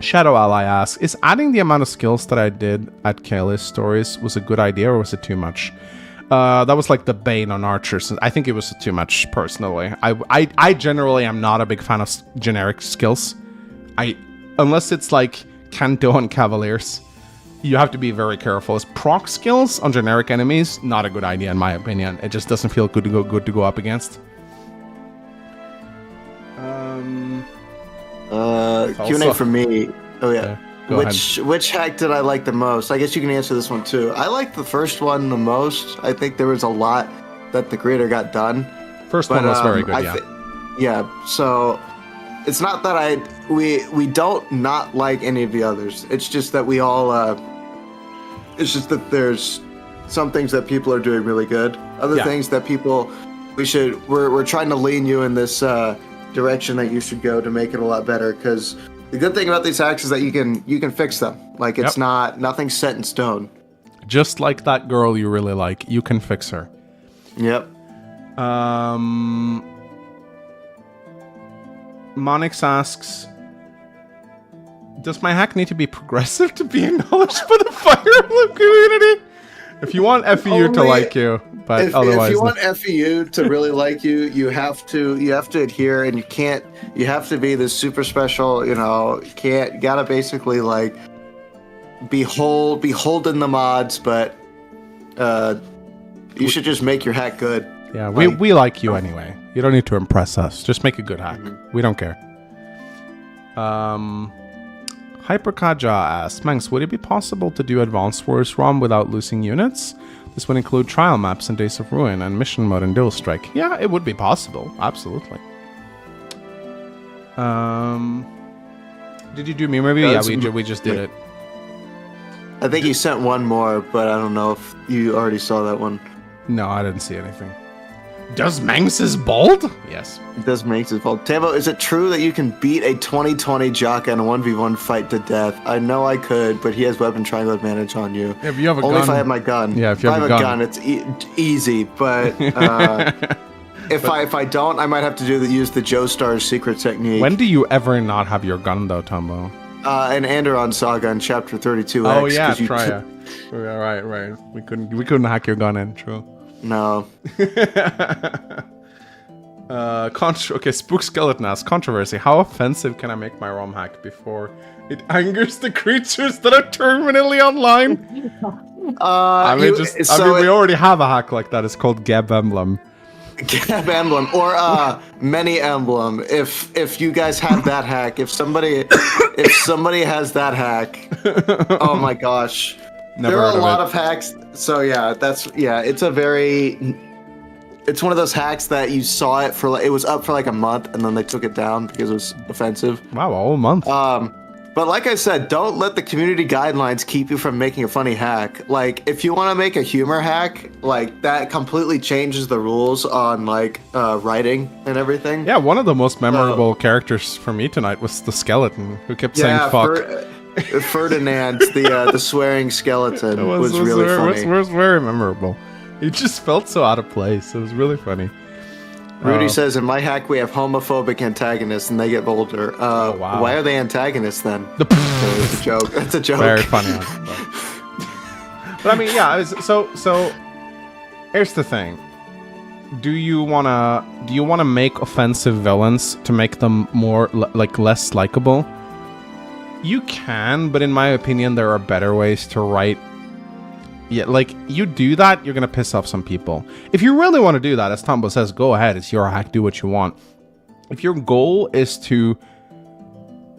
Shadow Ally asks, is adding the amount of skills that I did at Kayla's stories was a good idea, or was it too much? That was like the bane on archers. I think it was too much, personally. I generally am not a big fan of generic skills. Unless it's like Canto and Cavaliers, you have to be very careful. As proc skills on generic enemies, not a good idea in my opinion. It just doesn't feel good to go up against. Q&A for me. Oh yeah. Yeah. Which hack did I like the most? I guess you can answer this one too. I liked the first one the most. I think there was a lot that the creator got done. First one was very good, yeah. Yeah, so it's not that we don't not like any of the others. It's just that we all it's just that there's some things that people are doing really good. Other things that we're trying to lean you in this direction that you should go to make it a lot better, because the good thing about these hacks is that you can fix them. Like, it's nothing's set in stone. Just like that girl you really like, you can fix her. Yep. Monix asks, does my hack need to be progressive to be acknowledged by the Fire Emblem community? If you want FEU to like you, but otherwise, if you want FEU to really like you, you have to adhere, and you have to be this super special. Gotta basically like beholden the mods, but you should just make your hack good. Yeah, we like you anyway. You don't need to impress us. Just make a good hack. Mm-hmm. We don't care. HyperKaja asks, Manx, would it be possible to do Advanced Wars ROM without losing units? This would include trial maps in Days of Ruin and mission mode in Dual Strike. Yeah, it would be possible. Absolutely. Did you do me review? Yeah, we just did it. I think you sent one more, but I don't know if you already saw that one. No, I didn't see anything. Does Mangs is bald? Yes. It does make his fault. Tambo, is it true that you can beat a 2020 jock in a 1v1 fight to death? I know I could, but he has weapon triangle advantage on you. If you have a Only gun. if I have my gun. Yeah, if you have I a gun, it's easy. But if I don't, I might have to use the Joestar's secret technique. When do you ever not have your gun though, Tombo? An Anderon Saga in chapter 32. Oh yeah, try it. Right. We couldn't hack your gun in, true. No. Okay, Spook Skeleton asks, controversy. How offensive can I make my ROM hack before it angers the creatures that are terminally online? We already have a hack like that. It's called Gab Emblem. Gab Emblem or Many Emblem. If you guys have that hack, if somebody has that hack, oh my gosh. Never there are heard a lot it. of hacks. So it's one of those hacks that you saw it for it was up for like a month and then they took it down because it was offensive. Wow, a whole month. But like I said, don't let the community guidelines keep you from making a funny hack. Like if you want to make a humor hack, like that completely changes the rules on like writing and everything. Yeah, one of the most memorable characters for me tonight was the skeleton who kept saying fuck. Ferdinand, the swearing skeleton, was really funny. It was very memorable. He just felt so out of place. It was really funny. Rudy says, in my hack we have homophobic antagonists and they get bolder. Wow. Why are they antagonists then? It's a joke. That's a joke. Very funny. But I mean, yeah. So here's the thing. Do you wanna make offensive villains to make them more less likable? You can, but in my opinion, there are better ways to write. Yeah, like, you do that, you're gonna piss off some people. If you really want to do that, as Tombo says, go ahead, it's your hack, do what you want. If your goal is to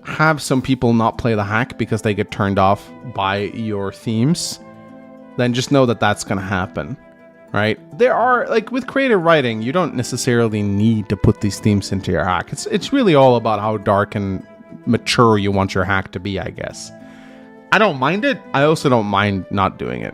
have some people not play the hack because they get turned off by your themes, then just know that that's gonna happen, right? There are, like, with creative writing, you don't necessarily need to put these themes into your hack. It's really all about how dark and mature you want your hack to be, I guess. I don't mind it. I also don't mind not doing it.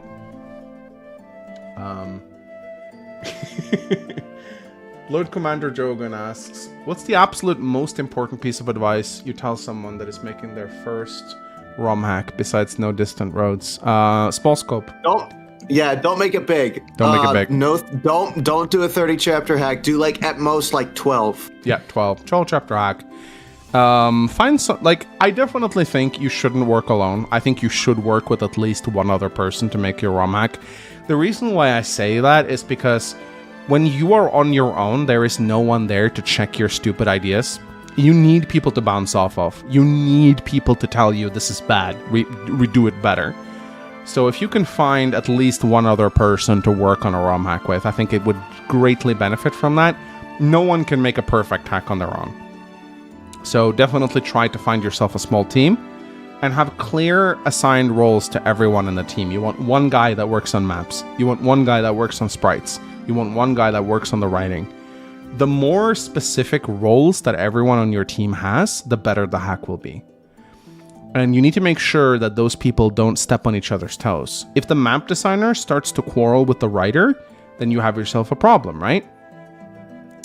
Lord Commander Jogan asks, what's the absolute most important piece of advice you tell someone that is making their first ROM hack besides No Distant Roads? Small scope. Don't make it big. Don't make it big. No, don't do a 30 chapter hack. Do like at most like 12. Yeah, 12 chapter hack. Find some, like, I definitely think you shouldn't work alone. I think you should work with at least one other person to make your ROM hack. The reason why I say that is because when you are on your own, there is no one there to check your stupid ideas. You need people to bounce off of. You need people to tell you this is bad, redo it better. So if you can find at least one other person to work on a ROM hack with, I think it would greatly benefit from that. No one can make a perfect hack on their own. So definitely try to find yourself a small team and have clear assigned roles to everyone in the team. You want one guy that works on maps. You want one guy that works on sprites. You want one guy that works on the writing. The more specific roles that everyone on your team has, the better the hack will be. And you need to make sure that those people don't step on each other's toes. If the map designer starts to quarrel with the writer, then you have yourself a problem, right?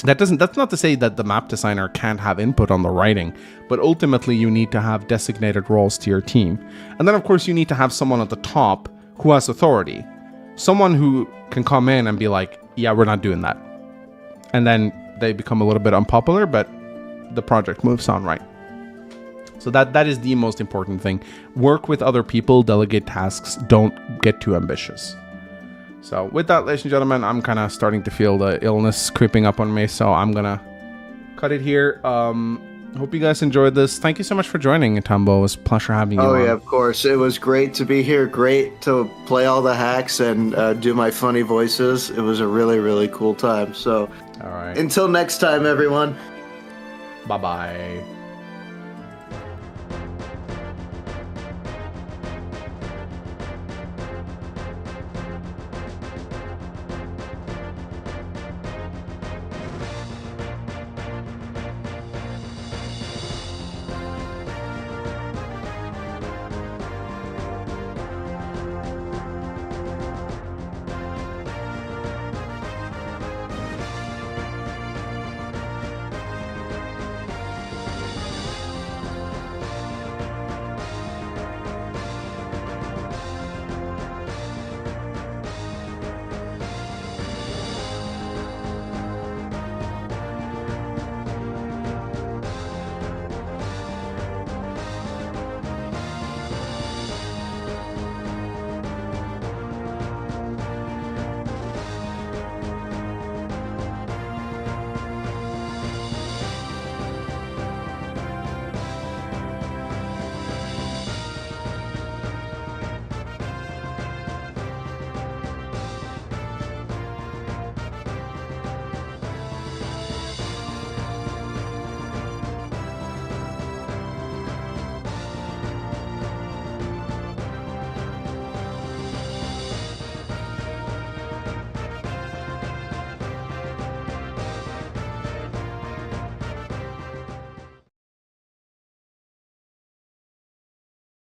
That's not to say that the map designer can't have input on the writing, but ultimately you need to have designated roles to your team. And then of course you need to have someone at the top who has authority. Someone who can come in and be like, yeah, we're not doing that. And then they become a little bit unpopular, but the project moves on, right? So that is the most important thing. Work with other people, delegate tasks, don't get too ambitious. So with that, ladies and gentlemen, I'm kind of starting to feel the illness creeping up on me, so I'm gonna cut it here. Hope you guys enjoyed this. Thank you so much for joining, Tombo. It was a pleasure having you on. Oh yeah, of course. It was great to be here. Great to play all the hacks and do my funny voices. It was a really, really cool time. So, all right. Until next time, everyone. Bye-bye.